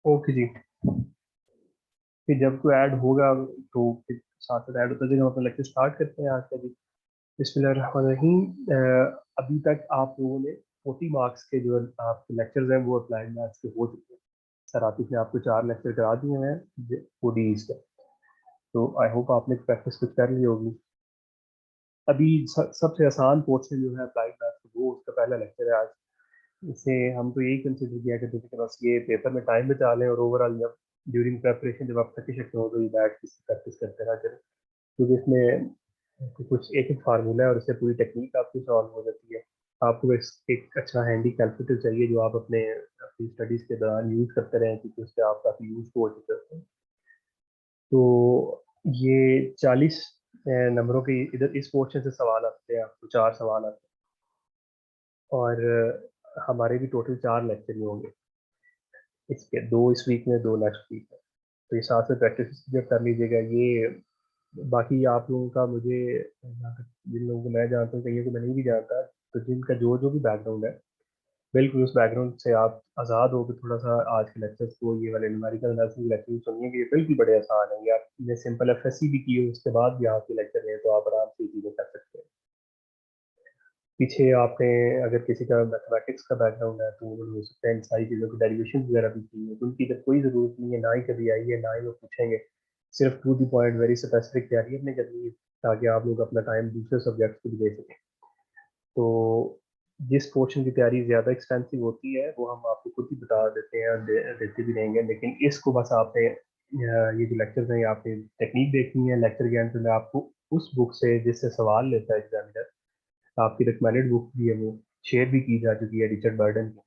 Okay जी। फिर जब कोई ऐड होगा तो फिर साथ साथ ऐड होता जाएगा। हम अपना लेक्चर स्टार्ट करते हैं आज का जी। बिस्मिल्लाहिर्रहमानिर्रहीम। अभी तक आप लोगों ने 40 मार्क्स के जो आपके लेक्चर्स हैं वो अप्लाइड मैथ्स के हो चुके हैं। सर आतिफ ने आपको 4 लेक्चर करा दिए हैं ओडीज के। तो आई होप आपने प्रैक्टिस कुछ कर ली होगी। अभी सबसे आसान पोर्शन जो है अप्लाइड मैथ्स वो उसका पहला लेक्चर है आज। इसे हम तो यही कंसिडर किया करते थे कि बस ये पेपर में टाइम बचा लें और ओवरऑल जब ड्यूरिंग प्रेपरेशन जब आप थके शकते हो तो ये बैठ के प्रैक्टिस करते रहा करें, क्योंकि इसमें कुछ एक एक फार्मूला है और इससे पूरी टेक्निक आपकी सॉल्व हो जाती है। आपको बस एक अच्छा हैंडी कैलकुलेटर चाहिए जो आप अपनी स्टडीज के दौरान यूज करते रहें, क्योंकि उससे आप काफ़ी यूज हो चुके हैं। तो ये 40 नंबरों के इधर इस पोर्शन से सवाल आते हैं, आपको 4 सवाल आते हैं। और हमारे भी टोटल 4 लेक्चर ही होंगे इसके, 2 इस वीक में 2 नेक्स्ट वीक में। तो इस हिसाब से प्रैक्टिस जब कर लीजिएगा। ये बाकी आप लोगों का मुझे जिन लोगों को मैं जानता हूँ, कईयों को मैं नहीं भी जानता, तो जिनका जो जो भी बैकग्राउंड है बिल्कुल उस बैकग्राउंड से आप आज़ाद हो कि थोड़ा सा आज के लेक्चर्स को, ये वाले न्यूमेरिकल एनालिसिस लेक्चर सुनिए कि ये बिल्कुल बड़े आसान है। ये आपने सिंपल एफएससी भी की हो उसके बाद भी आपके लेक्चर हैं तो आप आराम से ये चीज़ें कर सकते हैं। पीछे आपने अगर किसी का मैथमेटिक्स का बैकग्राउंड है तो उन्होंने हो सकता है इन सारी चीज़ों की डेरिवेशन वगैरह भी की है, तो उनकी इधर कोई ज़रूरत नहीं है, ना ही कभी आई है ना ही वो पूछेंगे। सिर्फ to the point very specific तैयारी अपने करनी है ताकि आप लोग अपना टाइम दूसरे सब्जेक्ट्स को भी दे सकें। तो जिस पोर्शन की तैयारी ज़्यादा एक्सपेंसिव होती है वो हम आपको खुद ही बता देते हैं और देते भी रहेंगे, लेकिन इसको बस आपने ये जो लेक्चर्स हैं ये आपने टेक्निक देखनी है। लेक्चर के अंत में आपको उस बुक से जिससे सवाल लेता है एग्जामिनर, आपकी रिकमेंडेड बुक भी है, वो शेयर भी की जा चुकी है रिचर्ड बर्डन की।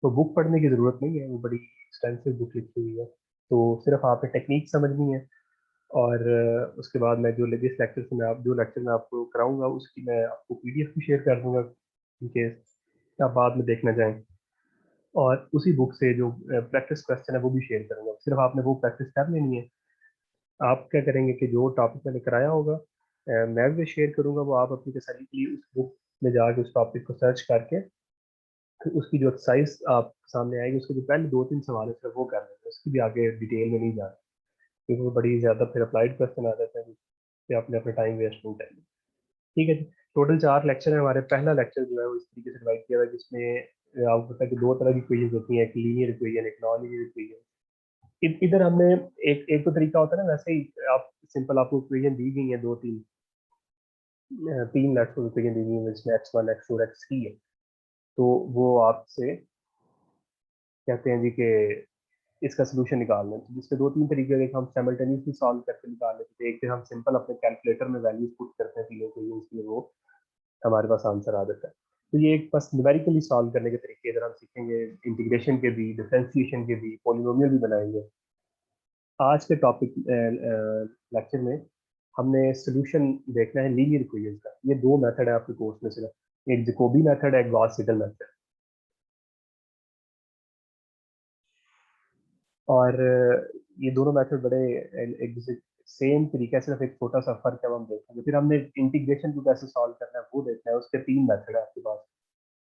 तो बुक पढ़ने की ज़रूरत नहीं है, वो बड़ी एक्सपेंसिव बुक लिखी हुई है। तो सिर्फ आपने टेक्निक समझनी है। और उसके बाद मैं जो जिस लेक्चर से मैं आप जो लेक्चर मैं आपको कराऊंगा उसकी मैं आपको पीडीएफ भी शेयर कर दूंगा इन केस आप बाद में देखना चाहें। और उसी बुक से जो प्रैक्टिस क्वेश्चन है वो भी शेयर करूंगा। सिर्फ आपने वो प्रैक्टिस कर लेनी है। आप क्या करेंगे कि जो टॉपिक मैंने कराया होगा मैं भी शेयर करूंगा, वो आप अपनी तसल्ली के लिए उस बुक में जाके उस टॉपिक को सर्च करके फिर उसकी जो एक्सरसाइज आप सामने आएगी उसके जो पहले 2-3 सवाल है सिर्फ वो कर लेंगे, उसकी भी आगे डिटेल में नहीं जाना, क्योंकि वो बड़ी ज़्यादा फिर अप्लाइड क्वेश्चन आ जाते हैं कि आपने अपना टाइम वेस्ट नहीं करना। ठीक है जी। टोटल 4 लेक्चर है हमारे। पहला लेक्चर जो है वो इस तरीके से डिवाइड किया हुआ है जिसमें आपको पता है कि 2 तरह की इक्वेशन होती हैं, एक लीनियर इक्वेशन एक नॉन लीनियर इक्वेशन। इधर हमने एक एक तो तरीका होता है ना, वैसे ही आप सिंपल आपको इक्वेशन दी गई है 2-3 3 लेट्स इक्वेशन दी गई है जिसमें x1 x2 और x3 है। तो वो आपसे कहते हैं जी कि इसका सोल्यूशन निकालना है। तो जिसके 2-3 तरीके हैं, एक हम साइमल्टेनियसली सॉल्व करके निकाल लेते थे, एक फिर हम सिंपल अपने कैलकुलेटर में वैल्यूज पुट करते हैं तीनों इक्वेशंस के लिए, वो हमारे पास आंसर आ जाता है। तो ये एक बस न्यूमेरिकली सॉल्व करने के तरीके इधर हम सीखेंगे, इंटीग्रेशन के भी, डिफरेंशिएशन के भी, पॉलिनोमियल भी बनाएंगे। आज के टॉपिक लेक्चर में हमने सोल्यूशन देखना है लीनियर इक्वेशंस का। ये 2 मेथड है आपके कोर्स में सिर्फ, एक जैकोबी मेथड है, एक गॉस सीडल मेथड। और ये दोनों मेथड बड़े एक दूसरे सेम तरीके से, सिर्फ एक छोटा सा फर्क है वो हम देखेंगे। फिर हमने इंटीग्रेशन को कैसे सॉल्व करना है वो देखना है। उसके 3 मेथड है आपके पास।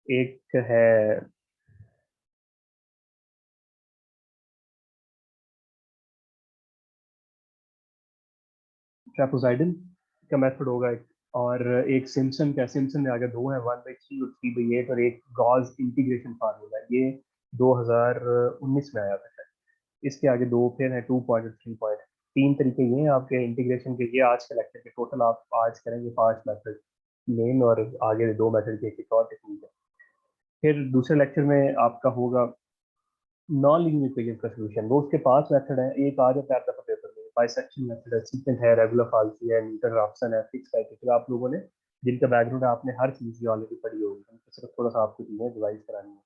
एक है ट्रेपेजॉइडल का मेथड होगा एक, और एक सिम्पसन का। सिम्पसन में आगे 2 है, 1/3 और 3/8, और एक गॉस इंटीग्रेशन फार्मूला है, ये 2019 में आया था शायद। इसके आगे 2 फिर है, 2 पॉइंट और 3 पॉइंट। 3 तरीके ये हैं आपके इंटीग्रेशन के। ये आज के लेक्चर के टोटल आप आज करेंगे 5 मेथड मेन, और आगे 2 मेथड के एक और टेक्निक है। फिर दूसरे लेक्चर में आपका होगा नॉन लीनियर इक्वेशन का सॉल्यूशन। वो उसके 5 मेथड है, एक आ जाता है आपका पेपर में। बाइसेक्शन मेथड है, सीकेंट है, रेगुलर फाल्सी है, न्यूटन राफसन है, फिक्स है। आप लोगों ने जिनका बैकग्राउंड है आपने हर चीज़ की ऑलरेडी पढ़ी होगी, तो सिर्फ थोड़ा सा आपको चीज़ें रिवाइज करानी है।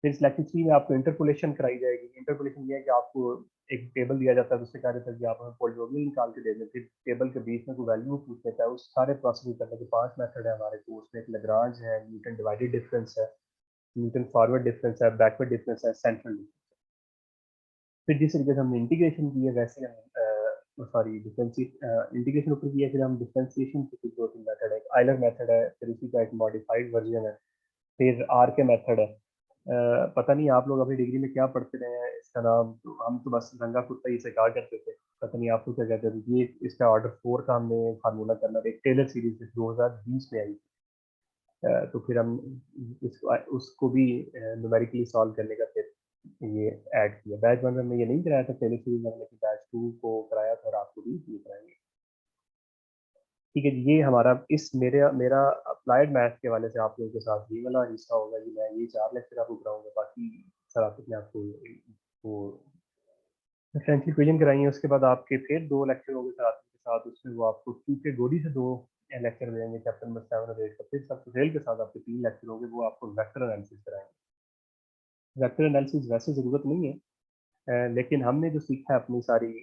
फिर सिलेक्टिव थ्री में आपको इंटरपोलेशन कराई जाएगी। इंटरपोलेशन ये है कि आपको एक टेबल दिया जाता है, उससे कहा जाता है कि आप हमें पॉलिनोमियल निकाल के दे दें, फिर टेबल के बीच में कोई वैल्यू पूछ लेता है। उस सारे प्रोसेस करने के 5 मेथड है हमारे कोर्स में। एक लैग्रांज है, न्यूटन डिवाइडेड डिफरेंस है, न्यूटन फॉरवर्ड डिफरेंस है, बैकवर्ड डिफरेंस है, सेंट्रल डिफरेंस। फिर जिस तरीके से हमने इंटीग्रेशन की है वैसे हम सॉरी इंटीग्रेशन ऊपर किया, फिर हम डिफरेंशिएशन के कुछ 2-3 मेथड है। आइलर मेथड है, फिर उसी का एक मॉडिफाइड वर्जन है, फिर आर के मेथड है, पता नहीं आप लोग अपनी डिग्री में क्या पढ़ते रहे हैं, इसका नाम तो हम तो बस रंगा कुत्ता ही से कहा करते थे, पता नहीं आप लोग क्या कहते थे। ये इसका ऑर्डर 4 का हमने फार्मूला करना था, एक टेलर सीरीज 2020 में आई। तो फिर हम इसको उसको भी न्यूमेरिकली सॉल्व करने का फिर ये ऐड किया। बैच 1 में हमने ये नहीं कराया था टेलर सीरीज, हमने बैच 2 को कराया था और आपको भी ये कराएंगे। ठीक है जी, ये हमारा इस मेरा अप्लाइड मैथ के वाले से आप लोगों के साथ ये वाला हिस्सा होगा कि मैं ये 4 लेक्चर आपको कराऊंगा। बाकी सर आपने आपको वो डिफरेंशियल इक्वेशन कराई है, उसके बाद आपके फिर 2 लेक्चर होंगे सर आपके साथ, उसमें वो आपको क्योंकि गोली से 2 लेक्चर देंगे चैप्टर नंबर 7 और 8 का। फिर सबसे फेल के साथ आपके 3 लेक्चर होंगे, वो आपको वेक्टर एनालिसिस कराएंगे। वेक्टर एनालिसिस वैसे ज़रूरत नहीं है, लेकिन हमने जो सीखा है अपनी सारी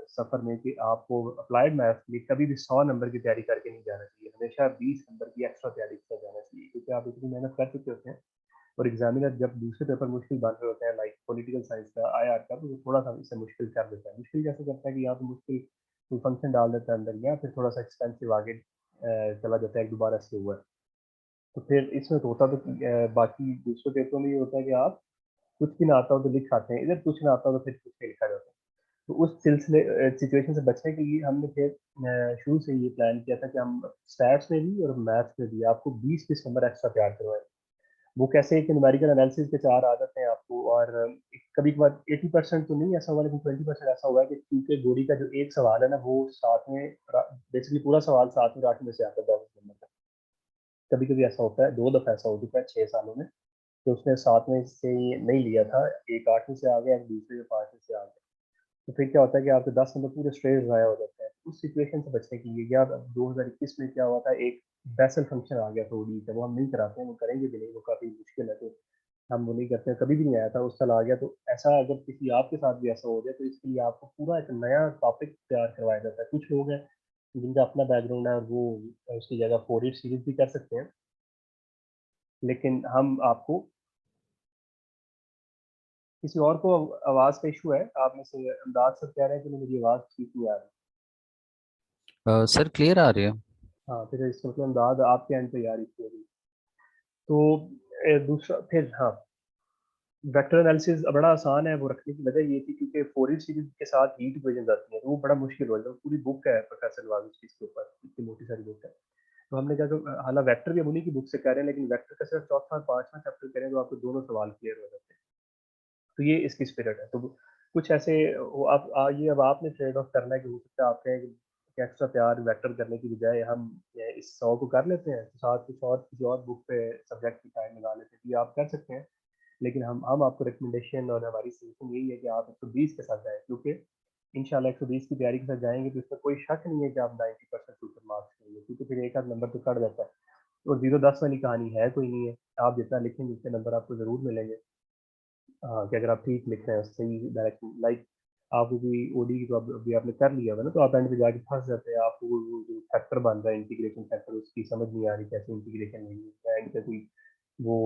सफ़र में कि आपको अप्लाइड मैथ में कभी भी 100 नंबर की तैयारी करके नहीं जाना चाहिए, हमेशा 20 नंबर की एक्स्ट्रा तैयारी कर जाना चाहिए, क्योंकि आप इतनी मेहनत कर चुके होते हैं और एग्जामिनर जब दूसरे पेपर मुश्किल बन रहे होते हैं लाइक पॉलिटिकल साइंस का IR का, तो वो थोड़ा सा इससे मुश्किल कर देता है। मुश्किल कैसे करता है कि या तो मुश्किल कोई फंक्शन डाल देता है अंदर, या फिर थोड़ा सा एक्सपेंसिव आगे चला जाता है, एक दोबारा से हुआ है। तो फिर इसमें तो होता तो बाकी दूसरे पेपरों में ये होता है कि आप कुछ भी ना आता हो तो लिख आते हैं, इधर कुछ ना आता हो तो फिर कुछ नहीं लिखा जाता। तो उस सिलसिले सिचुएशन से बचने के लिए हमने फिर शुरू से ये प्लान किया था कि हम स्टैट्स में भी और मैथ्स में भी आपको 20-20 नंबर एक्स्ट्रा तैयार करवाएं। वो कैसे है कि न्यूमेरिकल एनालिसिस के 4 आ जाते हैं आपको, और कभी कभार 80% तो नहीं ऐसा हुआ, लेकिन 20% ऐसा हुआ है कि क्योंकि गोरी का जो एक सवाल है ना वो साथ में बेसिकली पूरा सवाल साथ में राशि में से आता है 10 नंबर का। कभी कभी ऐसा होता है, 2 दफ़ा ऐसा हो चुका है 6 सालों में कि उसने 7 में से नहीं लिया था, एक 8 में से आ गया, एक दूसरे में 5 में से आ गया। तो फिर क्या होता है कि आपके 10 नंबर पूरे स्ट्रेट ज़ाया हो जाते हैं। उस सिचुएशन से बचने के लिए, या 2021 में क्या हुआ था, एक बेसल फंक्शन आ गया था ओडी का, वो हम नहीं कराते हैं, वो करेंगे भी नहीं, वो काफ़ी मुश्किल है, तो हम वो नहीं करते हैं, कभी भी नहीं आया था, उस साल आ गया। तो ऐसा अगर किसी आपके साथ भी ऐसा हो जाए तो इसके लिए आपको पूरा एक नया टॉपिक तैयार करवाया जाता है। कुछ लोग हैं जिनका अपना बैकग्राउंड है और वो उसकी जगह 4 ईयर सीरीज़ भी कर सकते हैं, लेकिन हम आपको किसी और को आवाज़ का इश्यू है, आप में से अमदाद सर कह रहे हैं कि मेरी आवाज़ ठीक नहीं आ रही। सर क्लियर आ रही है। हाँ, फिर इसका मतलब अमदाद आपके एंड पे आ रही थी। तो दूसरा फिर हाँ, वेक्टर एनालिसिस बड़ा आसान है, वो रखने की वजह ये थी क्योंकि फोरियर सीरीज के साथ हीट इक्वेशन आती हैं, तो वो बड़ा मुश्किल हो जाता है। पूरी बुक है प्रोफेसर वाविच की इसके ऊपर, इतनी मोटी सारी बुक है। तो हमने क्या, तो हालांकि वेक्टर भी हम उन्हीं की बुक से कह रहे हैं, लेकिन वेक्टर का सिर्फ चौथा और पांचवा चैप्टर करें तो आपको दोनों सवाल क्लियर हो जाते हैं। तो ये इसकी स्पिरिट है। तो कुछ ऐसे अब ये अब आपने ट्रेड ऑफ करना है कि हो सकता है आप कहें कि एक्स्ट्रा तैयार वेक्टर करने की बजाय हम इस 100 को कर लेते हैं, तो साथ कुछ और किसी और बुक पे सब्जेक्ट की टाइम लगा लेते हैं, तो ये आप कर सकते हैं। लेकिन हम आपको रिकमेंडेशन और हमारी सजेशन यही है कि आप 120 के साथ जाएँ, क्योंकि इंशाल्लाह 120 की तैयारी के साथ जाएँगे तो इसमें कोई शक नहीं है कि आप 90% सुपर मार्क्स लेंगे, क्योंकि फिर एक आध नंबर तो कट जाता है। और 0-10 वाली कहानी है कोई नहीं है, आप जितना लिखेंगे उतने नंबर आपको ज़रूर मिलेंगे। हाँ, कि अगर आप ठीक लिख रहे हैं सही डायरेक्शन, लाइक आपको भी ओडी की तो अभी आपने कर लिया होगा ना, तो आप एंड पे जाके फँस जाते हैं, आपको वो जो फैक्टर बन रहा है इंटीग्रेशन फैक्टर, उसकी समझ नहीं आ रही कैसे इंटीग्रेशन लेनी है, एंड पे कोई वो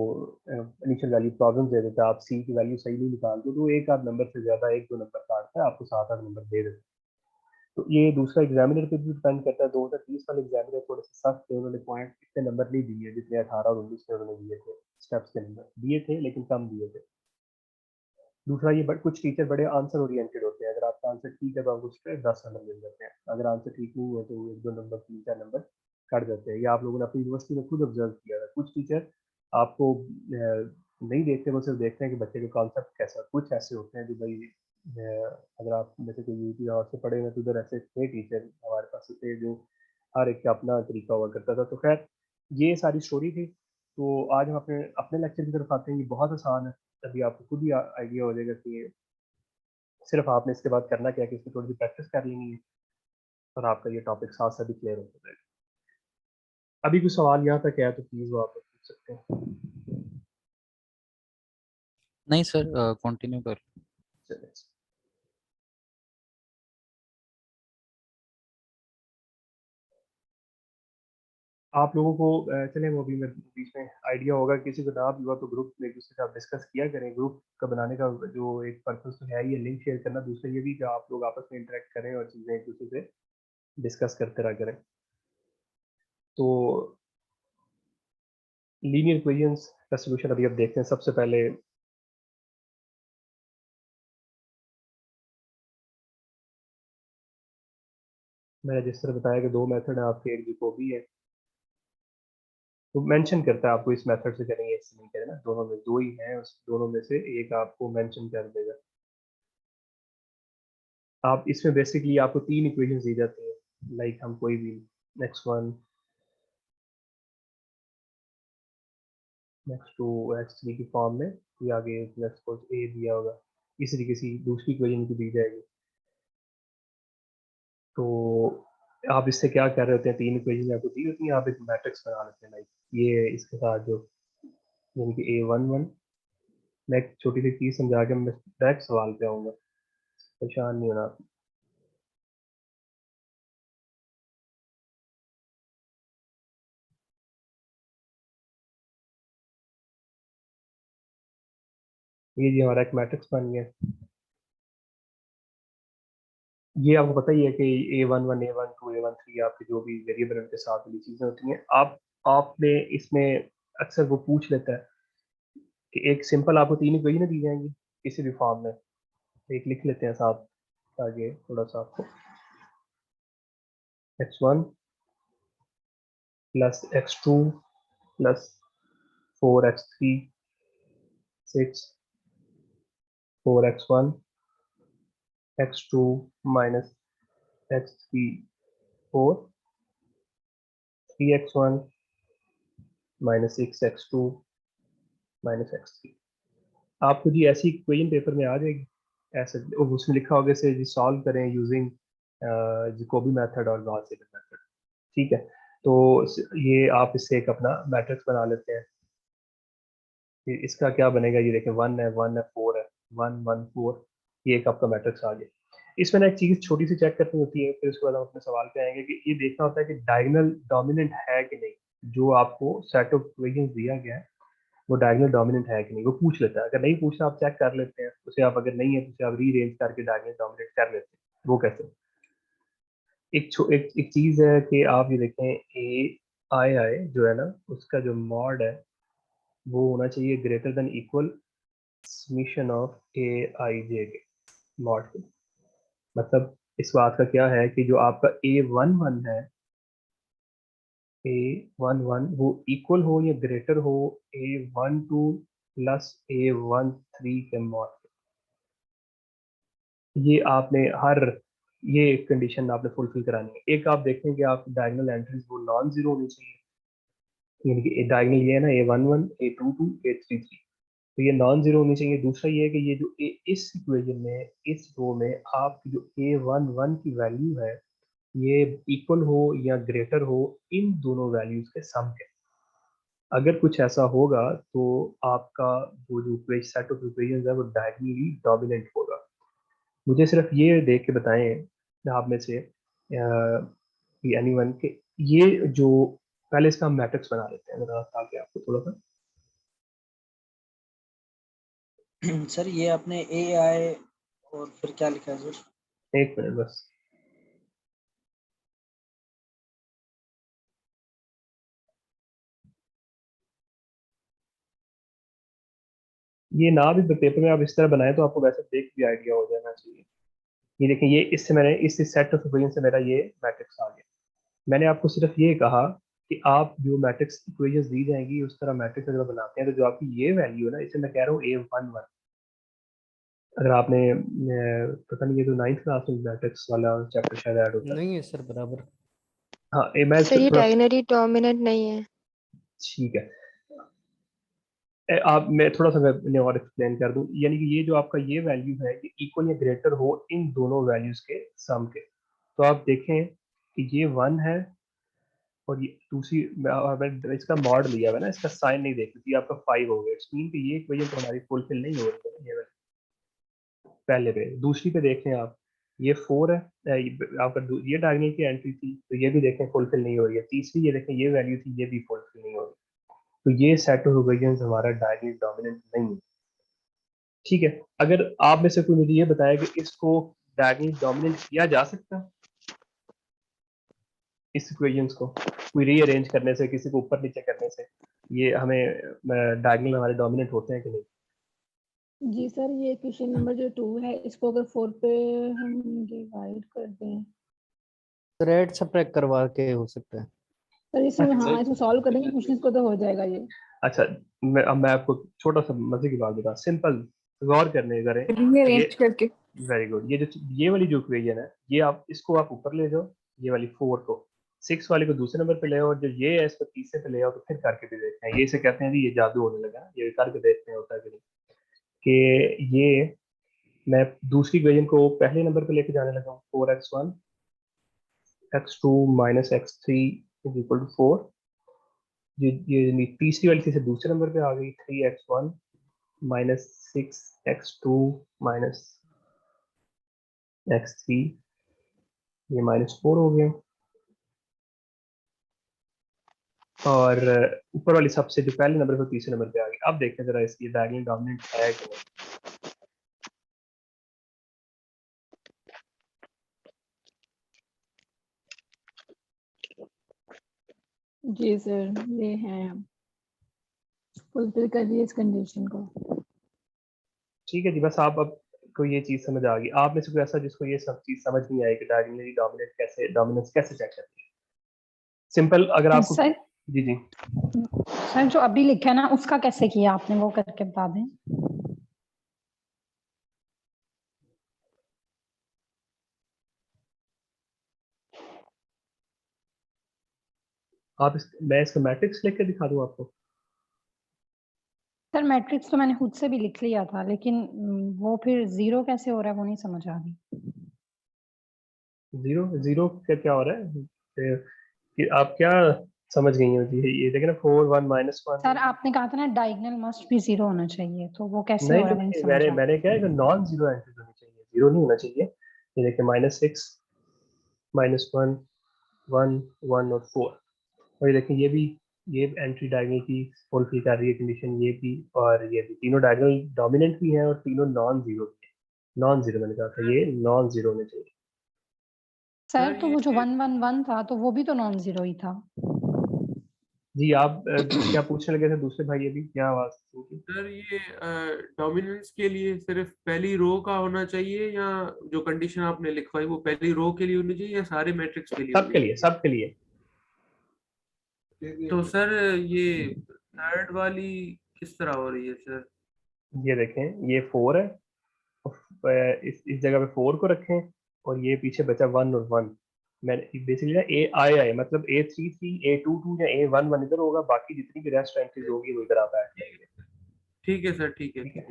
इनिशियल वैल्यू प्रॉब्लम दे देता है, आप सी की वैल्यू सही नहीं निकालते, तो एक आध नंबर से ज़्यादा 1-2 नंबर काटता है, आपको 7-8 नंबर दे देता है। तो ये दूसरा एग्जामिनर पे भी डिपेंड करता है। 2030 वाले एग्जामिनर थोड़े से सख्त थे, उन्होंने पॉइंट इतने नंबर नहीं दिए जितने 18 और 19 में उन्होंने दिए थे। स्टेप्स के नंबर दिए थे लेकिन कम दिए थे। दूसरा ये कुछ टीचर बड़े आंसर ओरिएंटेड होते हैं, अगर आपका आंसर ठीक है तो आपको उसपे 10 नंबर मिल जाते हैं, अगर आंसर ठीक नहीं है तो 1-2 नंबर 3-4 नंबर कट जाते हैं। ये आप लोगों ने अपनी यूनिवर्सिटी में खुद ऑब्जर्व किया है। कुछ टीचर आपको नहीं देखते, वो सिर्फ देखते हैं कि बच्चे का कॉन्सेप्ट कैसा है। कुछ ऐसे होते हैं जो भाई अगर आप जैसे कोई यूपी और से पढ़े हैं तो उधर ऐसे थे टीचर हमारे पास थे जो हर एक का अपना तरीका हुआ करता था। तो खैर ये सारी स्टोरी थी। तो आज हम अपने अपने लेक्चर की तरफ आते हैं। ये बहुत आसान है, तभी आपको खुद ही आइडिया हो जाएगा कि सिर्फ आपने इसके बाद करना क्या है कि इसकी थोड़ी सी प्रैक्टिस कर लेनी है और आपका ये टॉपिक साथ साथ ही क्लियर हो जाएगा। अभी कोई सवाल यहाँ तक है तो प्लीज़ वो आप पूछ सकते हैं। नहीं सर, कंटिन्यू कर। चलिए, आप लोगों को चले वो अभी मैं बीच में आइडिया होगा, किसी को ना भी हुआ तो ग्रुप में एक दूसरे से आप डिस्कस किया करें। ग्रुप का बनाने का जो एक पर्पस तो है ये लिंक शेयर करना, दूसरा ये भी कि आप लोग आपस में इंटरेक्ट करें और चीज़ें एक दूसरे से डिस्कस करते रहा करें। तो लीनियर इक्वेशंस का सॉल्यूशन अभी अब देखते हैं। सबसे पहले मैंने जिस तरह बताया कि दो मेथड है आपके, एक जैकोबी है, तो मेंशन करता है आपको इस मेथड से करेंगे इससे नहीं करें ना, दोनों में दो ही हैं, उस दोनों में से एक आपको मेंशन कर देगा। आप इसमें बेसिकली आपको तीन इक्वेशंस दी जाती है, लाइक हम कोई भी x1 x2 x3 की फॉर्म में, या आगे लेट्स सपोज a दिया होगा, इस तरीके से दूसरी इक्वेशन की दी जाएगी। तो आप इससे क्या कर रहे होते हैं, तीन इक्वेशन आपको दी होती है, आप एक मैट्रिक्स बना लेते हैं, लाइक ये इसके साथ जो, यानी कि a11। मैं एक छोटी सी चीज समझा के मैं डायरेक्ट सवाल पे आऊंगा, परेशान नहीं होना। ये जी हमारा एक मैट्रिक्स बन गया। ये आपको पता ही है कि A11 A12 A13 आपके जो भी वेरिएबल उनके साथ वाली चीजें होती हैं, आप आपने इसमें अक्सर वो पूछ लेता है कि एक सिंपल आपको तीन इक्वेशन दी जाएंगी किसी भी फॉर्म में, एक लिख लेते हैं साथ आगे थोड़ा सा आपको, x1 plus x2 plus 4x3 6 4x1 x2 minus x3 4 3x1 minus 6x2 minus x3। आपको जी ऐसी इक्वेशन पेपर में आ जाएगी, ऐसे उसमें लिखा होगा इसे जी सॉल्व करें यूजिंग जैकोबी मेथड और गॉस सीडल मेथड। ठीक है, तो ये आप इससे एक अपना मैट्रिक्स बना लेते हैं। फिर इसका क्या बनेगा, ये देखें 1 है 4 है 1 1 4, ये एक आपका मैट्रिक्स आ गया। इसमें ना एक चीज छोटी सी चेक करनी होती है, फिर उसके बाद हम अपने सवाल पे आएंगे कि ये देखना होता है कि डायगोनल डोमिनेंट है कि नहीं। जो आपको सेट ऑफ इक्वेशंस दिया गया है वो डायगोनल डोमिनेंट है कि नहीं, वो पूछ लेता है। अगर नहीं पूछता आप चेक कर लेते हैं उसे, आप अगर नहीं है तो उसे आप रीअरेंज करके डायगोनल डोमिनेट कर लेते हैं। वो कैसे, एक चीज है कि आप ये देखें ए आई जो है ना, उसका जो मॉड है वो होना चाहिए greater than equal summation of A I J K mod के। मतलब इस बात का क्या है कि जो आपका A11 है, A11 वो इक्वल हो या ग्रेटर हो A12 प्लस A13 के मॉड। ये आपने हर, ये कंडीशन आपने फुलफिल करानी है। एक आप देखें कि आप डायगोनल एंट्रीज वो नॉन जीरो होनी चाहिए, यानी कि डायगोनल ये है ना A11 A22 A33, तो ये नॉन जीरो होनी चाहिए। दूसरा ये है कि ये जो इस इक्वेशन में इस रो में आप जो A11 की वैल्यू है ये इक्वल हो या ग्रेटर हो इन दोनों वैल्यूज के सम के। अगर कुछ ऐसा होगा तो आपका वो जो सेट ऑफ इक्वेशंस है वो डायगोनली डोमिनेंट होगा। मुझे सिर्फ ये देख के बताएं आप में से एनीवन के, ये जो पहले इसका हम मैट्रिक्स बना लेते हैं जरा ताकि आपको थोड़ा सा। सर ये आपने ए आई और फिर क्या लिखा है सर? एक मिनट बस, ये ना भी पेपर में आप इस तरह बनाए तो आपको वैसे देख भी आइडिया हो जाना चाहिए। ये देखें, ये इससे मैंने इस सेट ऑफ इक्वेशन से मेरा ये मैट्रिक्स आ गया। मैंने आपको सिर्फ ये कहा कि आप जो मैट्रिक्स इक्वेशंस दी जाएंगी उस तरह मैट्रिक्स अगर बनाते हैं तो जो आपकी ये वैल्यू है ना, इसे मैं कह रहा हूँ A11। अगर आपने पता नहीं, ये तो नाइन्थ क्लास में मैट्रिक्स वाला चैप्टर शायद ऐड होता है। नहीं है सर बराबर। हाँ, मैं सर ये थोड़ा, डायगोनली डोमिनेंट नहीं है। ठीक है, आप मैं थोड़ा सा मैं और एक्सप्लेन कर दूं, यानी कि ये जो आपका ये वैल्यू है ये इक्वल या ग्रेटर हो इन दोनों वैल्यूज के सम के। तो आप देखें कि ये 1 है और ये दूसरी, मैंने इसका मॉड लिया हुआ है ना, इसका साइन नहीं देख रही, आपका 5 हो गया। इट्स मीन कि ये इक्वेशन तो हमारी फुलफिल नहीं हो रही है ये वाली। पहले पे दूसरी पे देखें आप, ये 4 है, आपका ये डायगोनल की एंट्री थी तो ये भी देखें फुलफिल नहीं हो रही है। तीसरी ये देखें, ये वैल्यू थी, ये भी फुलफिल नहीं हो रही। तो ये सेट ऑफ इक्वेशंस हमारा डायगोनल डोमिनेंट नहीं है। ठीक है, अगर आप में से कोई मुझे ये बताया कि इसको डायगोनल डोमिनेंट किया जा सकता है इस इक्वेशंस को, कोई रीअरेंज करने से, किसी को ऊपर नीचे करने से ये हमें डायगोनल हमारे डोमिनेंट होते हैं कि नहीं? जी सर, ये क्वेश्चन नंबर जो 2 है इसको अगर 4 पे हम डिवाइड कर दें सर ऐड सब्ट्रैक्ट करवा के हो सकता है। सर, इसमें अच्छा। हाँ इसमें सॉल्व करेंगे क्वेश्चन को तो हो जाएगा ये। अच्छा, मैं आपको छोटा सा मजे की बात बता, सिंपल गौर करने करें ये। अरेंज करके। Very good. ये वाली जो इक्वेशन है, ये आप इसको आप ऊपर ले जाओ, ये वाली 4 को 6 वाले को दूसरे नंबर पे ले आओ, और जो ये है इसको तीसरे पे ले आओ, तो फिर करके भी देखते हैं। ये इसे कहते हैं जी, ये जादू होने लगा, ये करके देखते हैं होता है कि नहीं। कि ये मैं दूसरी इक्वेशन को पहले नंबर पे लेके जाने लगा हूँ, 4x1 x2 minus x3 is equal to 4। ये तीसरी वाली चीज़ दूसरे नंबर पे आ गई, 3x1 minus 6x2 minus x3, ये -4 हो गया। और ऊपर वाली सबसे जो पहले नंबर पे तीसरे नंबर पे आ गई। अब देखें जरा इसकी डायगोनल डोमिनेंट है कि नहीं। जी सर, ये है, फुलफिल कर दिए इस कंडीशन को। ठीक है जी, बस आप अब को ये चीज समझ आ गई। आप में से कोई ऐसा जिसको ये सब चीज समझ नहीं आई कि डायगोनली डोमिनेंस कैसे चेक करते हैं? सिंपल, अगर आपको सर जी जी सर जो अभी लिखा है ना उसका कैसे किया आपने, वो करके बता दें। मैं इसका मैट्रिक्स लिख के दिखा दूं आपको? सर मैट्रिक्स तो मैंने खुद से भी लिख लिया था, लेकिन वो फिर जीरो कैसे हो रहा है वो नहीं समझ आ रही। जीरो जीरो क्या हो रहा है? कि आप क्या समझ गई हैं जी? ये देखें ना, 4 1 -1। सर आपने कहा था ना डायगोनल मस्ट भी जीरो होना चाहिए, तो वो कैसे नहीं हो रहा है वो नहीं, नहीं समझ आ रहा। मैंने क्या है, नॉन जीरो एंट्री होनी चाहिए, जीरो नहीं होना चाहिए। ये देखिए, -6 -1 1 1 और 4। और ये देखिए, ये एंट्री डायगोनल की फुलफिल कर रही है कंडीशन, ये भी और ये भी, तीनों डायगोनल डोमिनेंट भी हैं और तीनों नॉन जीरो भी हैं। नॉन जीरो मैंने कहा था, ये नॉन जीरो होने चाहिए। सर तो वो जो 1 1 1 था तो वो भी तो नॉन जीरो ही था। जी, आप क्या पूछने लगे थे दूसरे भाई? अभी क्या आवाज थी? सर ये डोमिनेंस के लिए सिर्फ पहली रो का होना चाहिए, या जो कंडीशन आपने लिखवाई वो पहली रो के लिए होनी चाहिए, या सारे मैट्रिक्स के लिए सबके होनी लिए, सबके लिए। चाहिए? तो सर ये थर्ड वाली किस तरह हो रही है सर? ये देखें, ये 4 है, इस जगह पे 4 को रखें, और ये पीछे बचा 1 और 1। मैंने बेसिकली ना ए आई आई मतलब A33 A22 या A11 इधर होगा, बाकी जितनी भी रेस्ट एंट्रीज होगी वो इधर आप ऐड करेंगे। ठीक है सर, ठीक है। ठीक है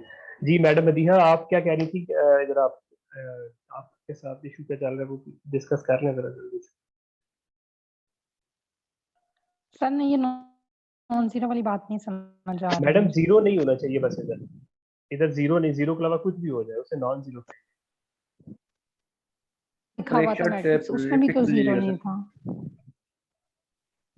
जी। मैडम मदीहा, आप क्या कह रही थी? जरा आपके साथ इशू क्या चल रहा है वो डिस्कस कर लें जरा जल्दी से। सर नहीं, ये नॉन जीरो वाली बात नहीं समझ आ रही मैडम मुझे। जीरो नहीं होना चाहिए, बस इधर जीरो नहीं, जीरो के अलावा कुछ भी हो जाए उसे नॉन जीरो। लिखा हुआ था मैट्रिक्स, उसमें भी तो जीरो नहीं था।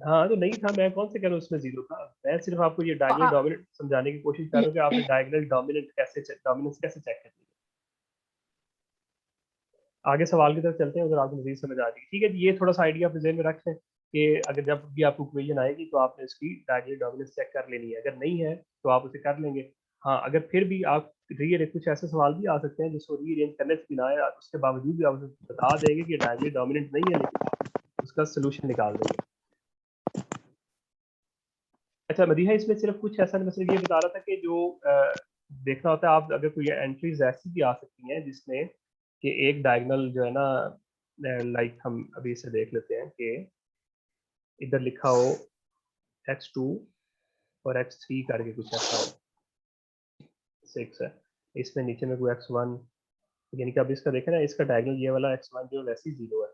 हाँ तो नहीं था, मैं कौन से कह रहा हूँ उसमें जीरो था। मैं सिर्फ आपको ये तो डायगोनल डोमिनेंट समझाने की कोशिश कर रहा हूँ कि आपने डायगोनल डोमिनेंस कैसे चेक करनी है। आगे सवाल की तरफ चलते हैं, उधर आपको मजीद समझ आ जाएगी। ठीक है जी, ये थोड़ा सा आइडिया अपने ज़हन में रखें कि अगर जब भी आपको इक्वेशन आएगी तो आपने इसकी डायगोनल डोमिनेंस चेक कर लेनी है। अगर नहीं है तो आप उसे कर लेंगे। हाँ, अगर फिर भी आप कुछ ऐसे सवाल भी आ सकते हैं जिसको रीअरेंज करने से भी ना आए, उसके बावजूद भी आप उसे बता देंगे कि डायगोनल डोमिनेंट नहीं है, लेकिन आप उसका सोल्यूशन निकाल देंगे। अच्छा मदीहा, इसमें सिर्फ कुछ ऐसा नहीं, मतलब ये बता रहा था कि जो देखना होता है, आप अगर कोई एंट्रीज ऐसी भी आ सकती हैं जिसमें कि एक डायगोनल जो है ना, लाइक हम अभी इसे देख लेते हैं कि इधर लिखा हो x2 और x3 करके कुछ ऐसा हो, 6 है, इसमें नीचे में कोई x1, यानी कि अब इसका देखें ना, इसका डायगोनल ये वाला x1 जो वैसे ही 0 है,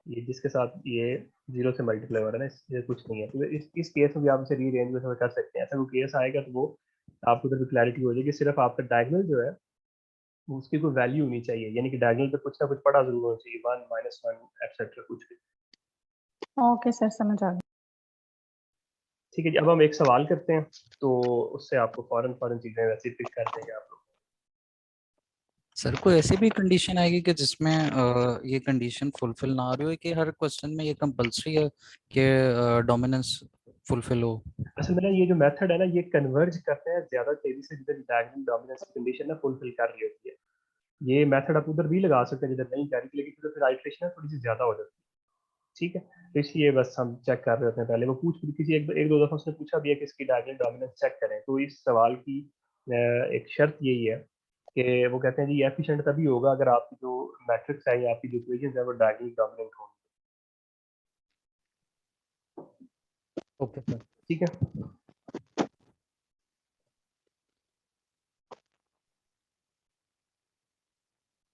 ये जिसके साथ ये 0 से मल्टीप्लाई हो रहा है ना, इससे कुछ नहीं है। तो इस केस में भी आप इसे रीअरेंज में कर सकते हैं। ऐसा कोई केस आएगा तो वो आपको उधर भी क्लैरिटी हो जाएगी। सिर्फ आपका डायगोनल जो है उसकी कोई वैल्यू होनी चाहिए, यानी कि डायगोनल पे कुछ ना कुछ पड़ा जरूर होना चाहिए, 1 -1 एटसेट्रा कुछ भी। ओके सर, समझ आ गया। ठीक है जी, अब हम एक सवाल करते हैं तो उससे आपको फौरन चीजें वैसे पिक कर देंगे आप लोग। सर कोई ऐसी भी कंडीशन आएगी कि जिसमें ये कंडीशन फुलफिल ना हो रही हो कि हर क्वेश्चन में ये कंपलसरी है कि डोमिनेंस फुलफिल हो? असल में ना ये जो मेथड है ना ये कन्वर्ज करते हैं ज्यादा तेजी से जिधर डायगोनल डोमिनेंस की कंडीशन ना फुलफिल कर रही होती है। ये मेथड आप उधर भी लगा सकते हैं जिधर नहीं कर रही, लेकिन फिर आइट्रेशन ना थोड़ी सी ज्यादा हो जाती है। ठीक है, तो इसलिए बस हम चेक कर रहे होते हैं। पहले वो पूछ भी किसी एक दो दफा उसने पूछा भी है कि इसकी डायगोनल डोमिनेंस चेक करें, तो इस सवाल की एक शर्त यही है कि वो कहते हैं जी एफिशिएंट तभी होगा अगर आपकी जो मैट्रिक्स है या आपकी जो इक्वेशन है वो डायगोनल डोमिनेंट हो। Okay sir. ठीक है,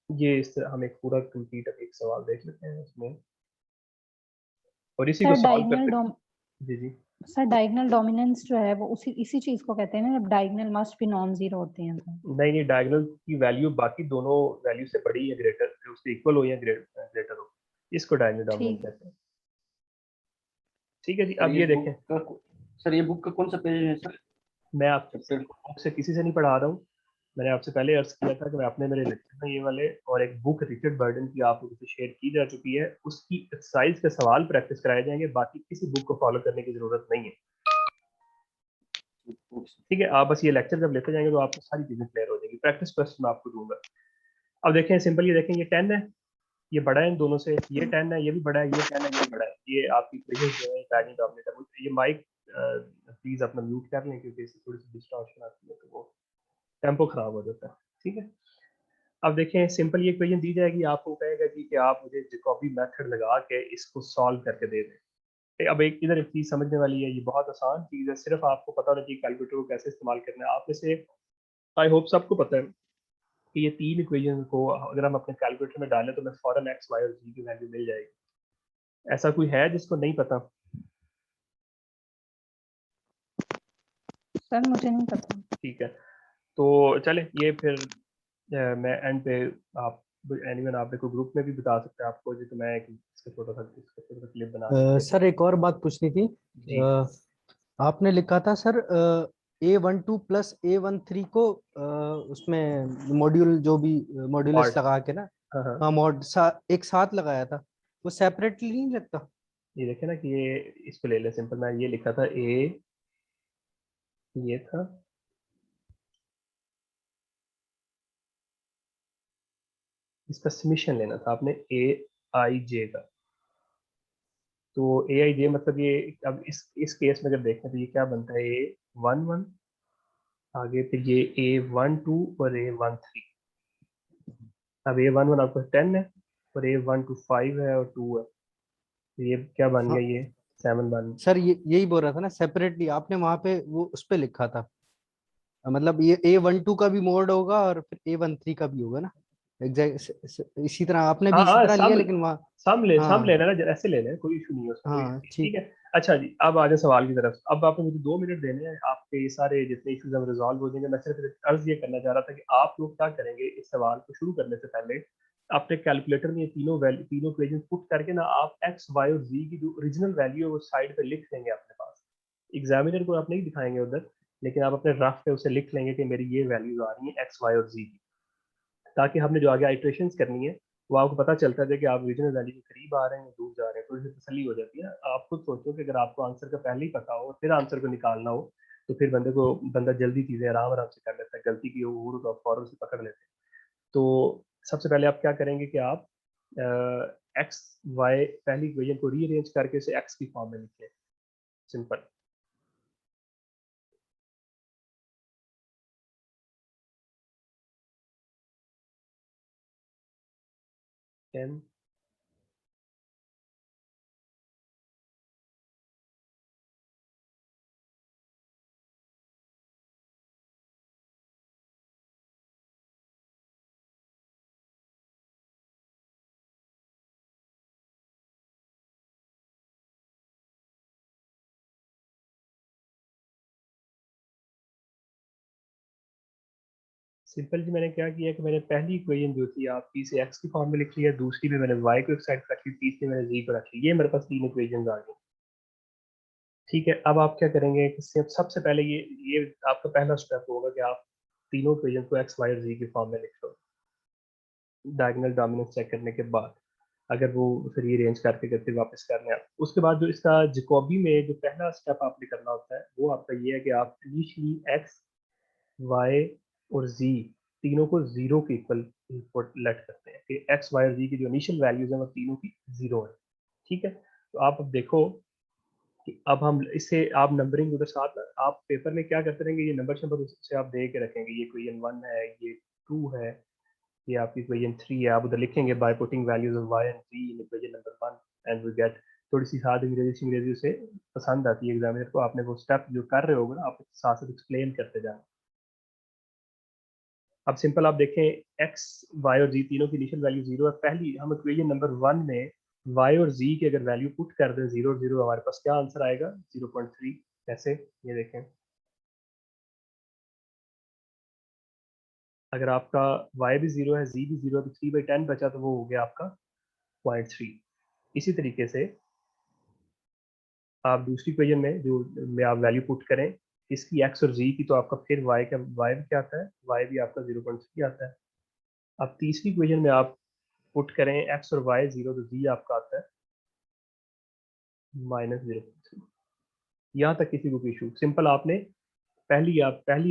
ये इस तरह हम एक पूरा कंप्लीट एक सवाल देख लेते हैं इसमें और इसी को सर सॉल्व करते। जी जी सर डायगोनल डोमिनेंस जो है वो इसी चीज को कहते हैं ना, जब diagonal must be non zero होते हैं तो। नहीं, डायगोनल की वैल्यू बाकी दोनों वैल्यू से बड़ी या ग्रेटर, उससे इक्वल हो या ग्रेटर हो, इसको डायगोनल डोमिनेंस ठीक कहते हैं। ठीक है जी, सर अब ये देखें, सर ये बुक का कौन सा पेज है सर? मैं आपसे चैप्टर बुक से किसी से नहीं पढ़ा रहा हूँ। मैंने आपसे पहले अर्ज किया था कि मैं अपने मेरे लेक्चर में ये वाले और एक बुक रिचर्ड बर्डन की आप लोगों से शेयर की जा चुकी है, उसकी एक्सरसाइज के सवाल प्रैक्टिस कराए जाएंगे, बाकी किसी बुक को फॉलो करने की जरूरत नहीं है। ठीक है, आप बस ये लेक्चर जब लेते जाएंगे तो आपको सारी चीजें क्लियर हो जाएगी। प्रैक्टिस क्वेश्चन मैं आपको दूंगा। अब देखें सिंपल, ये देखें ये 10 है, ये बड़ा है इन दोनों से, ये 10 है, ये भी बड़ा है, ये 10 है, ये बड़ा है, ये आपकी इक्वेशन जो है डायगोनल डोमिनेटर। ये माइक प्लीज अपना म्यूट कर लें क्योंकि इससे थोड़ी सी डिस्टॉर्शन आती है तो वो टेम्पो खराब हो जाता है। ठीक है, अब देखें सिंपल ये इक्वेशन दी जाएगी, आपको कहेगा जी कि आप मुझे जैकोबी मेथड लगा के इसको सॉल्व करके दे दें। अब एक इधर एक चीज समझने वाली है, ये बहुत आसान चीज है, सिर्फ आपको पता होना चाहिए कैलकुलेटर को कैसे इस्तेमाल करना है। आप में से आई होप सबको पता है कि ये तीन इक्वेशन को अगर हम अपने कैलकुलेटर में डालें तो हमें फॉरन एक्स वाई और जी की वैल्यू मिल जाएगी। ऐसा कोई है जिसको नहीं पता? सर मुझे नहीं पता। ठीक है, तो चले ये फिर मैं एंड पे आप एनीवन आप देखो ग्रुप में भी बता सकते हैं आपको जी, तो मैं एक इसका छोटा सा क्लिप बना के सर एक और बात पूछनी थी। जी आपने लिखा था सर A12 प्लस A13 को उसमें मॉड्यूल जो भी मॉड्यूलस मॉड, लगा के ना, हाँ हाँ, हाँ एक साथ लगाया था, वो सेपरेटली नहीं लगता? ये देखे ना कि ये इसको ले ले सिंपल, मैं ये लिखा था ए, ये था इसका समीशन लेना था आपने ए आई जे का, तो ए आई जे मतलब ये अब इस केस में अगर देखें तो ये क्या बनता है, A11 आगे फिर ये A12 और A13। अब A11 आपको 10 है और A12 5 है और 2 है, तो ये क्या बन हाँ गया, ये 7 बन। सर, ये यही बोल रहा था ना, सेपरेटली आपने वहां पे वो उस पे लिखा था, मतलब ये A12 का भी मोड होगा और फिर A13 का भी होगा ना, एग्जैक्ट इसी तरह आपने भी हाँ इसी हाँ, तरह लिया, लेकिन वहाँ सम हाँ लेना ना, ऐसे लेना है, कोई इशू नहीं है उसका, कोई हाँ ठीक ठीक ठीक। है। अच्छा जी, अब आ जाए सवाल की तरफ। अब आपको मुझे 2 मिनट देने हैं, आपके ये सारे जितने इश्यूज हम रिजॉल्व हो जाएंगे। मैं सिर्फ अर्ज ये करना चाह रहा था कि आप लोग क्या करेंगे, इस सवाल को शुरू करने से पहले अपने कैलकुलेटर में ये तीनों इक्वेशन पुट करके ना आप एक्स वाई और जी की जो ओरिजिनल वैल्यू है वो साइड पे लिख लेंगे अपने पास। एग्जामिनर को आप नहीं दिखाएंगे उधर, लेकिन आप अपने रफ पे उसे लिख लेंगे कि मेरी ये वैल्यूज आ रही है एक्स वाई और जी की, ताकि हमने जो आगे आइट्रेशन करनी है वो आपको पता चलता है कि आप ओरिजिनल वैल्यू के करीब आ रहे हैं, दूर जा रहे हैं, थोड़ी सी तसल्ली हो जाती है। आप खुद सोचो कि अगर आपको आंसर का पहले ही पता हो फिर आंसर को निकालना हो तो फिर बंदा जल्दी चीज़ें आराम आराम से कर लेता है, गलती की हो तो फौरन से पकड़ लेते हैं। तो सबसे पहले आप क्या करेंगे कि आप एक्स वाई पहली इक्वेशन को रीअरेंज करके उसे एक्स की फॉर्म में लिखें, सिंपल। टेन सिंपल जी, मैंने क्या किया कि मैंने पहली इक्वेशन जो थी आपकी से एक्स की फॉर्म में लिख लिया, दूसरी में मैंने वाई को एक साइड रख ली, तीसरी मैंने जी को रख ली, ये मेरे पास तीन इक्वेशन आ गई। ठीक है, अब आप क्या करेंगे कि सबसे पहले ये आपका पहला स्टेप होगा कि आप तीनों इक्वेशन को एक्स वाई और जी की फॉर्म में लिख लो। डायगोनल डोमिनेंस चेक करने के बाद, अगर वो फिर रीअरेंज करके वापस करना है। उसके बाद जो इसका जैकोबी में जो पहला स्टेप आपने करना होता है वो आपका ये है कि आप इनिशियली एक्स, वाई और जी तीनों को जीरो के इक्वल इनपुट लेट करते हैं कि एक्स, वाई और जी की जो इनिशियल वैल्यूज हैं वो तीनों की जीरो है। ठीक है, तो आप अब देखो कि अब हम इससे आप नंबरिंग उधर साथ ना, आप पेपर में क्या करते रहेंगे, ये नंबर उससे आप दे के रखेंगे, ये इक्वेशन 1 है, ये 2 है, ये आपकी इक्वेशन 3 है, आप उधर लिखेंगे by putting values of y and z in equation number 1 and we get. थोड़ी सी साथ अंग्रेजी उसे पसंद आती है एग्जामिनर को, आपने वो स्टेप जो कर रहे होगे ना आप साथ साथ एक्सप्लेन करते जाना। अब सिंपल आप देखें x, y और z तीनों की इनिशियल वैल्यू जीरो है। पहली हम इक्वेशन नंबर 1 में y और z की अगर वैल्यू पुट कर दें जीरो जीरो, हमारे पास क्या आंसर आएगा 0.3। कैसे, ये देखें, अगर आपका y भी जीरो है, z भी जीरो है, तो 3/10 बचा, तो वो हो गया आपका 0.3। इसी तरीके से आप दूसरी इक्वेशन में जो में आप वैल्यू पुट करें इसकी x और z की, तो आपका फिर y भी क्या आता है, y भी आपका 0.3 आता है। अब तीसरी इक्वेशन में आप पुट करें x और y जीरो, तो z आपका आता है -0.3। यहाँ तक किसी को कोई इशू? सिंपल आपने पहली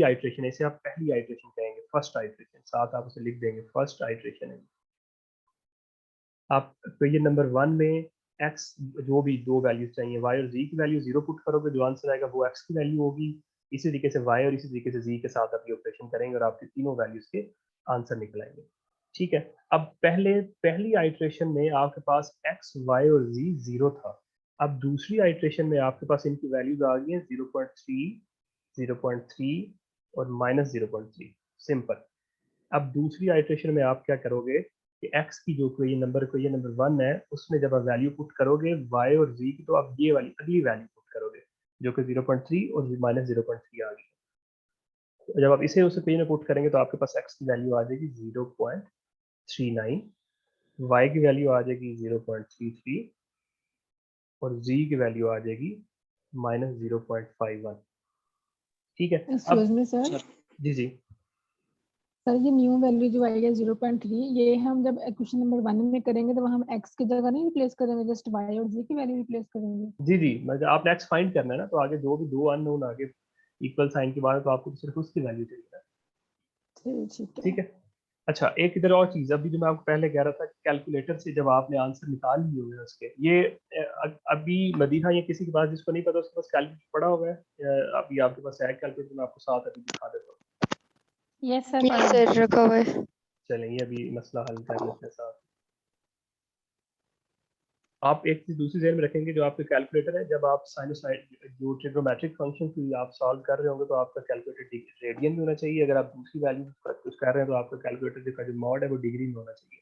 आइट्रेशन है, इसे आप पहली आइट्रेशन कहेंगे, फर्स्ट आइट्रेशन, साथ आप उसे लिख देंगे फर्स्ट आइट्रेशन है। आप इक्वेशन नंबर 1 में x जो भी दो वैल्यूज चाहिए, y और z की वैल्यू जीरो पुट करोगे, जो आंसर आएगा वो x की वैल्यू होगी। इसी तरीके से y और इसी तरीके से z के साथ आप ये ऑपरेशन करेंगे और आपके तीनों वैल्यूज के आंसर निकल आएंगे। ठीक है, अब पहली आइट्रेशन में आपके पास x, y और z जीरो था। अब दूसरी आइट्रेशन में आपके पास इनकी वैल्यूज आ गई हैं 0.3, 0.3 और -0.3। सिंपल। अब दूसरी आइट्रेशन में आप क्या करोगे कि x की जो इक्वेशन नंबर 1 है उसमें जब आप वैल्यू पुट करोगे y और z की, तो आप ये वाली अगली वैल्यू पुट करोगे जो कि 0.3 और -0.3 आ गई। तो जब आप इसे उस इक्वेशन में पुट करेंगे तो आपके पास x की वैल्यू आ जाएगी 0.39, y की वैल्यू आ जाएगी 0.33 और z की वैल्यू आ जाएगी -0.51। ठीक है, एक्सक्यूज अब मी सर, जी जी सर ये न्यू वैल्यू जो आई है 0.3, ये हम जब इक्वेशन नंबर 1 में करेंगे तो हम x की जगह नहीं रिप्लेस करेंगे, जस्ट y और z की वैल्यू रिप्लेस करेंगे। जी मतलब आपने x फाइंड करना है ना, तो आगे जो भी दो अननोन आगे इक्वल साइन के बाद, तो आपको सिर्फ उसकी वैल्यू चाहिए ना। ठीक है। ठीक है, अच्छा एक इधर और चीज, अभी जो मैं आपको पहले कह रहा था कैलकुलेटर से जब आपने आंसर निकाल लिए होंगे उसके, ये अभी मदीना या किसी के पास जिसको नहीं पता उसके पास कैलकुलेटर पड़ा हुआ है, अभी आपके पास है कैलकुलेटर, मैं आपको साथ अभी दिखा देता हूँ। यस सर, जी सर, रखा हुआ है। चलेंगे अभी मसला हल कर लेते हैं साथ। आप एक चीज दूसरी जेर में रखेंगे, जो आपका कैलकुलेटर है, जब आप साइनोसाइड जो ट्रिग्नोमेट्रिक फंक्शन की आप सॉल्व कर रहे होंगे तो आपका कैलकुलेटर रेडियन में होना चाहिए। अगर आप दूसरी वैल्यू कुछ कर रहे हैं तो आपका कैलकुलेटर का जो मॉड है वो डिग्री में होना चाहिए।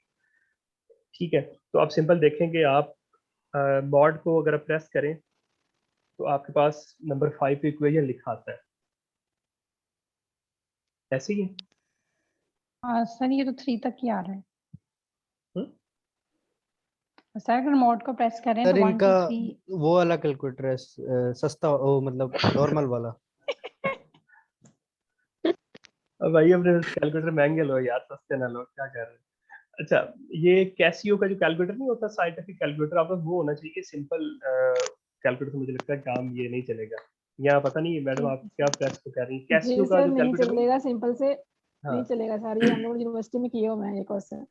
ठीक है, तो आप सिंपल देखेंगे, आप मॉड को अगर आप प्रेस करें तो आपके पास नंबर 5 पे इक्वेशन लिखा आता है, ऐसे ही है। हाँ सर, ये तो 3 तक ही आ रहा है। हम्म? सर अगर मोड को प्रेस करें सर तो 1 इनका 2 3। वो वाला कैलकुलेटर है, सस्ता, वो मतलब नॉर्मल वाला। अब भाई अपने कैलकुलेटर महंगे लो यार, सस्ते ना लो, क्या कर रहे हैं। अच्छा, ये कैसियो का जो कैलकुलेटर नहीं होता साइंटिफिक कैलकुलेटर, आपका वो होना चाहिए। सिंपल कैलकुलेटर मुझे लगता है काम ये नहीं चलेगा। यहाँ पता नहीं मैडम आप क्या प्रेस तो कर रही हैं, कैसियो जी का सर जो नहीं कैलकुलेटर चलेगा, सिंपल से हाँ नहीं चलेगा सर, ये हम लोग यूनिवर्सिटी में किए हुए हैं ये क्वेश्चन।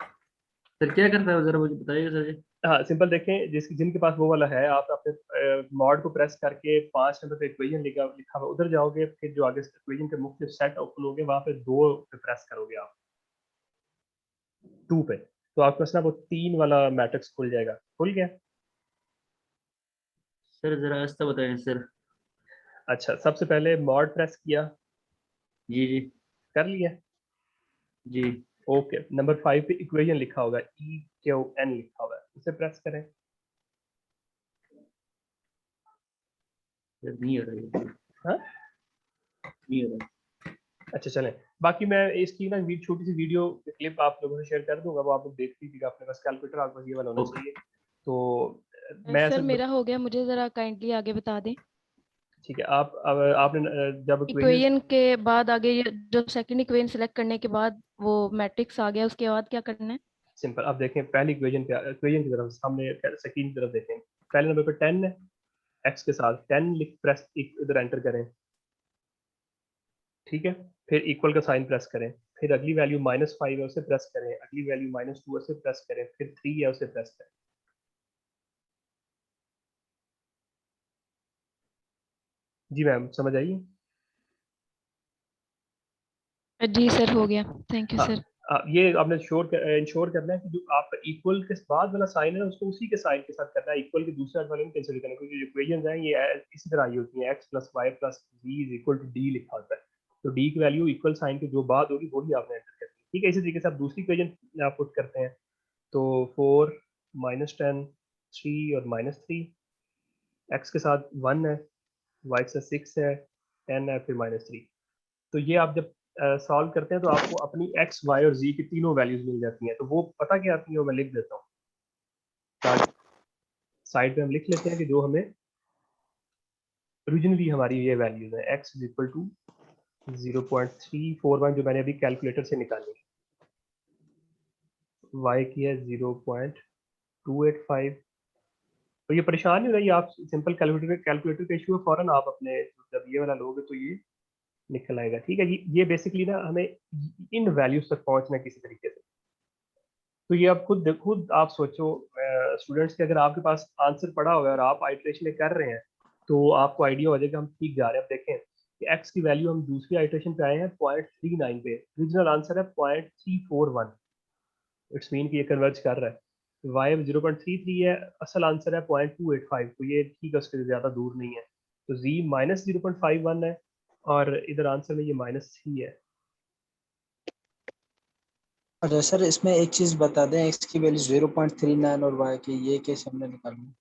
सर क्या करता है जरा मुझे बताइएगा सर जी। हाँ सिंपल देखें, जिनके पास वो वाला है, आप अपने मॉड को प्रेस करके 5 नंबर पे इक्वेशन लिखा लिखा हुआ उधर जाओगे, फिर जो आगे इक्वेशन के मुख्तलिफ सेट ओपन होंगे वहां पे 2 पे प्रेस करोगे आप 2 पे, तो आपके पास ना वो 3 वाला मैट्रिक्स खुल जाएगा। खुल गया? सर जरा रास्ता बताएं सर। अच्छा, सबसे पहले मॉड प्रेस किया, जी जी कर लिया, जी। ओके। नंबर 5 पे इक्वेशन लिखा होगा, EQN लिखा हुआ है, उसे प्रेस करें। सर नहीं हो रहा है, हाँ नहीं हो रहा। अच्छा चलें, बाकी मैं इसकी ना छोटी सी वीडियो क्लिप आप लोगों से शेयर कर दूंगा, वो आप लोग देख लीजिएगा। अपने पास कैलकुलेटर आपके पास ये वाला होना ओके। चाहिए। तो मैं सर ऐसे मेरा हो गया, मुझे जरा काइंडली आगे बता दें। ठीक है, आप अब आपने जब इक्वेशन इक्वेशन के बाद आगे ये जो सेकंड इक्वेशन सेलेक्ट करने के बाद वो मैट्रिक्स आ गया, उसके बाद क्या करना है? सिंपल। अब देखें पहली इक्वेशन की तरफ सामने स्क्रीन की तरफ देखें। पहले नंबर पे 10 है, x के साथ 10 लिख प्रेस इधर एंटर करें, ठीक है। फिर इक्वल का साइन प्रेस करें, फिर अगली वैल्यू -5 है उसे प्रेस करें, अगली वैल्यू -2 है उसे प्रेस करें, फिर 3 है उसे प्रेस करें। जी मैम समझ आइए। जी सर, हो गया। थैंक यू हाँ, सर। ये आपने इंश्योर करना है कि जो आपका इक्वल के बाद वाला साइन है उसको उसी के साइन के साथ करना है, इक्वल के दूसरे वाले में कैंसिल करना है, क्योंकि इक्वेशंस हैं ये इसी तरह आई होती हैं, x + y + z = d लिखा होता है, तो d की वैल्यू इक्वल साइन के जो बाद होगी वही आपने एंटर करनी है, ठीक है। इसी तरीके से आप दूसरी इक्वेशन आप पुट करते हैं, तो 4 -10 3 और -3, x के साथ 1 है, y के साथ 6 है, 10 है, फिर -3। तो ये आप जब सॉल्व करते हैं तो आपको अपनी x, y और z की तीनों वैल्यूज मिल जाती हैं। तो वो पता क्या आती है वो मैं लिख देता हूँ, साइड पे हम लिख लेते हैं कि जो हमें ओरिजिनली हमारी ये वैल्यूज है, x = 0.341 जो मैंने अभी कैलकुलेटर से निकाली, y की है 0.285। तो ये परेशान नहीं रही, आप सिंपल कैलकुलेटर का इशू है, फौरन आप अपने जब ये वाला लोगे तो ये निकल आएगा, ठीक है। ये बेसिकली ना हमें इन वैल्यूज तक पहुंचना है किसी तरीके से। तो ये आप खुद आप सोचो स्टूडेंट्स के, अगर आपके पास आंसर पड़ा हुआ है और आप आइट्रेशन कर रहे हैं तो आपको आइडिया हो जाएगा हम ठीक जा रहे हैं। अब देखें कि x की वैल्यू हम दूसरी आइट्रेशन पे आए हैं 0.39 पे, ओरिजिनल आंसर है 0.341, इट्स मीन कि ये कन्वर्ज कर रहा है। y 0.33 है, असल आंसर है 0.285, तो ये ठीक है, उसके ज़्यादा दूर नहीं है। तो z -0.51 है और इधर आंसर में ये -3 है। अच्छा सर, इसमें एक चीज बता दें, x की वैल्यू 0.39 और y की, ये कैसे हमने निकालनी?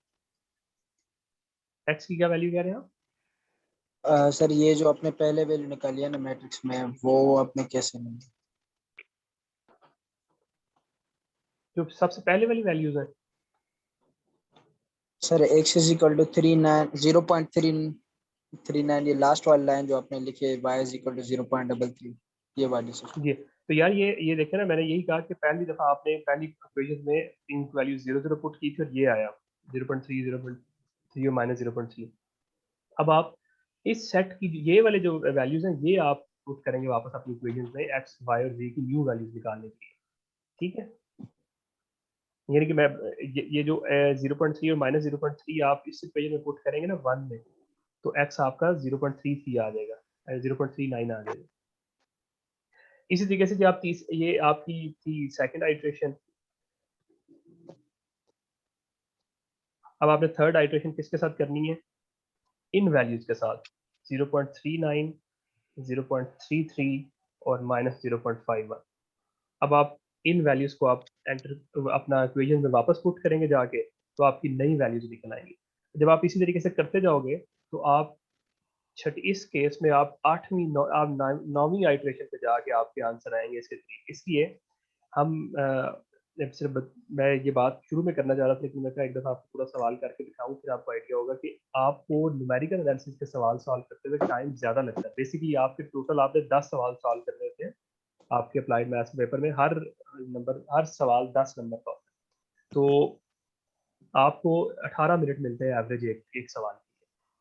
x की क्या वैल्यू कह रहे हैं आप? सर ये जो आपने पहले वैल्यू निकाली है ना मैट्रिक्स में, वो आपने कैसे निकाली? जो सबसे पहले वाली वैल्यूज हैं, सर x = 0.339, ये लास्ट वाली लाइन जो आपने लिखी है, y = 0.33, ये वाली सर। जी। तो यार ये देखें ना, मैंने यही कहा कि पहली दफ़ा आपने पहली इक्वेशन में इन वैल्यू 0 पुट की थी और ये आया 0.3 0.3 और -0.3। अब आप इस सेट की ये वाले जो वैल्यूज हैं ये आप पुट करेंगे वापस अपनी इक्वेशन में x, y और z की न्यू वैल्यूज निकालने के लिए, ठीक है। यानी कि मैं ये जो 0.3 और -0.3 आप इस इक्वेशन में पुट करेंगे ना 1 में, तो x आपका 0.33 आ जाएगा, 0.39 आ जाएगा। इसी तरीके से जब आप ये आपकी थी सेकंड आइट्रेशन, अब आपने थर्ड आइट्रेशन किसके साथ करनी है, इन वैल्यूज के साथ 0.39, 0.33 और -0.51। अब आप इन वैल्यूज को आप एंटर अपना इक्वेशन में वापस पुट करेंगे जाके, तो आपकी नई वैल्यूज निकल आएंगी। जब आप इसी तरीके से करते जाओगे तो आप छठी इस केस में आप आप 9वीं आइट्रेशन पे जाके आपके आंसर आएंगे इसके तरीके। इसलिए हम मैं ये बात शुरू में करना चाह रहा था, लेकिन मैं एक दफ़ा आपको पूरा सवाल करके दिखाऊं, फिर आपको आइडिया होगा कि आपको न्यूमेरिकल एनालिसिस के सवाल सॉल्व करते हुए टाइम ज़्यादा लगता है। बेसिकली आपके टोटल आपने 10 सवाल सॉल्व करने होते हैं आपके अप्लाइड मैथ्स पेपर में, हर सवाल 10 नंबर का होता है, तो आपको 18 मिनट मिलते हैं एवरेज एक सवाल के लिए।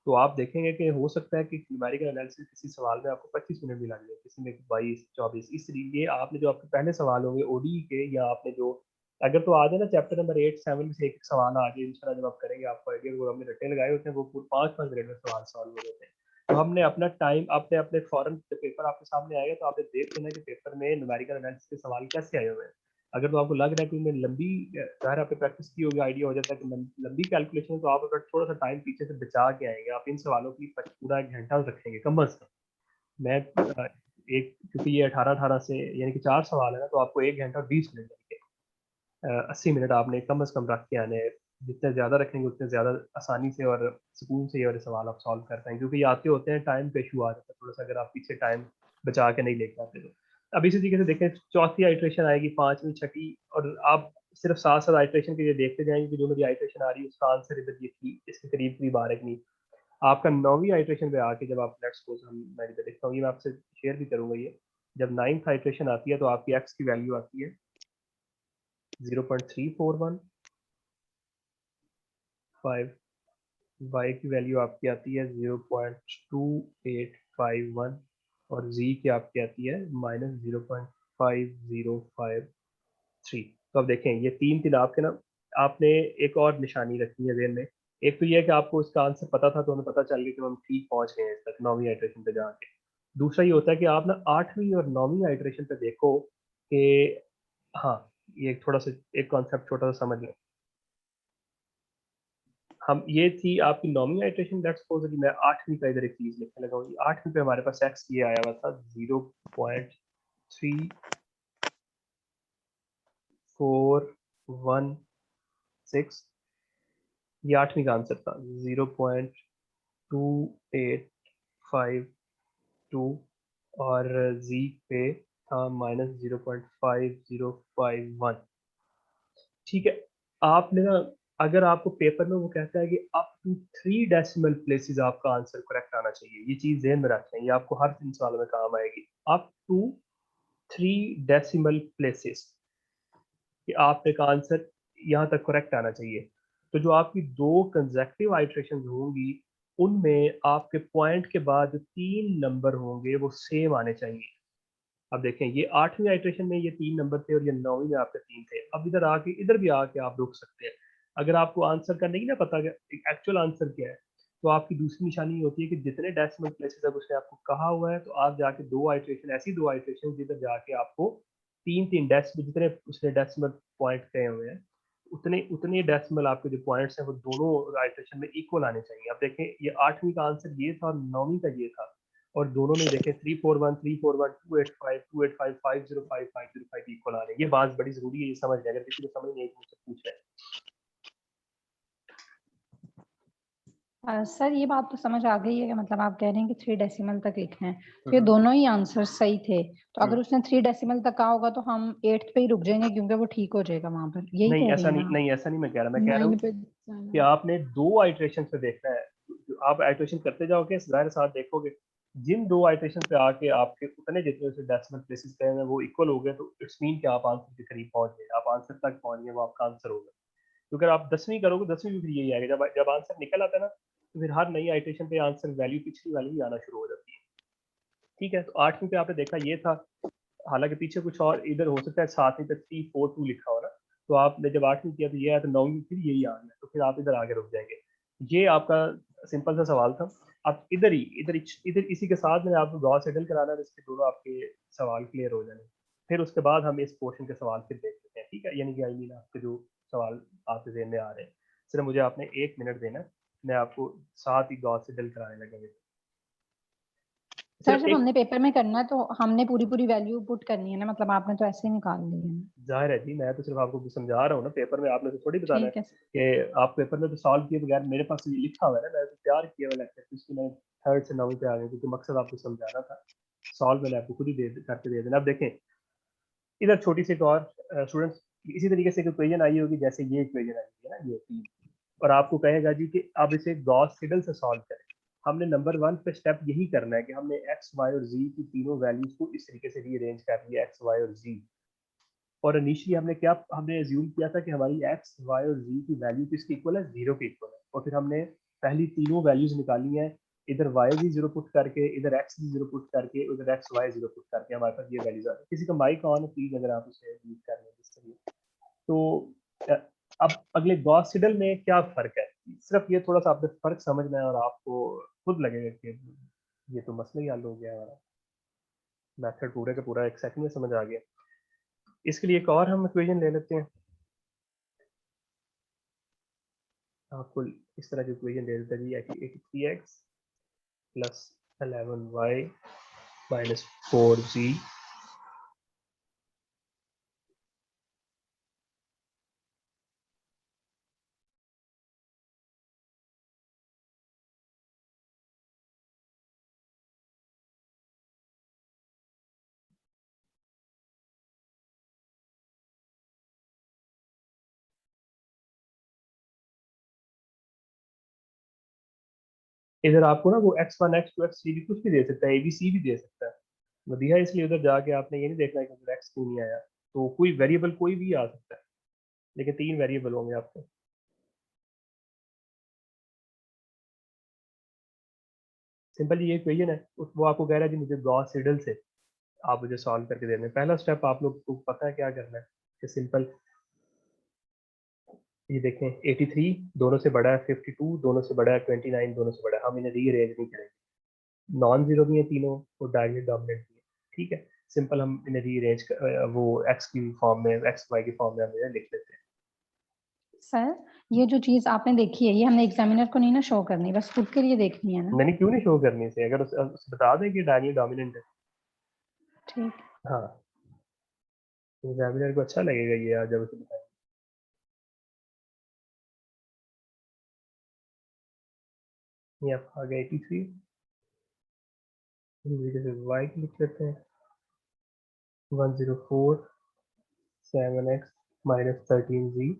तो आप देखेंगे कि हो सकता है कि न्यूमेरिकल एनालिसिस किसी सवाल में आपको 25 मिनट भी लग जाए, किसी में 22-24। इसलिए आपने जो आपके पहले सवाल होंगे ओडी के, या आपने जो अगर तो आ जाए ना चैप्टर नंबर 8-7 से एक सवाल आ जाए इंशाल्लाह, जब आप करेंगे आपको आइडिया, वो हमने रट्टे लगाए होते हैं, वो 5-5 मिनट में सवाल सॉल्व हो जाते हैं। तो हमने अपना टाइम अपने अपने फॉरन पेपर आपके सामने आएगा तो आपने देख लेना कि पेपर में न्यूमेरिकल एनालिसिस के सवाल कैसे आए हुए हैं। अगर तो आपको लग रहा है कि उन्हें लंबी ज़ाहिर आपने प्रैक्टिस की होगी, आइडिया हो जाता है कि लंबी कैलकुलेशन है, तो आप अगर थोड़ा सा टाइम पीछे से बचा के आएंगे, आप इन सवालों की पूरा 1 घंटा रखेंगे कम अज़ कम। मैं एक क्योंकि ये 18-18 से यानी कि 4 सवाल है ना, तो आपको 1 घंटा और 20 मिनट लगेंगे। 80 मिनट आपने कम अज़ कम रख के आने हैं। जितने ज़्यादा रखेंगे उतने ज़्यादा आसानी से और सुकून से ये वाले सवाल आप सॉल्व कर पाएंगे, क्योंकि ये आते होते हैं टाइम का इशू आ जाता है थोड़ा सा, अगर आप पीछे टाइम बचा के नहीं लेके आते तो। अब इसी तरीके से देखें, चौथी आइट्रेशन आएगी, 5वीं, छठी, और आप सिर्फ साथ-साथ आइट्रेशन के लिए देखते जाएंगे कि जो मेरी आइट्रेशन आ रही है उसका आंसर इधर ये थी, इसके करीब-करीब आ रहा है कि नहीं। आपका 9वीं आइट्रेशन पे आके जब आप लेट्स सपोज मैं इधर देखता हूँ, ये मैं आपसे शेयर भी करूँगा ये। जब 9th आइट्रेशन आती है तो आपकी x की वैल्यू आती है 0.341, 5 y की वैल्यू आपकी आती है 0.2851 और z की आपकी आती है -0.5053। तो अब देखें ये तीन आपके ना, आपने एक और निशानी रखनी है ज़हन में। एक तो ये है कि आपको इसका आंसर पता था तो हमें पता चल गया कि हम ठीक पहुंच गए हैं इस तक 9वीं आइटरेशन पे जाके। दूसरा ये होता है कि आप ना 8वीं और 9वीं आइटरेशन पे देखो कि हाँ, ये थोड़ा सा एक कॉन्सेप्ट छोटा सा समझ लें। हम ये थी आपकी 9वीं आइटरेशन, लेट्स सपोज कि मैं 8वीं का इधर एक चीज लिखने लगा हूँ। 8वीं पे हमारे पास x ये आया हुआ था 0.3416, ये 8वीं का आंसर था 0.2852 और z पे था -0.5051। ठीक है, आपने ना, अगर आपको पेपर में वो कहता है कि अप टू 3 डेसिमल प्लेसेस आपका आंसर करेक्ट आना चाहिए, ये चीज ध्यान में रखना है, ये आपको हर 3 सवालों में काम आएगी। अप टू 3 डेसिमल प्लेसेस कि आपने का आंसर यहाँ तक करेक्ट आना चाहिए। तो जो आपकी 2 कंसेक्टिव आइटरेशन होंगी उनमें आपके पॉइंट के बाद जो 3 नंबर होंगे वो सेम आने चाहिए। अब देखें ये 8वीं आइटरेशन में ये 3 नंबर थे और ये 9वीं में आपके 3 थे। अब इधर आके इधर भी आके आप रुक सकते हैं। अगर आपको आंसर का नहीं ना पता एक्चुअल आंसर क्या है, तो आपकी दूसरी निशानी होती है कि जितने डेसिमल प्लेसेस अब उसने आपको कहा हुआ है तो आप जाके 2 आइटरेशन, ऐसी 2 आइटरेशन जिधर जाके आपको 3 डेसिमल, जितने उसने डेसिमल पॉइंट कहे हुए हैं उतने उतने डेसिमल आपके जो पॉइंट्स हैं वो दोनों आइटरेशन में इक्वल आने चाहिए। अब देखें ये 8वीं का आंसर ये था और 9वीं का ये था, और दोनों में देखें 341, 341, 285, 285, 505, 505 इक्वल आ रहे हैं। ये बात बड़ी जरूरी है, ये समझ लें, अगर किसी को समझ नहीं है तो मुझसे पूछ लें। सर ये बात तो समझ आ गई है कि मतलब आप कह रहे हैं कि 3 डेसिमल तक लिखना है, तो ये दोनों ही आंसर सही थे। तो अगर उसने 3 डेसिमल तक कहा होगा तो हम 8th पे ही रुक जाएंगे क्योंकि वो ठीक हो जाएगा वहां पर, यही नहीं कह ऐसा रही नहीं, हैं नहीं ऐसा नहीं मैं कह रहा, मैं कह रहा 9 हूँ पे कि आपने 2 आइटरेशन पे देखना है। आप आइटरेशन करते जाओगे जाहिर साथ देखोगे जिन 2 आइटरेशन पे आके आपके उतने जितने से डेसिमल प्लेसेस पे हैं वो इक्वल हो गए तो इट्स मीन कि आप आंसर के करीब पहुंच गए, आप आंसर तक पहुंच गए, वो आपका आंसर होगा। तो अगर आप 10वीं करोगे 10वीं भी फिर यही आएगा, जब जब आंसर निकल आता है ना तो फिर हर नई आइटरेशन पे आंसर वैल्यू पिछली वाली ही आना शुरू हो जाती है। ठीक है, तो 8वीं पे आपने देखा ये था, हालांकि पीछे कुछ और इधर हो सकता है 7वीं पे 342 लिखा हो ना, तो आपने जब 8वीं किया तो ये आया, तो 9वीं फिर यही आ गया, तो फिर आप इधर आगे रुक जाएंगे। ये आपका सिंपल सा सवाल था। आप इधर ही इधर इसी के साथ मैंने आपको गॉस सेटल कराना है, इसके दोनों आपके सवाल क्लियर हो जाने, फिर उसके बाद हम इस पोर्शन के सवाल फिर देख लेते हैं। ठीक है, यानी कि आई मीन आपके जो सवाल आपके ज़हन में आ रहे हैं, सिर्फ मुझे आपने 1 मिनट देना, मैं आपको साथ ही गॉस सेटल कराने लगेंगे। सर जब हमने पेपर में करना है तो हमने पूरी वैल्यू पुट करनी है ना, मतलब आपने तो ऐसे ही निकाल ली है ना। जाहिर है जी, मैं तो सिर्फ आपको समझा रहा हूँ ना, पेपर में आपने तो थोड़ी बताना है ठीक है कि आप पेपर में तो सॉल्व किए बगैर, मेरे पास ये लिखा हुआ है ना, मैंने तो तैयार किया हुआ लेक्चर, इसकी मैं 3rd से 9वीं पे आ गया क्योंकि मकसद आपको समझाना था। सॉल्व मैंने आपको खुद ही करके दे देना। अब देखें इधर छोटी सी एक और स्टूडेंट्स, इसी तरीके से इक्वेशन आई होगी जैसे ये इक्वेशन आई है ना, ये 3, और आपको कहेगा जी कि अब इसे गॉस सिडल से सॉल्व करें। हमने नंबर 1 पे स्टेप यही करना है कि हमने एक्स वाई और जी की तीनों वैल्यूज को इस तरीके से रीअरेंज कर लिया, एक्स वाई और जी। और इनिशियली हमने एज्यूम किया था कि हमारी एक्स वाई और जी की वैल्यू किसकी इक्वल है, 0 की इक्वल है, और फिर हमने पहली तीनों वैल्यूज निकाली हैं, इधर y भी 0 पुट करके, इधर x भी 0 पुट करके, उधर x y 0 पुट करके हमारे पास ये वैल्यूज आ रही है। किसी का माइक ऑन है प्लीज, अगर आप उसे यूज कर लें इस तरीके। तो अब अगले गॉस सिडल में क्या फर्क है, सिर्फ ये थोड़ा सा आपने फर्क समझना है और आपको खुद लगेगा कि ये तो मसला ही हल हो गया हमारा, मेथड पूरे का पूरा 1 सेकंड में समझ आ गया। इसके लिए एक और हम इक्वेशन ले लेते हैं, आपको इस तरह की इक्वेशन दे देता है जी, 83x plus 11y minus 4z इधर आपको ना वो x1 x2 x3 भी कुछ भी दे सकता है, abc भी दे सकता है, वो दिया है, इसलिए उधर जाके आपने ये नहीं देखना है कि x क्यों नहीं आया, तो कोई वेरिएबल कोई भी आ सकता है। लेकिन 3 वेरिएबल होंगे आपके। सिंपल ये इक्वेशन है, वो आपको कह रहा है जी मुझे गॉस सिडल से आप मुझे सॉल्व करके देने। पहला स्टेप आप लोग को पता है क्या करना है कि सिंपल ये देखें 83 दोनों से बड़ा है, 52 दोनों से बड़ा है, 29 दोनों से बड़ा है। हम इन्हें रीअरेंज नहीं करेंगे, नॉन जीरो भी है तीनों और डायगोनल डोमिनेंट भी है, ठीक है। सिंपल हम इन्हें रीअरेंज वो एक्स की फॉर्म में, एक्स वाई की फॉर्म में हम इन्हें लिख लेते हैं। सर ये जो चीज आपने देखी है ये हमने एग्जामिनर को नहीं ना शो करनी, बस खुद के लिए देखनी है ना। मैंने क्यों नहीं शो करनी से, अगर उसे बता दें कि डायगोनल डोमिनेंट है। ठीक। हाँ, एग्जामिनर को अच्छा लगेगा ये आज जब उसे बताएं। ये आप आ गया 83, वाई की लिख लेते हैं 104 7x माइनस 13z।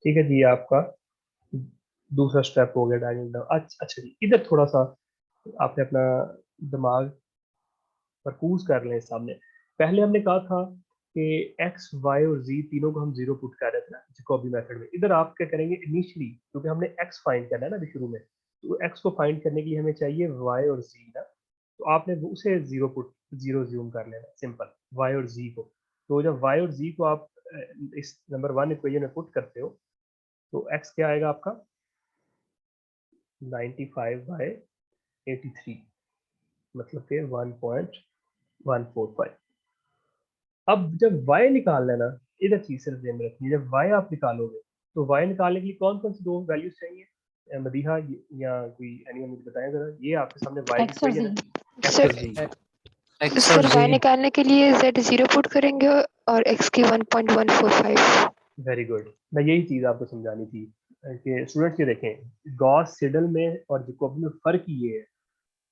ठीक है जी, आपका दूसरा स्टेप हो गया डायगोनल। अच्छा जी, इधर थोड़ा सा आपने अपना दिमाग मरकूज कर लें सामने। पहले हमने कहा था कि एक्स वाई और जी तीनों को हम जीरो पुट कर रहे थे ना जैकोबी मेथड में। इधर आप क्या करेंगे इनिशियली, क्योंकि हमने एक्स फाइंड करना है ना अभी शुरू में, तो एक्स को फाइंड करने के लिए हमें चाहिए वाई और जी ना, तो आपने उसे जीरो ज्यूम कर लेना सिंपल, वाई और जी को। तो जब वाई और जी को आप इस नंबर 1 इक्वेशन में पुट करते हो तो एक्स क्या आएगा आपका 95/83, मतलब कि 1.145। अब जब y निकालना है ना, इधर चीज सिर्फ ध्यान में रखनी है, जब y आप निकालोगे तो y निकालने के लिए कौन कौन सी दो वैल्यूज चाहिए? मदीहा या कोई एनीवन मुझे बताएं जरा। ये आपके सामने y की एक्स और इक्वेशन जी। है, x सर और z। एक्स और सर y जी। निकालने के लिए z 0 पुट करेंगे और x की 1.145। वेरी गुड, मैं यही चीज आपको समझानी थी कि स्टूडेंट्स ये देखें गॉस सिडल में और जैकोबी में फर्क ये है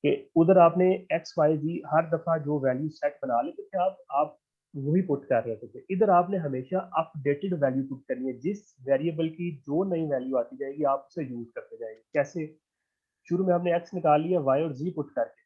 कि उधर आपने एक्स वाई जी हर दफा जो वैल्यू सेट बना लेते थे आप वही पुट कर रहे थे। इधर आपने हमेशा अपडेटेड वैल्यू पुट करनी है, जिस वेरिएबल की जो नई वैल्यू आती जाएगी आप उसे यूज करते जाएंगे। कैसे? शुरू में हमने एक्स निकाल लिया वाई और जी पुट करके,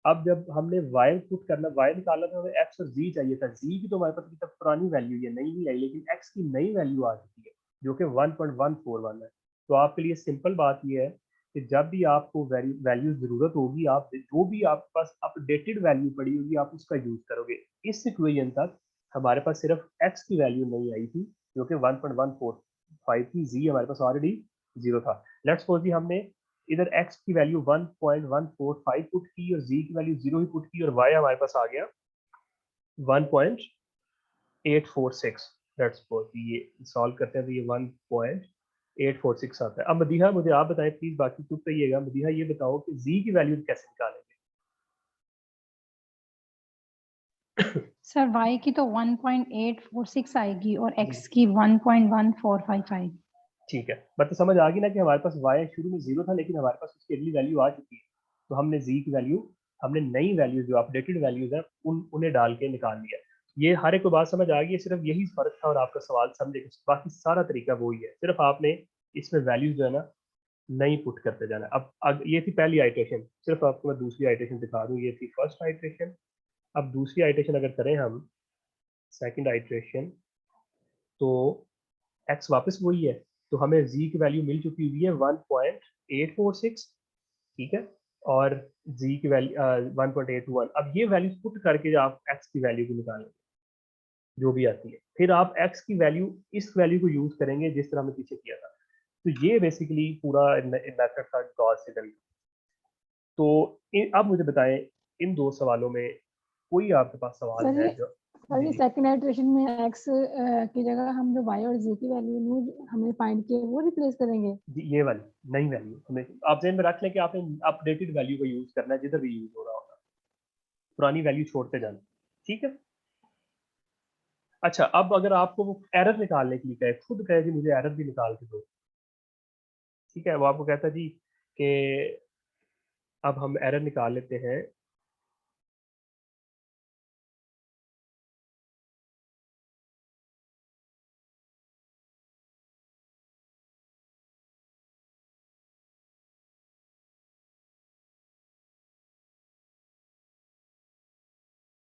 अब जब हमने वाई पुट करना, वाई निकालना तो हमें एक्स और जी चाहिए था। जी की तो हमारे पास अभी तक पुरानी वैल्यू है, नई नहीं आई, लेकिन एक्स की नई वैल्यू आ चुकी है जो कि 1.141 है। तो आपके लिए सिंपल बात यह है कि जब भी आपको वैल्यू जरूरत होगी, आप जो भी आपके पास अपडेटेड वैल्यू पड़ी होगी आप उसका यूज करोगे। इस इक्वेशन तक हमारे पास सिर्फ एक्स की वैल्यू नहीं आई थी जो कि 1.145 थी, जी हमारे पास ऑलरेडी जीरो था। लेट्स सपोज जी हमने इधर x की वैल्यू 1.145 पुट की और z की वैल्यू 0 ही पुट की और y हमारे पास आ गया 1.846। लेट्स सपोज ये सॉल्व करते हैं तो ये 1.846 आता है। अब मदीहा मुझे आप बताएं प्लीज, बाकी चुप रहिएगा। मदीहा ये बताओ कि z की वैल्यू कैसे निकालेंगे? सर y की तो 1.846 आएगी और x की 1.145 आएगी। ठीक है, मतलब समझ आ गई ना कि हमारे पास y शुरू में 0 था लेकिन हमारे पास उसकी अगली वैल्यू आ चुकी है, तो हमने z की वैल्यू, हमने नई वैल्यू जो अपडेटेड वैल्यूज है उन्हें डाल के निकाल लिया। ये हर एक को बात समझ आ गई है, सिर्फ यही फर्क था और आपका सवाल समझे, बाकी सारा तरीका वही है, सिर्फ आपने इसमें वैल्यूज जो है ना नई पुट करते जाना। अब ये थी पहली आइट्रेशन, सिर्फ आपको मैं दूसरी आइट्रेशन दिखा दूं। ये थी फर्स्ट आइट्रेशन। अब दूसरी आइट्रेशन अगर करें हम, सेकंड आइट्रेशन, तो एक्स वापस वही है, तो हमें z की वैल्यू मिल चुकी हुई है 1.846, ठीक है, और z की वैल्यू 1.81। अब ये वैल्यू पुट करके आप x की वैल्यू को निकालेंगे जो भी आती है, फिर आप x की वैल्यू इस वैल्यू को यूज करेंगे जिस तरह हमने पीछे किया था। तो ये बेसिकली पूरा मेथड था गॉस सिडल। तो अब मुझे बताएं इन दो सवालों में कोई आपके पास सवाल सर है ये जो? सर जी ये जी सेकंड इटरेशन में x की जगह हम जो y और z की वैल्यू हमने फाइंड की है वो रिप्लेस करेंगे। जी, ये वाली नई वैल्यू हमें आप ज़हन में रख लें कि आपने अपडेटेड वैल्यू का यूज करना है जिधर भी यूज हो रहा होगा, पुरानी वैल्यू छोड़ते जाना, ठीक है। अच्छा, अब अगर आपको वो एरर निकालने के लिए कहे, खुद कहे जी मुझे एरर भी निकाल के दो, ठीक है, वो आपको कहता है जी कि अब हम एरर निकाल लेते हैं।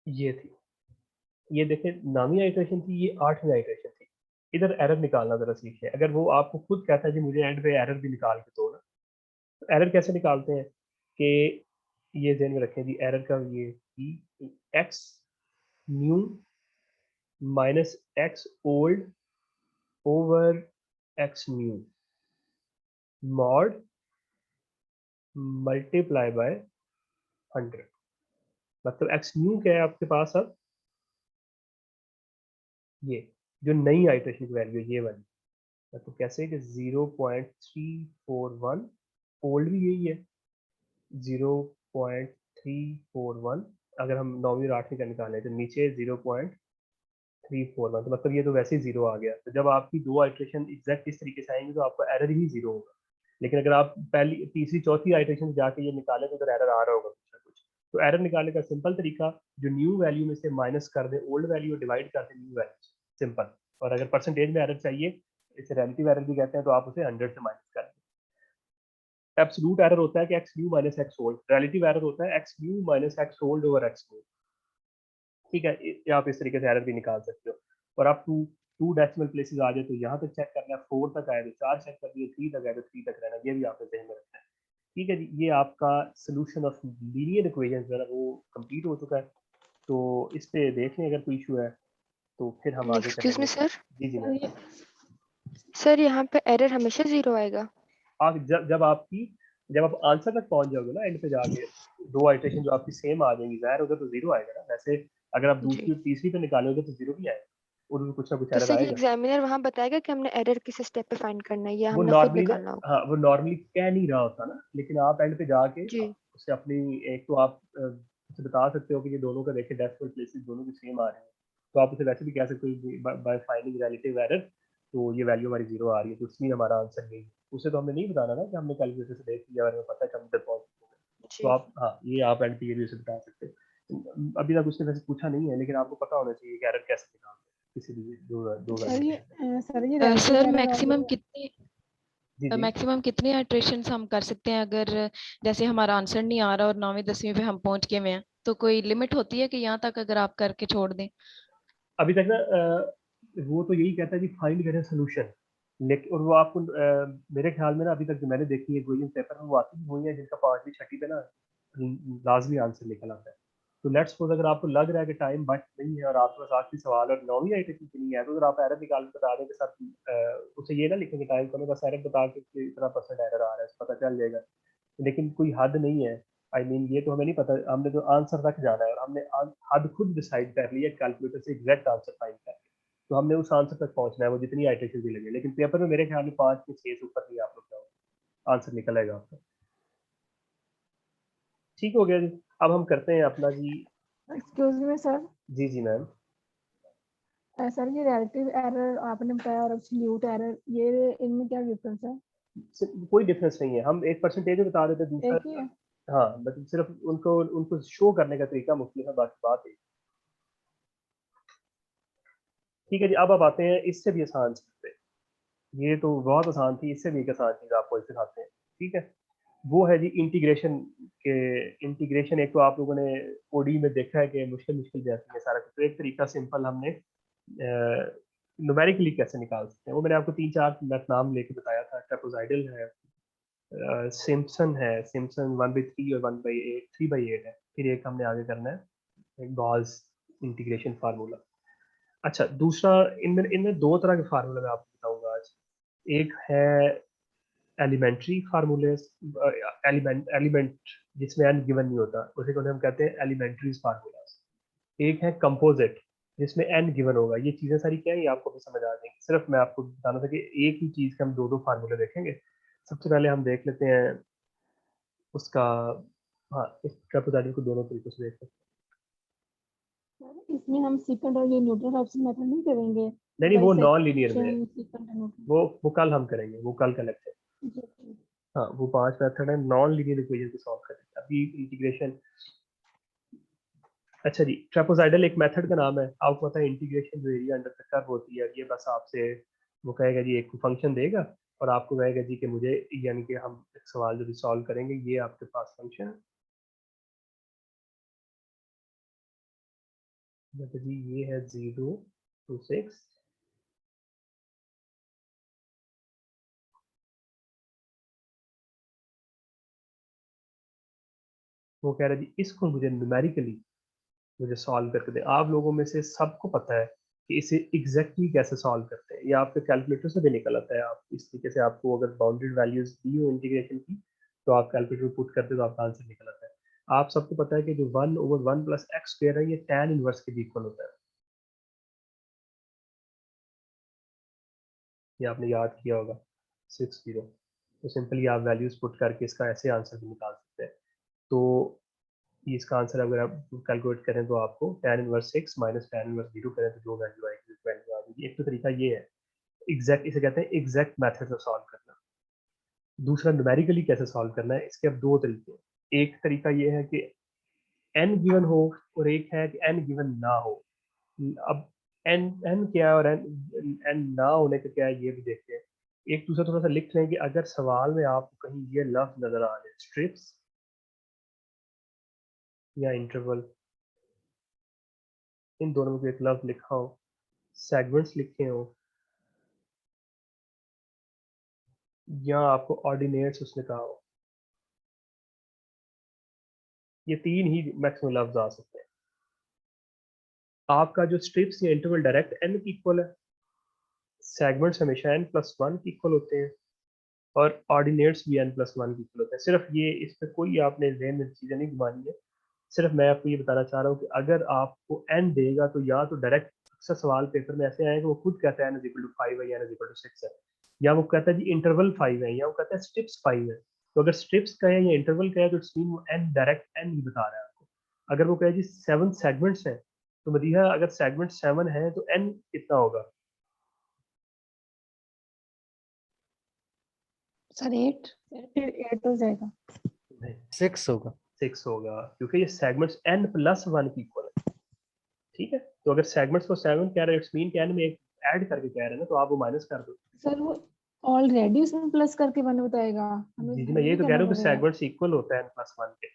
ये थी, ये देखें 9वीं आइटरेशन थी, ये 8वीं आइटरेशन थी। इधर एरर निकालना जरा सीखिए। अगर वो आपको खुद कहता है जी मुझे एंड पे एरर भी निकाल के दो ना, तो एरर कैसे निकालते हैं कि ये ध्यान में रखें जी, एरर का ये कि x new minus x old over x new mod multiply by 100। मतलब एक्स न्यू क्या है आपके पास अब, ये जो नई आइटरेशन की वैल्यू है ये वाली। तो कैसे कि 0.341 ओल्ड भी यही है 0.341। अगर हम 9वीं और 8वीं का निकालें तो नीचे 0.341, तो मतलब ये तो वैसे ही जीरो आ गया। तो जब आपकी दो आइटरेशन एग्जैक्ट इस तरीके से आएंगी तो आपको एरर ही जीरो होगा। लेकिन अगर आप पहली तीसरी चौथी आइटरेशन जाके ये निकालें तो उधर एरर आ रहा होगा कुछ ना कुछ। तो एरर निकालने का सिंपल तरीका, जो न्यू वैल्यू में से माइनस कर दे ओल्ड वैल्यू, डिवाइड कर दे न्यू वैल्यू, सिंपल। और अगर परसेंटेज में एरर चाहिए, इसे रिलेटिव एरर भी कहते हैं, तो आप उसे 100 से माइनस कर दें। एब्सोल्यूट एरर होता है कि x new minus x old, relative error होता है x new minus x old over x new. ठीक है, ये आप इस तरीके से एरर भी निकाल सकते हो। और आप टू डेसिमल प्लेसेस आ जाए तो यहाँ तक चेक करना है, 4 तक आए तो 4 चेक कर दिए, 3 तक आए तो 3 तक रहना, ये भी आपने ध्यान में रखना है। ठीक है जी, ये आपका सोल्यूशन ऑफ लीनियर इक्वेशन जो है वो कंप्लीट हो चुका है। तो इस पे देख लें अगर कोई इशू है तो फिर हम आगे एक्सक्यूज मी चलेंगे। सर, जी जी मैम। सर यहाँ पे एरर हमेशा 0 आएगा? आप जब आप आंसर तक पहुंच जाओगे ना, एंड पे जाके दो आइटरेशन जो आपकी सेम आ जाएंगी, जाहिर होगा तो जीरो आएगा ना। वैसे अगर आप दूसरी जी, और तीसरी पे निकालोगे तो जीरो भी आएगा, और उसमें कुछ ना कुछ तो एरर सर ये आएगा। एग्जामिनर वहाँ बताएगा कि हमने एरर किस स्टेप पे फाइंड करना है या वो हमने खुद नॉर्मली ना, निकालना होगा? हाँ वो नॉर्मली कह नहीं रहा होता ना, लेकिन आप एंड पे जाके जी, उससे अपनी एक तो आप उसे बता सकते हो कि ये दोनों का देखें डेसिमल प्लेसेस दोनों की सेम आ रहे हैं, तो आप उसे वैसे भी कह सकते हो बाय फाइंडिंग रिलेटिव एरर, तो ये वैल्यू हमारी जीरो आ रही है, तो उसमें हमारा आंसर नहीं है। उसे तो हमें नहीं बताना ना कि हमने कैलकुलेटर से देख लिया और हमें पता है कि हम तक पहुंच चुके हैं। तो जी। आप हाँ, ये आप एंड पे ये भी उसे बता सकते हैं। अभी तक उसने वैसे पूछा नहीं है, लेकिन आपको पता होना चाहिए कि एरर कैसे निकालते हैं किसी भी दो वैल्यू। सर ये रिलेटिव सर एरर मैक्सिमम और कितनी जी जी। मैक्सिमम कितने इटरेशंस हम कर सकते हैं अगर जैसे हमारा आंसर नहीं आ रहा और 9वीं 10वीं पे हम पहुंच गए हैं, तो कोई लिमिट होती है कि यहाँ तक अगर आप करके छोड़ दें? अभी तक ना वो तो यही कहता है कि फाइंड करें सोल्यूशन, लेकिन और वो आपको मेरे ख्याल में ना अभी तक जो मैंने देखी है क्वेश्चन पेपर में वो आती हुई है जिनका 5वीं 6वीं पे ना लाजमी आंसर निकल आता है। तो लेट्स सपोज अगर आपको लग रहा है कि टाइम बच नहीं है और आपके पास आखिरी सवाल और 9वीं आइटरेशन की नहीं है, तो अगर आप एरर निकाल के बता दें के साथ उसे ये ना लिखेंगे टाइम को, बस एरर बता के कि इतना परसेंट एरर आ रहा है, पता चल जाएगा। लेकिन कोई हद नहीं है। आई मीन ये तो हमें नहीं पता, हमने तो आंसर तक जाना है और हमने हद खुद डिसाइड कर लिया कैलकुलेटर से एग्जैक्ट आंसर फाइंड करके, तो हमने उस आंसर तक पहुंचना है, वो जितनी आइटरेशन भी लगे। लेकिन पेपर में मेरे ख्याल में 5 के 6 से ऊपर नहीं आप लोग जाओ, आंसर निकलेगा आपका। ठीक हो गया जी। अब हम करते हैं अपना जी। एक्सक्यूज मी सर, जी जी मैम। सर ये रिलेटिव एरर आपने बताया और एब्सोल्यूट एरर, ये इनमें क्या डिफरेंस है? कोई डिफरेंस नहीं है, हम एक परसेंटेज बता देते हैं, दूसरा एक ही है? हाँ, मतलब सिर्फ उनको उनको शो करने का तरीका मुख्तलिफ है, बाकी बात है। ठीक है जी, अब आते हैं इससे भी आसान चीज पे। ये तो बहुत आसान थी, इससे भी एक आसान चीज आपको सिखाते हैं। ठीक है, वो है जी इंटीग्रेशन के। इंटीग्रेशन एक तो आप लोगों ने ओडी में देखा है कि मुश्किल मुश्किल जाती है सारा कुछ, तो एक तरीका सिंपल हमने न्यूमेरिकली कैसे निकाल सकते हैं वो मैंने आपको 3-4 नाम लेके बताया था। ट्रेपेजॉइडल है, सिम्पसन है, सिम्पसन 1/3 और 1/8 3/8 है। फिर एक हमने आगे करना है गॉस इंटीग्रेशन फार्मूला। अच्छा, दूसरा इनमें इनमें दो तरह के फार्मूले मैं आपको बताऊंगा आज। एक है एलिमेंट्री फार्मूले, एलिमेंट जिसमें एन गिवन नहीं होता, उसे को हम कहते हैं एलिमेंट्री फार्मूलाज। एक है कंपोजिट जिसमें एन गिवन होगा। ये चीजें सारी क्या है ये आपको भी समझ आ जाएंगी। सिर्फ मैं आपको बताना था कि एक ही चीज के हम दो दो फार्मूले देखेंगे। सबसे पहले हम देख लेते हैं उसका, हाँ, इस ट्रेपेजॉइडल को दोनों तरीकों से देख सकते सर इसमें हम सेकंड और ये न्यूटन राफसन मेथड नहीं करेंगे? हैं। नहीं वो नॉन लीनियर में है, बाइसेक्शन सेकंड और न्यूटन। वो कल हम करेंगे, वो कल का लेक्चर। जी। हाँ, वो 5 मेथड है, नॉन लीनियर इक्वेशन को सॉल्व करेंगे अभी इंटीग्रेशन। अच्छा जी, ट्रेपेजॉइडल एक मेथड का नाम है, आपको पता है इंटीग्रेशन जो एरिया अंडर द कर्व होती है, ये बस आपसे वो कहेगा जी, एक फंक्शन देगा और आपको कहेगा जी कि मुझे, यानी कि हम एक सवाल जो भी सॉल्व करेंगे, ये आपके पास फंक्शन मतलब जी ये है 0 to 6, वो कह रहा है जी इसको मुझे न्यूमेरिकली मुझे सॉल्व करके दे। आप लोगों में से सबको पता है कि इसे एग्जैक्टली कैसे सॉल्व करते हैं, या आपके कैलकुलेटर से भी निकल आता है। आप इस तरीके से, आपको अगर बाउंडेड वैल्यूज दी हो इंटीग्रेशन की, तो आप कैलकुलेटर में पुट करते हो तो आपका आंसर निकल आता है। आप सबको पता है कि जो 1/1 + x² है, ये tan इनवर्स के भी इक्वल होता है। ये आपने याद किया होगा 60। तो सिंपली आप वैल्यूज पुट करके इसका ऐसे आंसर भी निकाल सकते हैं। तो ये इसका आंसर अगर आप कैलकुलेट करें तो आपको tan inverse 6 minus tan inverse 0 करें तो जो वैल्यू आएगी वैल्यू आ जाएगी। एक तो तरीका ये है एग्जैक्ट, इसे कहते हैं एग्जैक्ट मेथड ऑफ सॉल्व करना। दूसरा न्यूमेरिकली कैसे सॉल्व करना है, इसके अब दो तरीके हैं। एक तरीका ये है कि n गिवन हो, और एक है कि n गिवन ना हो। अब n क्या है और n ना होने का क्या है ये भी देखते हैं। एक दूसरा थोड़ा सा लिख लें कि अगर सवाल में आपको कहीं ये लफ्ज नजर आ जाए स्ट्रिप्स या इंटरवल, इन दोनों में कोई एक लफ्ज लिखा हो, सेगमेंट्स लिखे हो, या आपको ऑर्डिनेट्स उसने कहा हो, ये तीन ही मैक्सिमम लफ्ज आ सकते हैं। आपका जो स्ट्रिप्स या इंटरवल डायरेक्ट n की इक्वल है, सेगमेंट्स हमेशा n+1 की इक्वल होते हैं, और ऑर्डिनेट्स भी n+1 की इक्वल होते हैं। सिर्फ ये इस पर कोई आपने ज़हन में चीज़ें नहीं घुमानी है। सिर्फ मैं आपको ये बताना चाह रहा हूँ कि अगर आपको n देगा तो या तो डायरेक्ट, अक्सर सवाल पेपर में ऐसे आए कि वो खुद कहता है n=5 है या n=6 है, या वो कहता है जी इंटरवल 5 है, या वो कहता है स्ट्रिप्स 5 है। तो अगर स्ट्रिप्स का है या इंटरवल का है तो इट्स मीन वो n डायरेक्ट n ही बता रहा है आपको। अगर वो कहे जी 7 सेगमेंट्स हैं, तो मदीहा अगर सेगमेंट 7 है तो n कितना होगा? सर 8, फिर 8 हो जाएगा। 6 होगा। 6 होगा, क्योंकि ये सेगमेंट्स n+1 की इक्वल है। ठीक है, तो अगर सेगमेंट्स को 7 कह रहे हैं, इट्स मीन कि n में एक ऐड करके कह रहे हैं ना, तो आप वो माइनस कर दो। सर वो ऑलरेडी उसमें प्लस करके 1 बताएगा, हमें जी जी, मैं हमें ये नहीं तो कह करना रहा हूँ कि पड़ेगा। सेगमेंट्स इक्वल होता है n+1 के।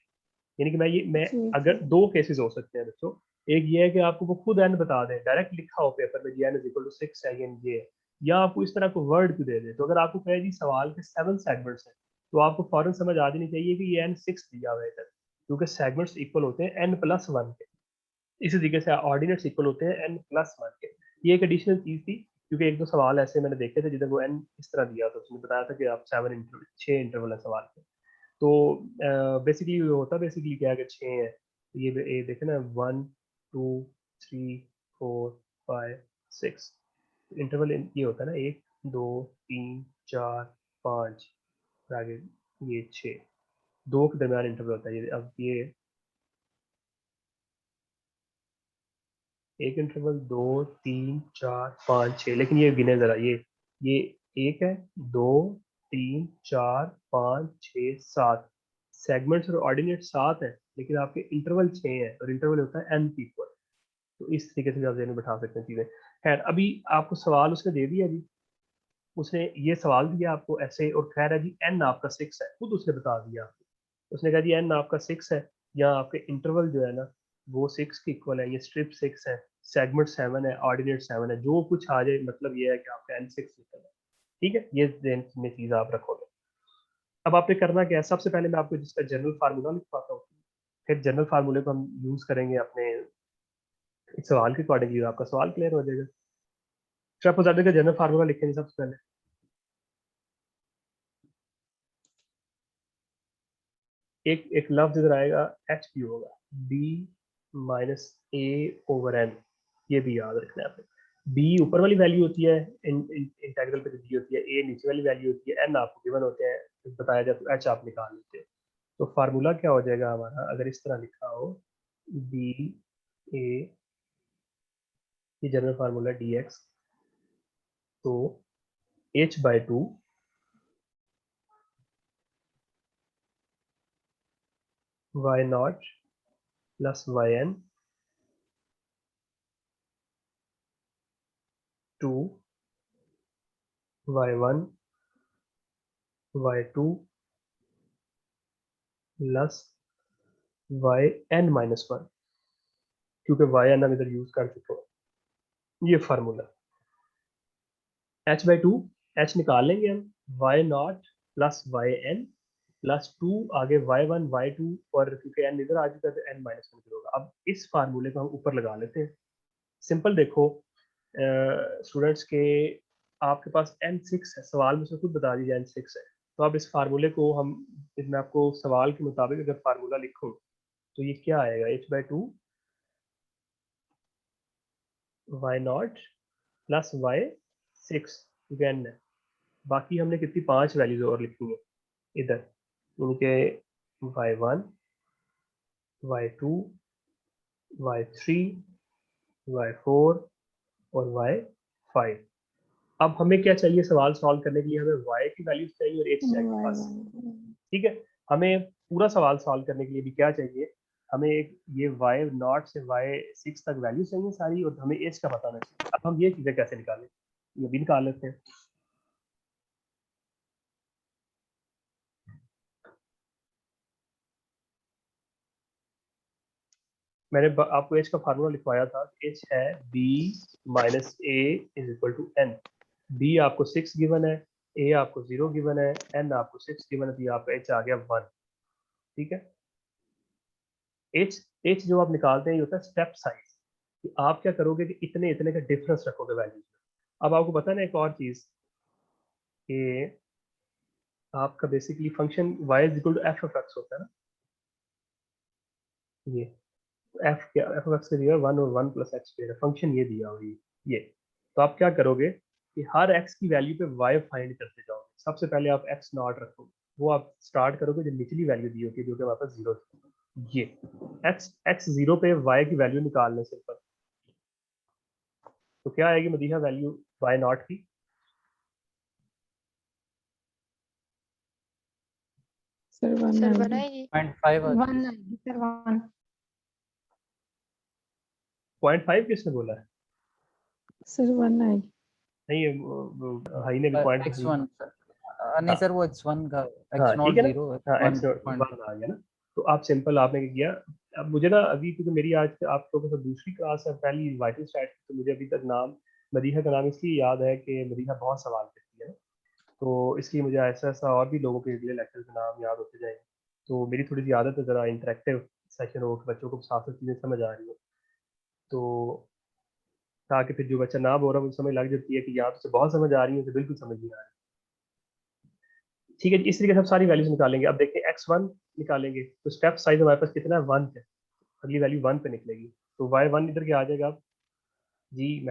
यानी कि मैं ठीक अगर है। दो केसेस हो सकते हैं बच्चों। एक ये है कि आपको वो खुद n बता दें, डायरेक्ट लिखा हो पेपर में जी n=6 है ये है, या आपको इस तरह को वर्ड क्यों दे दे। तो अगर आपको कहे जी सवाल के 7 सेगमेंट्स हैं, तो आपको फौरन समझ आ जानी चाहिए कि ये n6 दिया हुआ है इधर, क्योंकि सेगमेंट्स इक्वल होते हैं n+1 के। इसी तरीके से ऑर्डिनेट्स इक्वल होते हैं n+1 के। ये एक एडिशनल चीज थी, क्योंकि एक दो सवाल ऐसे मैंने देखे थे जिधर वो n इस तरह दिया था, उसने बताया था कि आप 6 इंटरवल है सवाल के। तो बेसिकली होता बेसिकली क्या है कि 6 है। तो ये देखे ना 1 2 3 4 5 6 इंटरवल ये होता है ना 1 2 3 4 5, और आगे ये 6, दो के दरमियान इंटरवल होता है ये। अब ये एक इंटरवल 2 3 4 5 6, लेकिन ये गिने जरा, ये एक है, 2 3 4 5 6 7 सेगमेंट्स और ऑर्डिनेट 7 है, लेकिन आपके इंटरवल 6 है, और इंटरवल होता है n इक्वल। तो इस तरीके से आप ज़हन में बैठा सकते हैं चीज़ें। खैर, अभी आपको सवाल उसने दे दिया जी, उसने ये सवाल दिया आपको ऐसे, और कह रहा है जी n आपका 6 है, खुद उसने बता दिया आपको। उसने कहा जी n आपका 6 है, या आपके इंटरवल जो है ना वो 6 के इक्वल है, ये स्ट्रिप 6 है, सेगमेंट 7 है, ऑर्डिनेट 7 है, जो कुछ आ जाए मतलब ये है कि आपका n 6 निकल है। ठीक है, ये ज़हन में चीज़ आप रखोगे। अब आपने करना क्या है, सबसे पहले मैं आपको जिसका जनरल फार्मूला लिखवाता हूँ, फिर जनरल फार्मूले को हम यूज़ करेंगे अपने इस सवाल के अकॉर्डिंगली, आपका सवाल क्लियर हो जाएगा। ट्रेपेजॉइडल का जनरल फार्मूला लिखेंगे सबसे पहले। एक लफ्ज इधर आएगा एच पी होगा, बी माइनस ए ओवर एन, ये भी याद रखना है आपने। बी ऊपर वाली वैल्यू होती है इंटेग्रल पे जो दी होती है, ए नीचे वाली वैल्यू होती है, एन आपको गिवन होते हैं बताया जाए तो एच आप निकाल लेते हैं। तो फार्मूला क्या हो जाएगा हमारा, अगर इस तरह लिखा हो बी ए, ये जनरल फार्मूला डी एक्स, तो h/2 y0 plus yn to y1 y2 plus yn-1। क्योंकि वाई एन हम इधर यूज कर चुके हैं। ये फार्मूला h/2 h निकाल लेंगे हम, y naught plus y n plus 2 आगे y1 y2 और क्योंकि n इधर आ चुका है तो n माइनस 1 होगा। अब इस फार्मूले को हम ऊपर लगा लेते हैं। सिंपल देखो स्टूडेंट्स के आपके पास n6 है, सवाल में से खुद बता दीजिए n6 है, तो अब इस फार्मूले को हम, मैं आपको सवाल के मुताबिक अगर फार्मूला लिखूं तो ये क्या आएगा, h/2 y not plus y6 n है। बाकी हमने कितनी 5 वैल्यूज और लिखनी है इधर, उनके y1 y2 y3 y4 और y5। अब हमें क्या चाहिए सवाल सॉल्व करने के लिए, हमें y की वैल्यूज चाहिए और h चाहिए बस। ठीक है, हमें पूरा सवाल सॉल्व करने के लिए भी क्या चाहिए, हमें एक ये y नॉट से y6 तक वैल्यू चाहिए सारी और हमें h का बताना चाहिए। अब हम ये चीजें कैसे निकालें, ये भी निकाल लेते हैं। मैंने आपको h का फार्मूला लिखवाया था, h है b minus a is equal to n। b आपको 6 गिवन है, a आपको 0 गिवन है, n आपको 6 गिवन है, तो यहाँ पे h आ गया 1। ठीक है, h जो आप निकालते हैं ये होता है स्टेप साइज, कि आप क्या करोगे कि इतने इतने का डिफरेंस रखोगे वैल्यूज में। अब आपको पता है ना एक और चीज, कि आपका basically function y is equal to f of x होता है ना, ये f क्या, एफ ऑफ एक्स का दिया 1 और 1 प्लस एक्स स्क्वायर है, फंक्शन ये दिया हुआ है ये। तो आप क्या करोगे कि हर x की वैल्यू पे y फाइंड करते जाओगे। सबसे पहले आप x नॉट रखोगे, वो आप स्टार्ट करोगे जो निचली वैल्यू दी होगी जो कि हमारे पास 0 थी। ये x 0 पे y की वैल्यू निकालने से पर तो क्या आएगी मदीहा वैल्यू y नॉट की, सर 1 सर आएगी। बनाएगी 0.5 आती 1 है। आएगी सर 1। 0.5 किसने बोला है? सर 1 आएगी। नहीं ये हाई ने भी पॉइंट x1 नहीं सर, वो x1 का हाँ x ठीक नॉट है ना, 0 हाँ x1 x नॉट 1 आ गया ना। तो आप सिंपल आपने क्या किया, अब मुझे ना अभी क्योंकि मेरी आज आप लोगों से दूसरी क्लास है, पहली वाइटल स्टैट, तो मुझे अभी तक नाम मदीहा का नाम इसलिए याद है कि मदीहा बहुत सवाल करती है ना, तो इसलिए मुझे ऐसा ऐसा और भी लोगों के अगले लेक्चर के नाम याद होते जाएंगे। तो मेरी थोड़ी सी आदत है ज़रा इंटरेक्टिव सेशन हो, बच्चों को साफ साफ चीज़ें समझ आ रही हो, तो ताकि फिर जो बच्चा ना बोल रहा है मुझे समझ लग जाती है कि यहाँ तो बहुत समझ आ रही है तो बिल्कुल समझ नहीं आ रही। ठीक है, इस तरीके से हम सारी वैल्यूज निकालेंगे। अब देखिए x1 निकालेंगे तो स्टेप साइज हमारे पास कितना है, 1 पे, अगली वैल्यू 1 पे निकलेगी, तो y1 इधर क्या आ जाएगा अब जी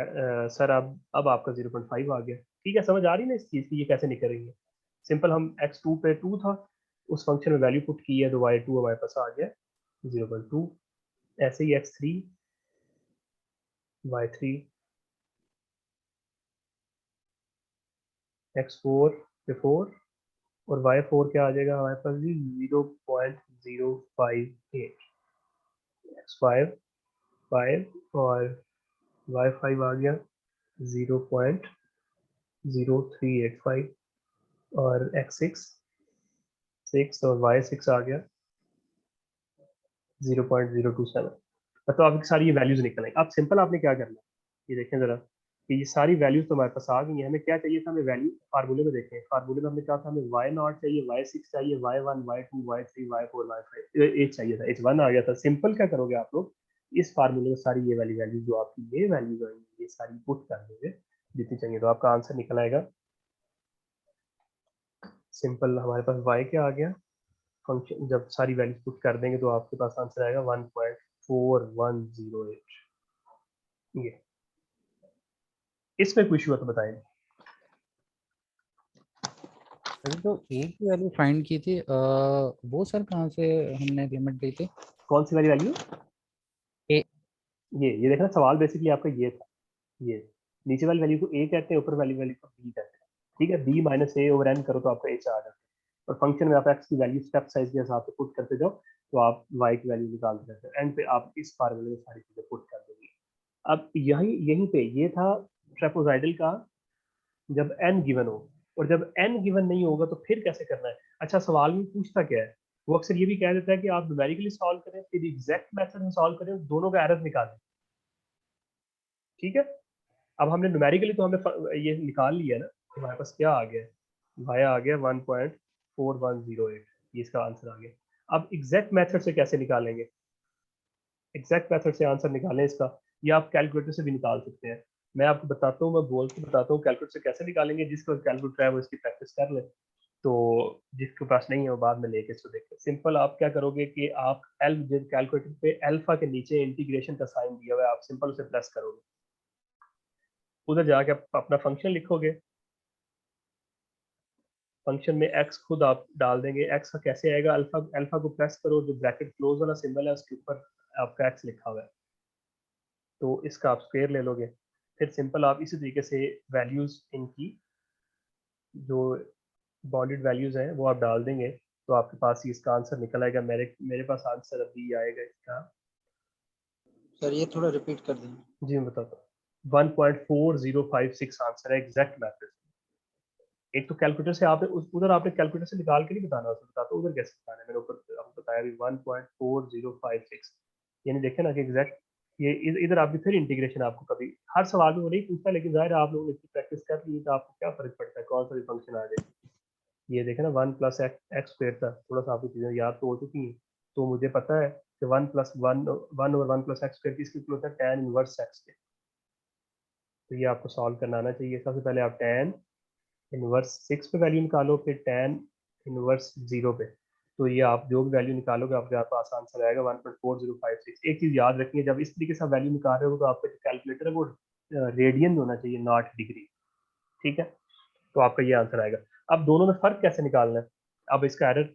सर अब आपका 0.5 आ गया। ठीक है, समझ आ रही है ना इस चीज़ की ये कैसे निकल रही है। सिंपल हम x2 पे 2 था, उस फंक्शन में वैल्यू पुट की है तो y2 हमारे पास आ गया 0.2। ऐसे ही x3 y3 x4 पे 4 और y4 क्या आ जाएगा हमारे पास जी 0.058, x5 5 और y5 आ गया 0.0385 और x6 6 और y6 आ गया 0.027। तो आप सारी ये वैल्यूज निकल आई। अब सिंपल आपने क्या करना है, ये देखें जरा कि ये सारी वैल्यूज तो हमारे पास आ गई हैं। हमें क्या चाहिए था, हमें वैल्यू फार्मूले में देखें, फार्मूले में हमने क्या था, हमें y नॉट चाहिए, y6 चाहिए, y1 y2 y3 y4 y5 h चाहिए था, h1 आ गया था। सिंपल क्या करोगे आप लोग, इस फार्मूले में सारी ये वाली वैल्यू जो आपकी ये वैल्यूज आएंगी ये सारी पुट कर दोगे जितनी चाहिए, तो आपका आंसर निकल आएगा। सिंपल हमारे पास y क्या आ गया, फंक्शन जब सारी वैल्यूज पुट कर देंगे तो आपके पास आंसर आएगा 1.4108। ये इसमें कोई इशू है तो बताएं। सर जो a की वैल्यू फाइंड की थी वो सर कहाँ से हमने लिमिट ली थी? कौन सी वाली वैल्यू, A। ये देखना सवाल बेसिकली आपका ये था, ये नीचे वाली वैल्यू को a कहते हैं, ऊपर वाली वैल्यू को b कहते हैं। ठीक है, b minus a over n करो तो आपका h आ जाता है, और फंक्शन में आप x की वैल्यू स्टेप साइज के हिसाब से पुट करते जाओ तो आप y की वैल्यू निकालते रहते हैं, एंड पे आप इस फार्मूले में सारी चीजें पुट कर देंगे। अब यहीं पे ये था ट्रेपोजाइडल का जब n गिवन हो, और जब n गिवन नहीं होगा तो फिर कैसे करना है। अच्छा सवाल में पूछता क्या है, वो अक्सर ये भी कह देता है कि आप न्यूमेरिकली सॉल्व करें फिर एग्जैक्ट मेथड में सॉल्व करें, दोनों का एरर निकालें। ठीक है, अब हमने न्यूमेरिकली तो हमने ये निकाल लिया ना, हमारे पास क्या आ गया, y आ गया 1.4108, ये इसका आंसर आ गया। अब एग्जैक्ट मेथड से कैसे निकालेंगे, एग्जैक्ट मेथड से आंसर निकालें इसका, या आप कैलकुलेटर से भी निकाल सकते हैं। मैं आपको बताता हूँ, मैं बोल के बताता हूँ कैलकुलेटर से कैसे निकालेंगे, जिसको कैलकुलेटर है वो इसकी प्रैक्टिस कर ले, तो जिसके पास नहीं है वो बाद में लेके इसको देखते। सिंपल आप क्या करोगे कि आप कैलकुलेटर पे अल्फा के नीचे इंटीग्रेशन का साइन दिया हुआ है, आप सिंपल उसे प्लस करोगे, उधर जाके आप अपना फंक्शन लिखोगे, फंक्शन में x खुद आप डाल देंगे। x का कैसे आएगा, अल्फा अल्फा को प्रेस करो, जो ब्रैकेट क्लोज वाला सिंबल है उसके ऊपर आपका x लिखा हुआ है, तो इसका आप स्क्वायर ले लोगे। फिर सिंपल आप इसी तरीके से वैल्यूज इनकी जो बाउंडेड वैल्यूज हैं वो आप डाल देंगे, तो आपके पास ही इसका आंसर निकल आएगा। मेरे पास आंसर अभी आएगा इसका, सर ये थोड़ा रिपीट कर दें। जी मैं बताता हूँ, 1.4056 आंसर है एग्जैक्ट मैथड। एक तो कैलकुलेटर से आपने उधर आपने कैलकुलेटर से निकाल के नहीं बताना, उसको बताता हूँ उधर कैसे बताना है। मैंने ऊपर आपको बताया भी 1.4056, यानी देखे ना कि एग्जैक्ट ये इधर आपकी फिर इंटीग्रेशन आपको कभी हर सवाल में वो नहीं पूछता, लेकिन जाहिर है आप लोगों ने इसकी प्रैक्टिस कर ली तो आपको क्या फर्क पड़ता है कौन सा भी फंक्शन आ जाए। ये देखे ना 1 + x स्क्वायर था, थोड़ा सा आपकी चीज़ें याद तो हो चुकी हैं, तो मुझे पता है कि 1 + 1 और 1 + x स्क्वायर किसके इक्वल होता है, tan इनवर्स x के। तो ये आपको सॉल्व करना आना चाहिए। सबसे पहले आप tan इनवर्स 6 पे वैल्यू निकालो, फिर tan इनवर्स 0 पे, तो ये आप जो भी वैल्यू निकालोगे आपके पास आंसर आएगा 1.4056। एक चीज़ याद रखिए, जब इस तरीके से वैल्यू निकाल रहे हो तो आपका जो कैलकुलेटर है वो रेडियन में होना चाहिए, नॉट डिग्री, ठीक है, तो आपका ये आंसर आएगा। अब दोनों में फ़र्क कैसे निकालना है, अब इसका एरर,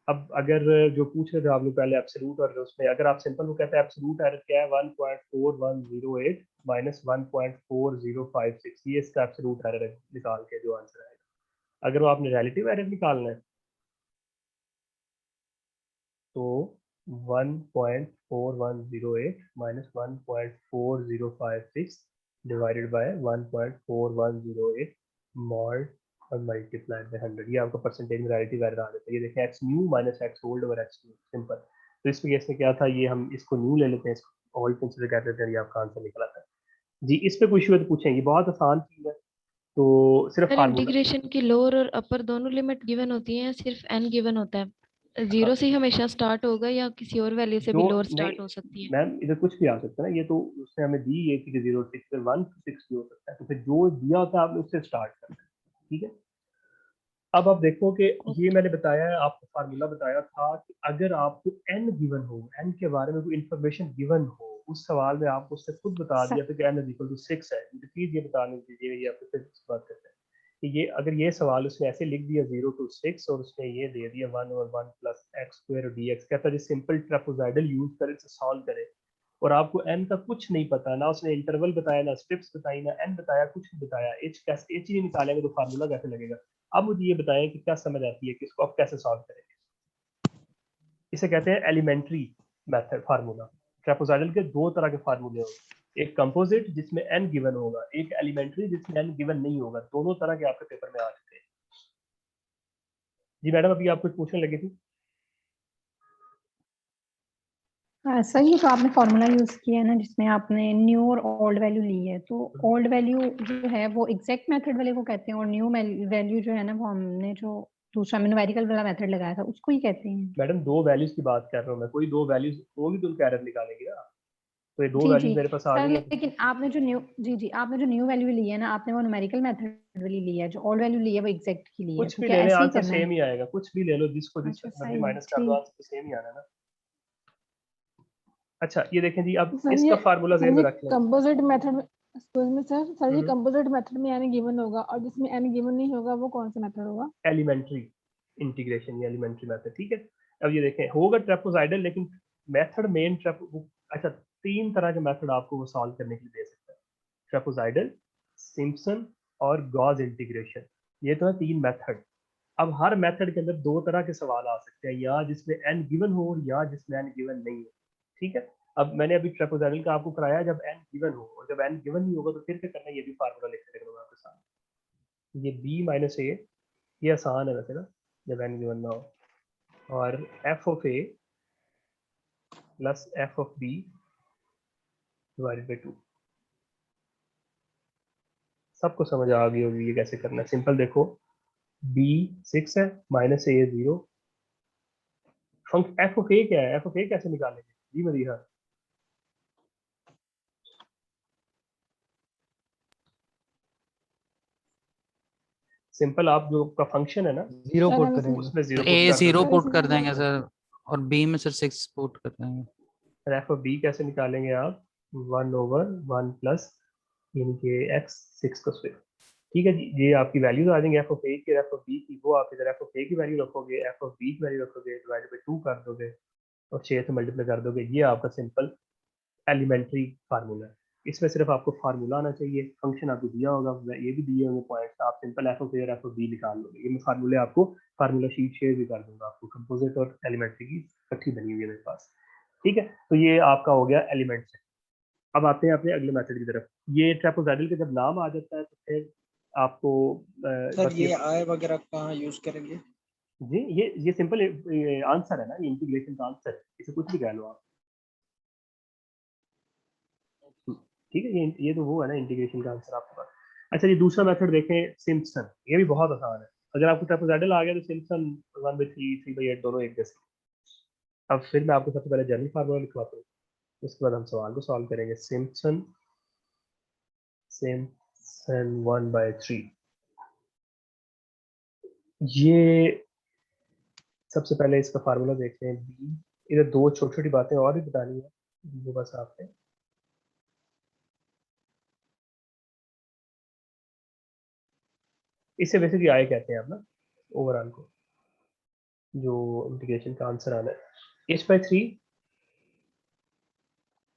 अब अगर जो पूछ रहे थे आप लोग पहले एब्सोल्यूट और उसमें, अगर आप सिंपल वो कहते हैं एब्सोल्यूट एरर क्या है 1.4108 माइनस 1.4056, ये इसका एब्सोल्यूट एरर है, निकाल के जो आंसर आएगा। अगर वो आपने रिलेटिव एरर निकालना है तो 1.4108 माइनस 1.4056 डिवाइडेड बाय 1.4108 मॉड और मल्टीप्लाइड बाय 100, ये आपका परसेंटेज में रिलेटिव एरर आ जाता है। ये देखें x new minus x old over x new, simple. तो इस केस में क्या था, ये हम इसको न्यू ले लेते हैं, इसको ओल्ड कंसीडर कर लेते हैं, ये आपका आंसर निकल आता है। जी इस पे कुछ हुआ तो पूछें, ये बहुत आसान चीज़ है, तो सिर्फ सर फार्मूला। इंटीग्रेशन की लोअर और अपर दोनों लिमिट गिवन होती है या सिर्फ n गिवन होता है? जीरो से ही हमेशा स्टार्ट होगा या किसी और वैल्यू से भी जो लोअर नहीं स्टार्ट हो सकती है? मैम, इधर कुछ भी आ सकता है ना, ये तो उसने हमें दी ये थी कि 0 6 फिर 1 to 6 भी हो सकता है, तो फिर जो दिया होता है आपने उससे स्टार्ट करना है, ठीक है। अब आप देखो कि ये मैंने बताया है, आपको फार्मूला बताया था कि अगर आपको n गिवन हो, n के बारे में कोई इन्फॉर्मेशन गिवन हो, उस सवाल में आपको उससे खुद बता दिया था कि n = 6 है, मुझे प्लीज ये बताने दीजिए, ये आपको फिर बात करते हैं कि ये अगर ये सवाल उसने ऐसे लिख दिया 0 to 6 और उसने ये दे दिया 1 और 1 + x स्क्वायर dx, कहता है जी सिंपल ट्रेपेजॉइडल यूज करें से सॉल्व करें, और आपको n का कुछ नहीं पता, ना उसने इंटरवल बताया, ना स्टेप्स बताई, ना n बताया, कुछ नहीं बताया, h कैसे h ही निकालेंगे तो फार्मूला कैसे लगेगा। अब मुझे ये बताएं कि क्या समझ आती है कि इसको आप कैसे सॉल्व करेंगे। इसे कहते हैं एलिमेंट्री मेथड फार्मूला। ट्रेपेजॉइडल के दो तरह के फार्मूले होंगे, एक कंपोजिट जिसमें n गिवन होगा, एक एलिमेंट्री जिसमें n गिवन नहीं होगा, दोनों तरह के आपके पेपर में आ चुके हैं। जी मैडम अभी आप कुछ पूछने लगी थी। सर ये तो आपने फॉर्मूला यूज किया है ना जिसमें आपने न्यू और ओल्ड वैल्यू ली है, तो ओल्ड वैल्यू जो है वो एग्जैक्ट मेथड वाले को कहते हैं और न्यू वैल्यू जो है ना वो हमने जो दूसरा न्यूमेरिकल वाला मेथड लगाया था उसको ही कहते हैं। मैडम दो वैल्यूज की बात कर रहा हूँ मैं, कोई दो वैल्यूज होगी तो उनका एरर निकालेंगे ना, तो ये दो जी वैल्यूज जी मेरे पास आ सर, गई हैं। लेकिन आपने जो न्यू वैल्यू ली है ना, आपने वो न्यूमेरिकल मेथड वाली ली है, जो ओल्ड वैल्यू ली है वो एग्जैक्ट की ली है, कुछ तो भी क्या ले लें ऐसे ही आंसर करना है? सेम ही आएगा, कुछ भी ले लो, जिसको जिस अच्छा मर्जी सही है, माइनस कर दो, ठीक। आंसर सेम ही आना है ना। अच्छा ये देखें जी, अब सर इसका फार्मूला सर जेन में ये रख लें। कंपोजिट मेथड में, एक्सक्यूज मी सर ये हम्म, कंपोजिट मेथड में n गिवन होगा और जिसमें n गिवन नहीं होगा वो कौन सा मेथड होगा? एलिमेंट्री इंटीग्रेशन या एलिमेंट्री मेथड, ठीक है। अब ये देखें होगा ट्रेपेजॉइडल, लेकिन मेथड मेन अच्छा तीन तरह के मेथड आपको वो सॉल्व करने के लिए दे सकता है, ट्रेपेजॉइडल, सिम्पसन और गॉस इंटीग्रेशन, ये तो है तीन मेथड। अब हर मेथड के अंदर दो तरह के सवाल आ सकते हैं, या जिसमें n गिवन हो और या जिसमें n गिवन नहीं हो, ठीक है। अब मैंने अभी ट्रेपेजॉइडल का आपको कराया जब n गिवन हो, और जब n गिवन नहीं होगा तो फिर क्या करना है, ये भी फार्मूला लिख देगा मैं आपके साथ। ये b माइनस a, ये आसान है वैसे ना, जब n गिवन ना हो, और f of a plus f of b divided by 2, सबको समझ आ गई होगी ये कैसे करना है। सिंपल देखो, b 6 है, minus a 0। Function F of A क्या है, एफ ऑफ ए कैसे निकालेंगे जी मदीहा? सिंपल, आप जो का फंक्शन है ना जीरो सर पुट हम इसमें करेंगे। उसमें जीरो ए पुट कर 0 दोगे। पुट कर देंगे सर, और बी में सर 6 पुट कर देंगे। एफ ऑफ बी कैसे निकालेंगे आप? 1/1 प्लस यानी कि एक्स 6 का स्क्वायर। ठीक है जी, ये आपकी वैल्यूज आ जाएंगी एफ ऑफ ए की, एफ ऑफ बी की। वो आप इधर एफ ऑफ ए की वैल्यू रखोगे, एफ ऑफ बी की वैल्यू रखोगे, डिवाइडेड बाई 2 कर दोगे और 6 से मल्टीप्लाई कर दोगे। ये आपका सिंपल एलिमेंट्री फार्मूला है। इसमें सिर्फ आपको फार्मूला आना चाहिए, फंक्शन आपको दिया होगा, ये भी दिए होंगे पॉइंट्स, आप सिंपल एफ ऑफ ए और एफ ऑफ बी निकाल लोगे। ये मैं फार्मूले आपको फार्मूला शीट शेयर भी कर दूंगा आपको, कंपोजिट और एलिमेंट्री की इकट्ठी बनी हुई है मेरे पास। ठीक है, तो ये आपका हो गया एलिमेंट्स। अब आते हैं अपने अगले मेथड की तरफ। ये ट्रापेजोइडल का जब नाम आ जाता है तो फिर आपको सर बस ये आई वगैरह कहाँ यूज करेंगे? जी, ये सिंपल आंसर है ना, ये इंटीग्रेशन का आंसर है, इसे कुछ भी कह लो आप। ठीक है, ये तो वो है ना इंटीग्रेशन का आंसर आपके पास। अच्छा, ये दूसरा मेथड देखें, सिम्पसन। ये भी बहुत आसान है। अगर आपको ट्रापेजोइडल आ गया तो सिम्पसन 1/3 3/8 दोनों एक जैसे। अब फिर मैं आपको सबसे पहले जनरल फार्मूला लिखवाता हूँ, उसके बाद हम सवाल को सॉल्व करेंगे। सिम्पसन 1/3, ये सबसे पहले इसका फार्मूला देखते हैं। बी, इधर दो छोटी छोटी बातें और भी बतानी है, वो बस आपने इसे बेसिकली आए कहते हैं आप ना ओवरऑल को, जो इंटीग्रेशन का आंसर आना है। h/3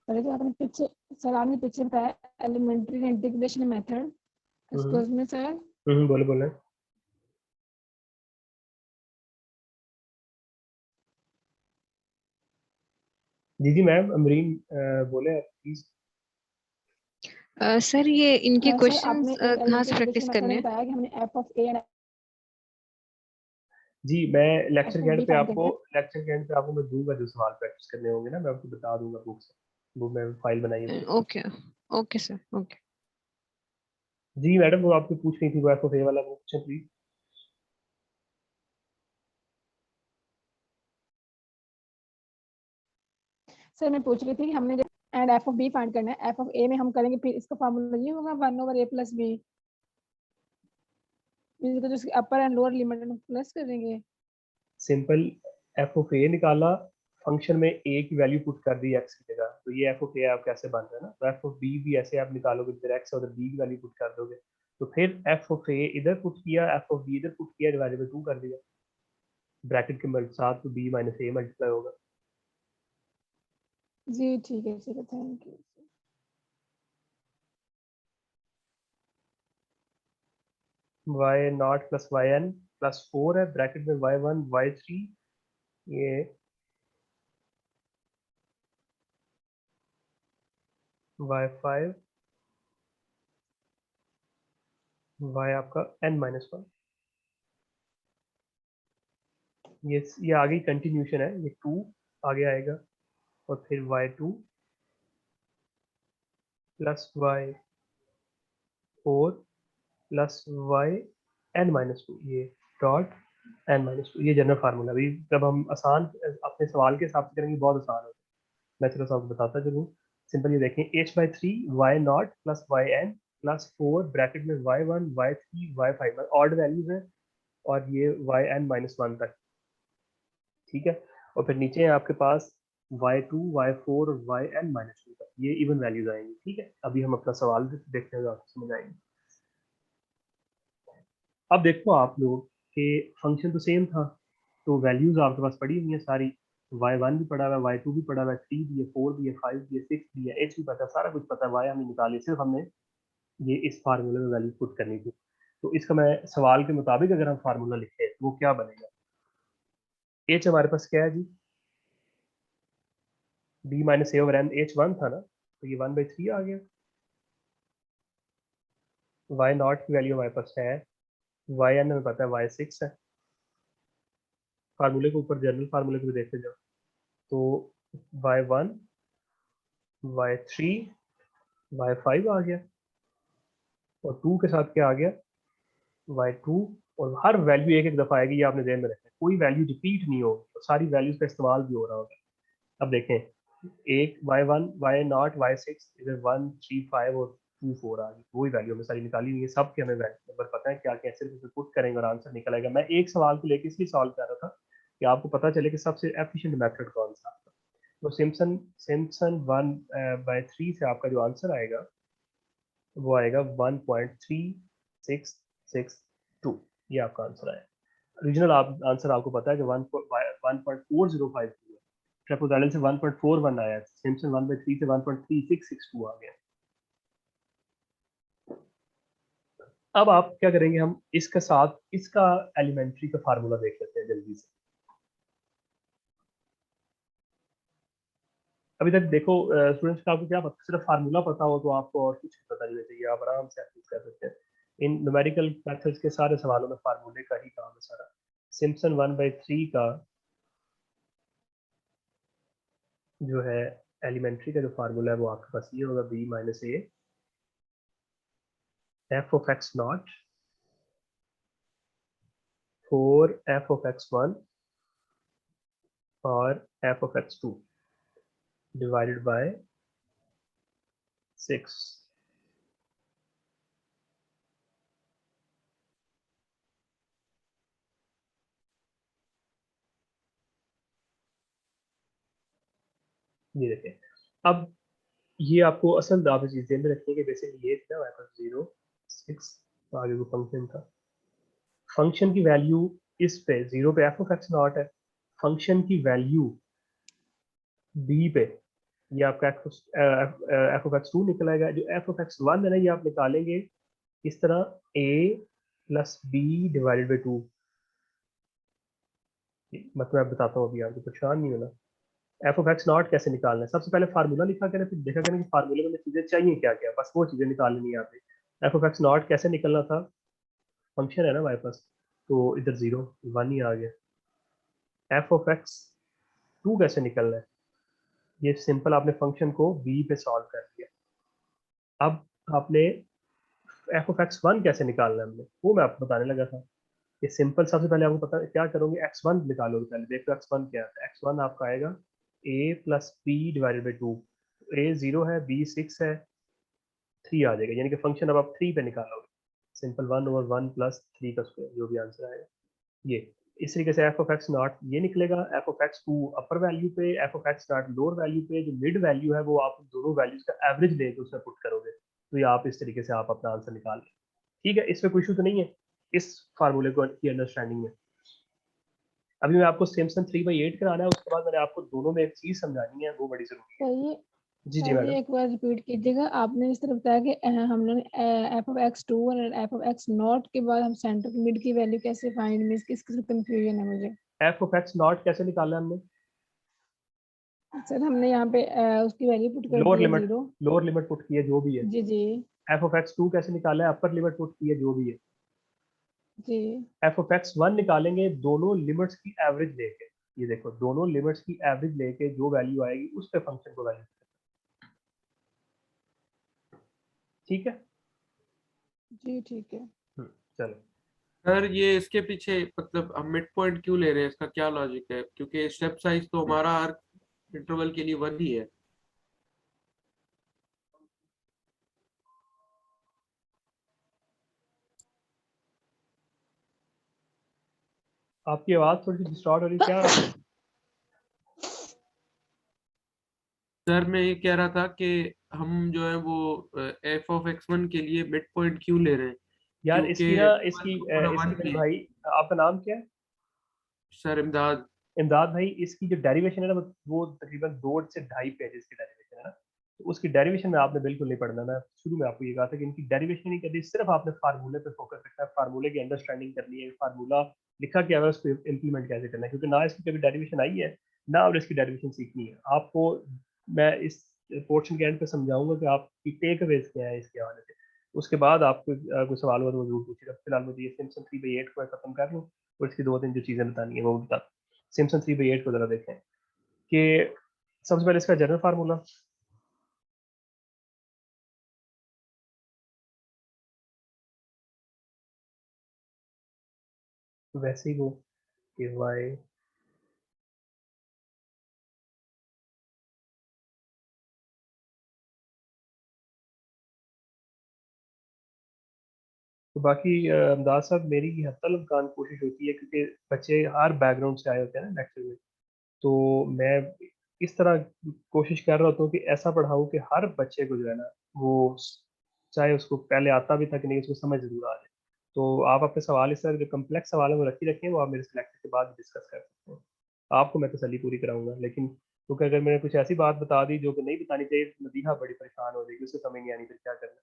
पहले तो आपने पीछे सर आपने पीछे बताया एलिमेंट्री इंटीग्रेशन मेथड, इसको इसमें सर बोले बोले जी जी मैम, अमरीन बोले प्लीज। सर ये इनके सर क्वेश्चंस आपने एक कहाँ से एलिमेंट्री प्रैक्टिस इंटीग्रेशन करने मेथड हैं? बताया कि हमने एफ ऑफ ए एंड जी, मैं लेक्चर एफ के ऑफ एंड बी पे फाइंड आपको करेंगे। मैं दूंगा जो सवाल प्रैक्टिस करने होंगे ना, मैं आपको बता दूंगा बुक से, वो मैं फाइल बनाई हुई है। Okay okay sir okay. जी मैडम, वो आपको पूछ रही थी वो एफ ऑफ ए वाला, वो पूछे प्लीज। सर मैं पूछ रही थी कि हमने and f of b find करना है, एफ ऑफ ए में हम करेंगे फिर इसका फार्मूला ये होगा 1/a + b, इसको जो अपर एंड लोअर लिमिट में प्लस करेंगे। सिंपल, एफ ऑफ ए निकाला, फंक्शन में ए की वैल्यू पुट कर दी एक्स की जगह, तो ये एफ ऑफ ए आप कैसे बन रहा है ना। तो एफ ऑफ बी भी ऐसे आप निकालोगे, इधर एक्स और बी की वैल्यू पुट कर दोगे, तो फिर एफ ऑफ ए इधर पुट किया, एफ ऑफ बी इधर पुट किया, डिवाइडेड बाय 2 कर दिया, ब्रैकेट के साथ तो बी माइनस ए मल्टीप्लाई होगा। जी ठीक है थैंक यू। y0 + yn + 4 है, ब्रैकेट में y1 y3, ये y5 y आपका n-1, ये आगे कंटिन्यूशन है, ये 2 आगे आएगा और फिर y2 + y4 + yn-2, ये डॉट n-2, ये जनरल फार्मूला। अभी जब हम आसान अपने सवाल के हिसाब से करेंगे बहुत आसान होता है, मैं थोड़ा सा आपको बताता चलूँ। सिंपल ये देखें, h/3 y0 + yn + 4 ब्रैकेट में y1 y3 y5 odd values है, और ये yn-1 तक। ठीक है, और फिर नीचे है आपके पास y2 y4 और yn-2 तक, ये इवन वैल्यूज आएंगी। ठीक है, अभी हम अपना सवाल देखते हैं, आपको समझ आएंगे। अब देखो आप लोग कि फंक्शन तो सेम था, तो वैल्यूज आपके पास पड़ी हुई है सारी, y1 भी पड़ा हुआ है, y2 भी पड़ा हुआ है, 3 भी है, 4 भी है, 5 भी है, 6 भी है, h भी पता है, सारा कुछ पता है, y हमने निकाली, सिर्फ हमने ये इस फार्मूले में वैल्यू पुट करनी थी। तो इसका मैं सवाल के मुताबिक अगर हम फार्मूला लिखें तो वो क्या बनेगा? h हमारे पास क्या है जी, b - a over n, h 1 था ना, तो ये 1/3 आ गया। y0 की वैल्यू हमारे पास है, yn हमें पता है y6 है। फार्मूले के ऊपर जनरल फार्मूले को भी देखते जाओ, तो y1 y3 y5 आ गया। और 2 के साथ क्या आ गया y2, और हर वैल्यू एक एक दफ़ा आएगी, ये आपने ध्यान में रखना है, कोई वैल्यू रिपीट नहीं होगी, तो सारी वैल्यूज का इस्तेमाल भी हो रहा होगा। अब देखें, एक y1 y0 y6 इधर 1 3 5 और 2 4 आ गई, वही वैल्यू हमें सारी निकाली हुई है, सब के हमें वैल्यू नंबर पता है क्या क्या, सिर्फ उसे पुट करेंगे और आंसर निकल आएगा। मैं एक सवाल को लेकर इसलिए सॉल्व कर रहा था कि आपको पता चले कि सबसे एफिशिएंट मेथड कौन सा आपका। तो सिम्पसन सिम्पसन 1/3 से आपका जो आंसर आएगा वो आएगा 1.3662, ये आपका आंसर आएगा। रीजनल आंसर आपको पता है कि 1.4052 है, ट्रेपेजोइडल से 1.41 आया है, सिम्पसन 1/3 से 1.3662 आ गया। अब आप क्या करेंगे, हम इसके साथ इसका एलिमेंट्री का फार्मूला देख लेते हैं जल्दी से। अभी तक देखो स्टूडेंट्स का आपको क्या पता, सिर्फ फार्मूला पता हो तो आपको और कुछ पता नहीं चाहिए, आप आराम से एक्सेस कर सकते हैं। इन न्यूमेरिकल मेथड्स के सारे सवालों में फार्मूले का ही काम है सारा। सिम्पसन 1/3 का जो है एलिमेंट्री का जो फार्मूला है वो आपके पास ये होगा, b - a f of x0 4 f of x1 और f of x2 divided by 6। ये देखें, अब ये आपको असल आप इस चीज़ में रखिए कि बेसिकली ये था हमारे पास 0 6 आगे वो फंक्शन था, फंक्शन की वैल्यू इस पे 0 पे f of x0 है, फंक्शन की वैल्यू b पे ये आपका f of x2 निकल आएगा। जो f of x1 है ना, ये आप निकालेंगे इस तरह a plus b divided by 2। मतलब मैं बताता हूँ, अभी आपको परेशान नहीं होना। f of x0 कैसे निकालना है, सबसे पहले फार्मूला लिखा करें, फिर देखा करें कि फार्मूले में चीज़ें चाहिए क्या क्या, बस वो चीज़ें निकालनी है आपने। f of x0 कैसे निकलना था, फंक्शन है ना हमारे पास, तो इधर 0 1 ही आ गया। f of x2 कैसे निकलना है, ये सिंपल आपने फंक्शन को b पे सॉल्व कर दिया। अब आपने f of x1 कैसे निकालना है हमने, वो मैं आपको बताने लगा था। ये सिंपल, सबसे पहले आपको पता क्या करोगे, x1 निकालोगे, पहले देखो x1 क्या है। x1 आपका आएगा a plus b divided by 2, a 0 है, b 6 है, 3 आ जाएगा, यानी कि फंक्शन अब आप 3 पे निकालोगे, सिंपल 1/1 प्लस 3 का स्क्वायर, जो भी आंसर आएगा ये। इस तरीके से f of x0 ये निकलेगा, f of x2 upper value पे, f of x0 lower value पे, जो मिड वैल्यू है वो आप दोनों वैल्यूज का एवरेज लेके उसमें पुट करोगे, तो ये आप इस तरीके से आप अपना आंसर निकाल लें। ठीक है, इसमें कोई इशू तो नहीं है इस फार्मूले को की अंडरस्टैंडिंग में। अभी मैं आपको सिम्पसन 3/8 कराना है, उसके बाद मैंने आपको दोनों में एक चीज समझानी है, वो बड़ी जरूरी है। सही। जी जी सर मैडम। ये एक बार रिपीट कीजिएगा, आपने इस तरह बताया कि हम लोग f of x2 और f of x0 के बाद हम सेंटर मिड की वैल्यू कैसे फाइंड, मिस किसकी कंफ्यूजन है मुझे। f of x0 कैसे निकाला हमने, सर हमने यहाँ पे उसकी वैल्यू पुट कर लोअर दी है लिमिट 0। लोअर लिमिट पुट की है जो भी है। जी जी f of x2 कैसे निकाला है, अपर लिमिट पुट की है जो भी है। जी f of x1 निकालेंगे दोनों लिमिट्स की एवरेज लेके, ये देखो दोनों लिमिट्स की एवरेज लेके जो वैल्यू आएगी उस पे फंक्शन को वैल्यू, ठीक है। जी ठीक है। चलो सर ये इसके पीछे मतलब हम मिड पॉइंट क्यों ले रहे हैं, इसका क्या लॉजिक है, क्योंकि स्टेप साइज तो हमारा हर इंटरवल के लिए 1 ही है। आपकी आवाज थोड़ी सी डिस्टॉर्ट हो रही, क्या सर मैं ये कह रहा था कि हम जो है वो f of x1 के लिए मिड पॉइंट क्यों ले रहे हैं, यार क्योंकि इसकी ना, इसकी तो पूरा इसकी 1 मेरे ही है। भाई, आपका नाम क्या है। सर इमदाद। इमदाद भाई, इसकी जो डेरिवेशन है ना, वो तकरीबन 2 से 2.5 पेजेस की डेरिवेशन है ना, तो उसकी डेरिवेशन में आपने बिल्कुल नहीं पढ़ना। मैं शुरू में आपको ये कहा था कि इनकी डेरिवेशन नहीं करनी, सिर्फ आपने फार्मूले पे फोकस रखना है, फार्मूले की अंडरस्टैंडिंग करनी है, फार्मूला लिखा क्या है उसको इम्प्लीमेंट कैसे करना है, क्योंकि ना इसकी कभी डेरिवेशन आई है ना और इसकी डेरिवेशन सीखनी है आपको। मैं इस पोर्शन के एंड पे समझाऊंगा कि आपकी टेक अवेज क्या है इसके हवाले से, उसके बाद आपको कोई सवाल हुआ तो वो जरूर पूछिएगा। फिलहाल मुझे ये सिम्पसन 3/8 को खत्म कर लूँ और इसकी 2-3 जो चीज़ें बतानी है वो बता। सिम्पसन 3/8 को जरा देखें कि सबसे पहले इसका जनरल फार्मूला वैसे ही वो कि y तो बाकी अमदाद साहब मेरी हत्तल इम्कान कोशिश होती है क्योंकि बच्चे हर बैकग्राउंड से आए होते हैं ना लेक्चर में, तो मैं इस तरह कोशिश कर रहा होता हूँ कि ऐसा पढ़ाऊँ कि हर बच्चे को जो है ना वो चाहे उसको पहले आता भी था कि नहीं उसको समझ जरूर आ जाए। तो आप अपने सवाल इस तरह जो कम्प्लेक्स सवाल है वो रखी रखें, वो आप मेरे से लेक्चर के बाद डिस्कस कर सकते हैं। आपको मैं तसल्ली पूरी कराऊंगा, लेकिन क्योंकि अगर मैंने कुछ ऐसी बात बता दी जो कि नहीं बतानी चाहिए तो मदीहा बड़ी परेशान हो जाएगी, उसे समझ नहीं आनी फिर क्या करना।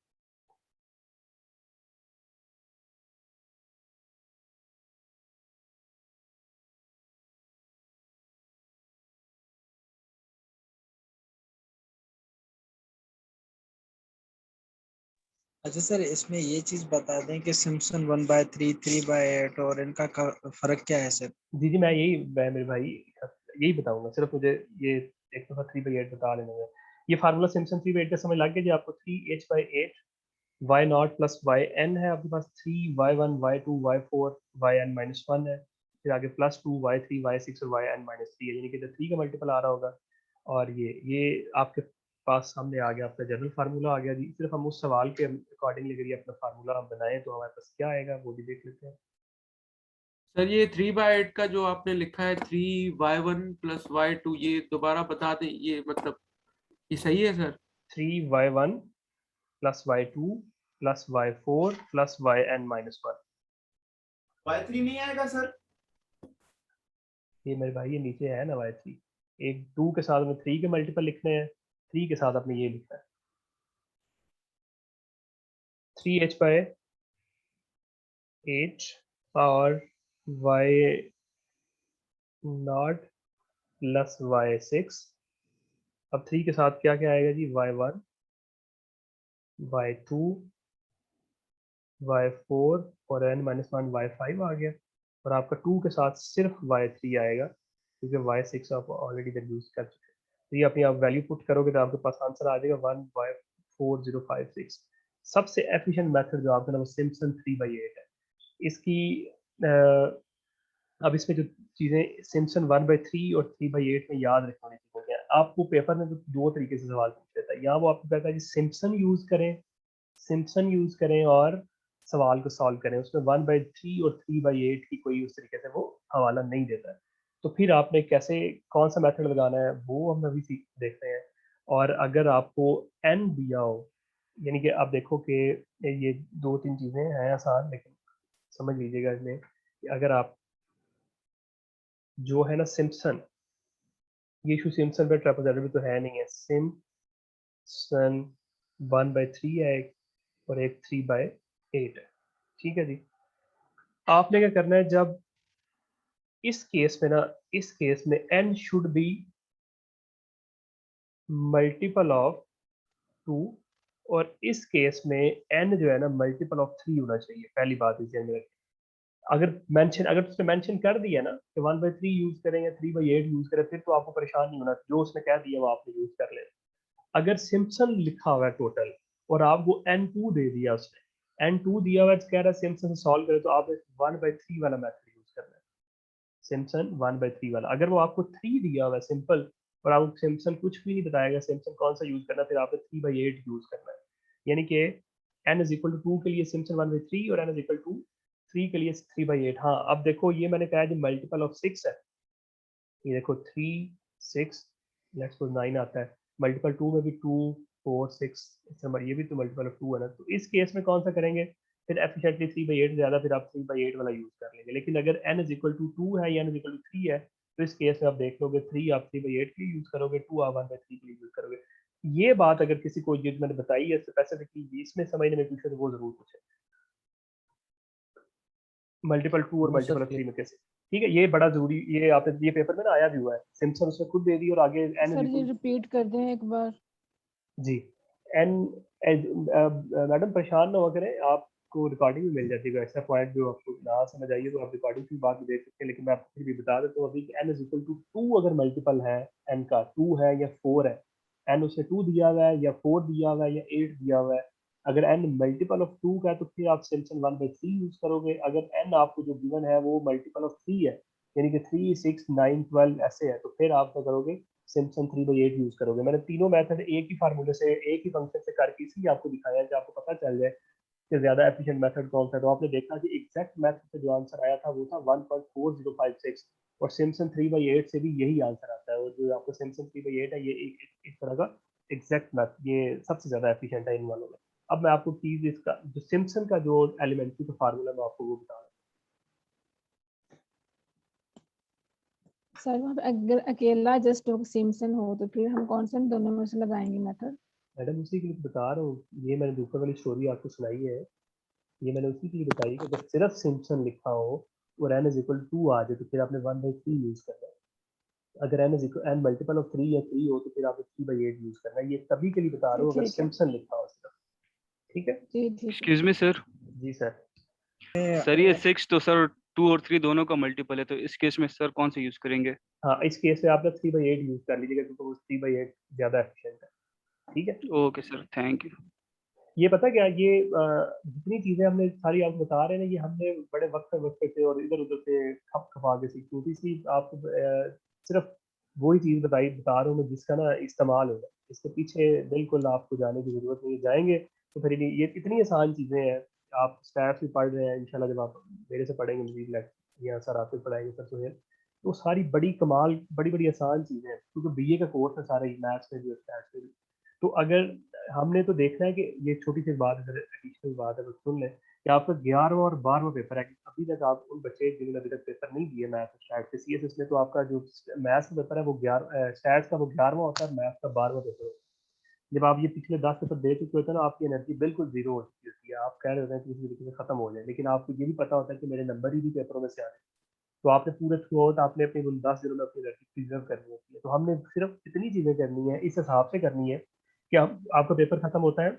अच्छा सर, इसमें ये चीज बता दें कि सिम्पसन 1/3 3/8 और इनका फर्क क्या है सर? जी मैं मेरे भाई यही बताऊंगा, सिर्फ मुझे ये एक दफा 3/8 बता लेना है। ये फार्मूला सिम्पसन 3/8 का समझ लग गया जी आपको। 3h/8 y0 प्लस yn है आपके पास, 3y1 y2 y4 yn-1 है, फिर आगे प्लस 2 y3 y6 और yn-3 है, यानी कि इधर 3 का मल्टीपल आ रहा होगा। और ये आपके पास सामने आ गया, आपका जनरल फार्मूला आ गया जी। सिर्फ हम उस सवाल के अकॉर्डिंगली अगर ये अपना फार्मूला हम बनाएं तो हमारे पास क्या आएगा वो भी देख लेते हैं। सर ये 3/8 का जो आपने लिखा है 3y1 प्लस y2, ये दोबारा बता दें, ये मतलब ये सही है sir? 3y1 plus y2 plus y4 plus yn-1। y3 नहीं आएगा सर? ये मेरे भाई ये नीचे है ना y3, एक 2 के साथ में 3 के मल्टीपल लिखने हैं, 3 के साथ आपने ये लिखना है 3h/8 और y0 प्लस y6। अब 3 के साथ क्या क्या आएगा जी, y1 y2 y4 और n-1 y5 आ गया। और आपका 2 के साथ सिर्फ y3 आएगा क्योंकि y6 आप ऑलरेडी इधर यूज कर चुके हैं। तो ये अपनी आप वैल्यू पुट करोगे तो आपके पास आंसर आ जाएगा 1/4056। सबसे एफिशिएंट मेथड जो आपका ना वो सिम्पसन 3/8 है। इसकी अब इसमें जो चीज़ें सिम्पसन 1/3 और 3/8 में याद रखने वाली चीज़ें हैं। आपको पेपर में तो दो तरीके से सवाल पूछ लेता है, यहाँ वो आपको कहता है कि सिम्पसन यूज करें और सवाल को सॉल्व करें। उसमें 1/3 और 3/8 की कोई उस तरीके से वो हवाला नहीं देता है। तो फिर आपने कैसे कौन सा मेथड लगाना है वो हम अभी देखते हैं। और अगर आपको n दिया हो, यानी कि आप देखो कि ये 2-3 चीज़ें हैं आसान, लेकिन समझ लीजिएगा इसमें कि अगर आप जो है ना सिम्पसन, ये इशू सिम्पसन पे ट्रापेजॉइडल भी तो है नहीं है। सिम्पसन 1/3 है एक, और एक 3/8 है। ठीक है जी। आपने क्या करना है, जब इस केस में ना, इस केस में n should be multiple of 2 और इस केस में n जो है ना मल्टीपल ऑफ 3 होना चाहिए। पहली बात इस ध्यान में रखें। अगर उसने मेंशन कर दिया ना कि 1/3 यूज करें या 3/8 यूज करें, फिर तो आपको परेशान नहीं होना, जो उसने कह दिया वो आपने यूज कर लेना। अगर सिम्पसन लिखा हुआ है टोटल और आपको n2 दे दिया, उसने n2 दिया हुआ है, कह रहा है सिम्पसन से सॉल्व करें, तो आप 1/3 वाला मेथड यूज करना है। सिम्पसन 1/3 वाला। अगर वो आपको 3 दिया हुआ है सिंपल और आपको सिम्पसन कुछ भी नहीं बताएगा सिम्पसन कौन सा यूज करना, फिर आपने 3/8 यूज करना है। यानी कि n इज इक्वल टू 2 के लिए सिम्पसन 1/3 और n इज इक्वल टू 3 के लिए 3/8। हाँ अब देखो ये मैंने कहा जो मल्टीपल ऑफ 6 है, ये देखो 3 6 लेट्स सपोज 9 आता है, मल्टीपल 2 में भी 2 4 6 इस नंबर, ये भी तो मल्टीपल ऑफ 2 है ना। तो इस केस में कौन सा करेंगे, फिर एफिशिएंटली 3/8 ज़्यादा, फिर आप 3/8 वाला यूज़ कर लेंगे। लेकिन अगर n इज इक्वल टू 2 है या n इज इक्वल टू 3 है, तो इस केस में आप देख लोगे 3 आप 3/8 के लिए यूज़ करोगे, 2 आप 1/3 के लिए यूज़ करोगे। ये बात अगर किसी को जो मैंने बताई है स्पेसिफिकली इसमें समझने में पूछे तो वो जरूर पूछे, मल्टीपल 2 और नो सर मल्टीपल ऑफ 3 में कैसे। ठीक है, ये बड़ा जरूरी, ये आपने ये पेपर में ना आया भी हुआ है, सिम्पसन उसने खुद दे दी और आगे n इज सर ये इक्वल रिपीट कर दें एक बार। जी एन मैडम परेशान ना हो करें, आपको रिकॉर्डिंग भी मिल जाती है। ऐसा पॉइंट जो आपको ना समझ आइए तो आप रिकॉर्डिंग की बात भी देख सकते हैं, लेकिन मैं आपको फिर भी बता देता हूँ अभी कि n इज इक्वल टू 2 अगर मल्टीपल है n का 2 है या 4 है, n उसने 2 दिया हुआ है या 4 दिया हुआ है या 8 दिया हुआ है, अगर n मल्टीपल ऑफ 2 का है तो फिर आप सिम्पसन 1/3 यूज करोगे। अगर n आपको जो गिवन है वो मल्टीपल ऑफ 3 है, यानी कि 3, 6, 9, 12 ऐसे है, तो फिर आप क्या करोगे, सिम्पसन 3/8 यूज करोगे। मैंने तीनों मेथड एक ही फार्मूले से, एक ही फंक्शन से करके इसलिए आपको दिखाया कि आपको पता चल जाए कि ज्यादा एफिशिएंट मेथड कौन सा है। तो आपने देखा कि एग्जैक्ट मेथड से जो आंसर आया था वो था 1.4056, और सिम्पसन 3/8 से भी यही आंसर आता है। और जो आपका सिम्पसन 3/8 है ये एक तरह का एग्जैक्ट मेथड, ये सबसे ज्यादा एफिशिएंट है इन वालों में। अब मैं आपको चीज इसका जो सिम्पसन का जो एलिमेंट्री का फार्मूला मैं आपको वो बता रहा हूँ। सर वहाँ पे अगर अकेला जस्ट सिम्पसन हो तो फिर हम कौन सा दोनों में से लगाएंगे मेथड? मैडम उसी के लिए बता रहा हूँ, ये मैंने ऊपर वाली स्टोरी आपको सुनाई है, ये मैंने उसी के लिए बताई कि अगर सिर्फ सिम्पसन लिखा हो और n इज इक्वल 2 आ जाए तो फिर आपने 1/3 यूज करना है। अगर n मल्टीपल ऑफ 3 या 3 हो तो फिर आपने 3/8 यूज करना है। ये तभी के लिए बता रहा हूँ अगर ठीक है सिम्पसन लिखा हो सिर्फ। ठीक है जी, ठीक है। एक्सक्यूज मी सर, जी सर। सर ये 6 तो सर 2 और 3 दोनों का मल्टीपल है, तो इस केस में सर कौन सा यूज करेंगे? हाँ, इस केस में आपने 3/8 यूज कर लीजिएगा क्योंकि 3/8 ज्यादा एफिशिएंट है। ठीक है, ओके सर, थैंक यू। ये पता क्या, ये जितनी चीजें हमने सारी आपको बता रहे हैं ना, ये हमने बड़े वक्त से और इधर उधर से खप खपा के सीखी होती, इसलिए आपको सिर्फ वही चीज बता रहा हूँ मैं जिसका ना इस्तेमाल होगा। इसके पीछे बिल्कुल आपको जाने की जरूरत नहीं है, जाएंगे तो फिर ये इतनी आसान चीजें हैं। आप स्टैट्स भी पढ़ रहे हैं, इंशाल्लाह जब आप मेरे से पढ़ेंगे मजीद या सर आपसे पढ़ाएंगे सर सोहेल, तो सारी बड़ी कमाल बड़ी बड़ी आसान चीजें हैं, क्योंकि बीए का कोर्स है सारा मैथ्स में भी और स्टैट्स में भी। तो अगर हमने तो देखना है कि ये छोटी सी बात है, एडिशनल बात है, तो सुन लें कि आपका 11वां और 12वां पेपर है। अभी तक आप उन बच्चे जिन्होंने अभी तक पेपर नहीं दिए मैथ्स और स्टैट्स के, सीएसएस में तो आपका जो मैथ्स का पेपर है वो 11, स्टैट्स का वो 11वां होता है, मैथ्स का 12वां पेपर होता है। जब आप ये पिछले 10 पेपर दे चुके होते हैं ना, आपकी एनर्जी बिल्कुल जीरो हो चुकी होती है, आप कह रहे होते हैं कि किसी तरीके से खत्म हो जाए, लेकिन आपको ये भी पता होता है कि मेरे नंबर ही भी पेपरों में से आ रहे हैं। तो आपने पूरे थ्रू आउट आपने अपने उन 10 दिनों में अपनी एनर्जी प्रिजर्व करनी होती है। तो हमने सिर्फ इतनी चीजें करनी है, इस हिसाब से करनी है कि आपका पेपर खत्म होता है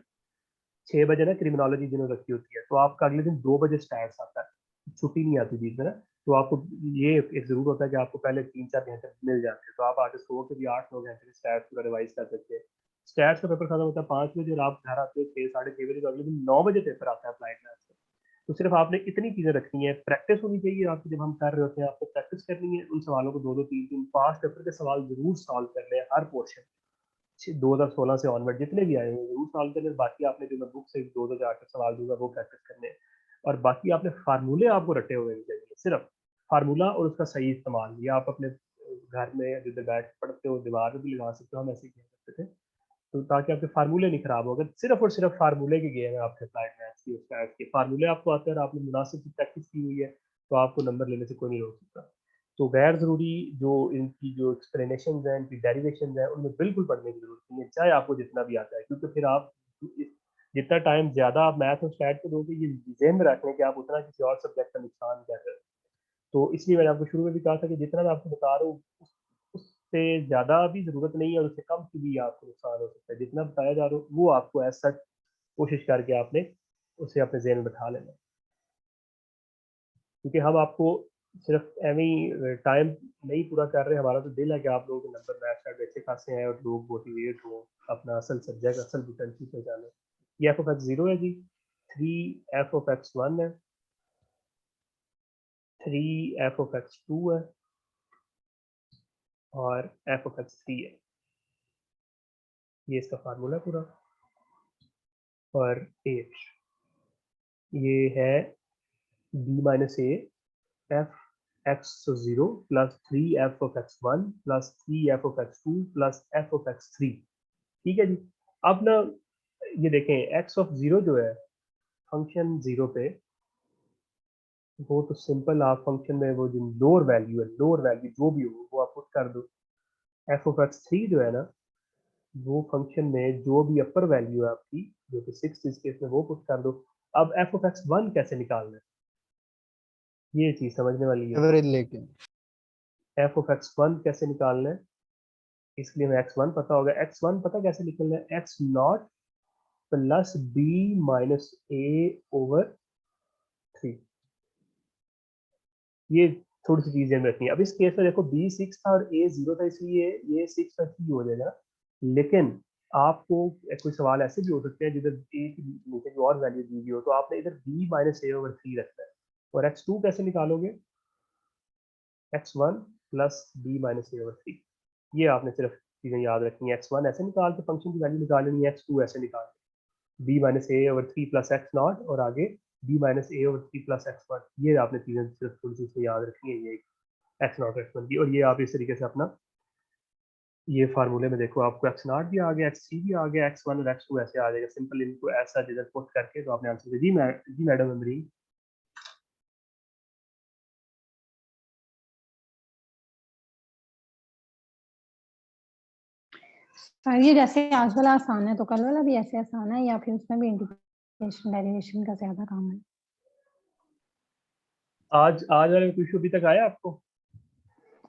6 बजे ना, क्रिमिनोलॉजी जिन्होंने रखी होती है, तो आपका अगले दिन 2 बजे स्टैट्स आता है, छुट्टी नहीं आती बीच में ना। तो आपको ये एक जरूर होता है कि आपको पहले 3-4 घंटे मिल जाते हैं, तो आप आगे सो के भी 8-9 घंटे के स्टैट्स पूरा रिवाइज कर सकते हैं। स्टैट्स का पेपर खत्म होता है 5 बजे और आप घर आते हो 6-6:30 बजे, तो अगले दिन 9 बजे पेपर आता है अप्लाइड मैथ्स का। तो सिर्फ आपने इतनी चीजें रखनी है, प्रैक्टिस होनी चाहिए आपकी, जब हम कर रहे होते हैं आपको प्रैक्टिस करनी है, उन सवालों को 2-2 3-3 पास्ट पेपर के सवाल जरूर सॉल्व करने हैं, हर पोर्शन 2016 से ऑनवर्ड जितने भी आए हैं जरूर सॉल्व करने। बाकी आपने जो मैं बुक से 2-2 4 सवाल दूंगा वो प्रैक्टिस करने हैं, और बाकी आपने फार्मूले आपको रटे हुए नहीं चाहिए, सिर्फ फार्मूला और उसका सही इस्तेमाल। ये आप अपने घर में जिधर बैठ पढ़ते हो दीवार में भी लगा सकते हो, हम ऐसे किया करते थे, तो ताकि आपके फार्मूले नहीं खराब हो। अगर सिर्फ और सिर्फ फार्मूले की गेम है आपके अप्लाइड मैथ्स की, उसका के फार्मूले आपको आते हैं और आपने मुनासिब प्रैक्टिस की हुई है, तो आपको नंबर लेने से कोई नहीं रोक सकता। तो गैर ज़रूरी जो इनकी जो एक्सप्लेनेशन हैं, इनकी डेरिवेशन हैं, उनमें बिल्कुल पढ़ने की जरूरत नहीं है, चाहे आपको जितना भी आता है, क्योंकि फिर आप जितना टाइम ज़्यादा आप मैथ और स्टैट को दोगे, ये ज़हन में रख लें कि आप उतना किसी और सब्जेक्ट का नुकसान कर रहे हो। तो इसलिए मैंने आपको शुरू में भी कहा था कि जितना मैं आपको बता रहा हूँ उससे ज़्यादा भी ज़रूरत नहीं है और उससे कम की भी आपको नुकसान हो सकता है। जितना बताया जा रहा हो वो आपको एज सच कोशिश करके आपने उसे अपने ज़हन में बैठा लेना, क्योंकि हम आपको सिर्फ एवं टाइम नहीं पूरा कर रहे। हमारा तो दिल है कि आप लोगों के नंबर मैथ का अच्छे खासे हैं और लोग मोटिवेट हो, अपना असल सब्जेक्ट असल पोटेंशियल पे जाने। ये एफ ऑफ एक्स 0 है जी, 3 एफ ऑफ एक्स 1 है, 3 एफ ऑफ एक्स 2 है और एफ ऑफ एक्स 3 है। ये इसका फार्मूला पूरा। और एच ये है b minus A F x 0 plus 3 F of x 1 plus 3 F of x 2 plus F of x 3। ठीक है जी। अब ना ये देखें एक्स ऑफ 0 जो है फंक्शन 0 पे, वो तो सिंपल आप फंक्शन में वो जो लोअर वैल्यू है, लोअर वैल्यू जो भी हो वो आप पुट कर दो। एफ ऑफ एक्स 3 जो है ना, वो फंक्शन में जो भी अपर वैल्यू है आपकी, जो कि 6 इस केस में, वो पुट कर दो। अब एफ ऑफ एक्स 1 कैसे निकालना है, ये चीज समझने वाली है। एवरेज लेके एफ ऑफ एक्स 1 कैसे निकालना है, इसलिए हमें x1 पता होगा। x1 पता कैसे निकलना है, x naught plus b minus ए ओवर 3। ये थोड़ी सी चीजें रखनी है। अब इस केस में देखो b 6 था और a 0 था, इसलिए ये 6 का 3 हो जाएगा। लेकिन आपको कोई सवाल ऐसे भी हो सकते हैं जिधर ए की नीचे की और वैल्यू दी गई हो, तो आपने इधर b माइनस ए ओवर 3 रखना है। और x2 कैसे निकालोगे? x1 प्लस b माइनस ए ओवर 3। ये आपने सिर्फ चीज़ें याद रखनी है। x1 ऐसे निकाल के फंक्शन की वैल्यू निकाल लेनी है, x2 ऐसे निकाल b minus A over 3 plus x not और आगे b माइनस ए ओवर 3 प्लस x1। ये आपने चीज़ें सिर्फ थोड़ी सी इसमें याद रखनी है, ये एक्स नॉट x1 की। और ये आप इस तरीके से अपना ये फार्मूले में देखो, आपको एक्स नॉट भी आ गया, एक्स थ्री भी आ गया, x1 और x2 ऐसे आ जाएगा। सिंपल इनको ऐसा जिधर पुट करके तो आपने आंसर दिया। जी मैडम अमरीन। सर ये जैसे आज वाला आसान है तो कल वाला भी ऐसे आसान है या फिर उसमें भी इंटीग्रेशन डेरिवेशन का ज्यादा काम है? आज वाले क्वेश्चन अभी तक आया आपको?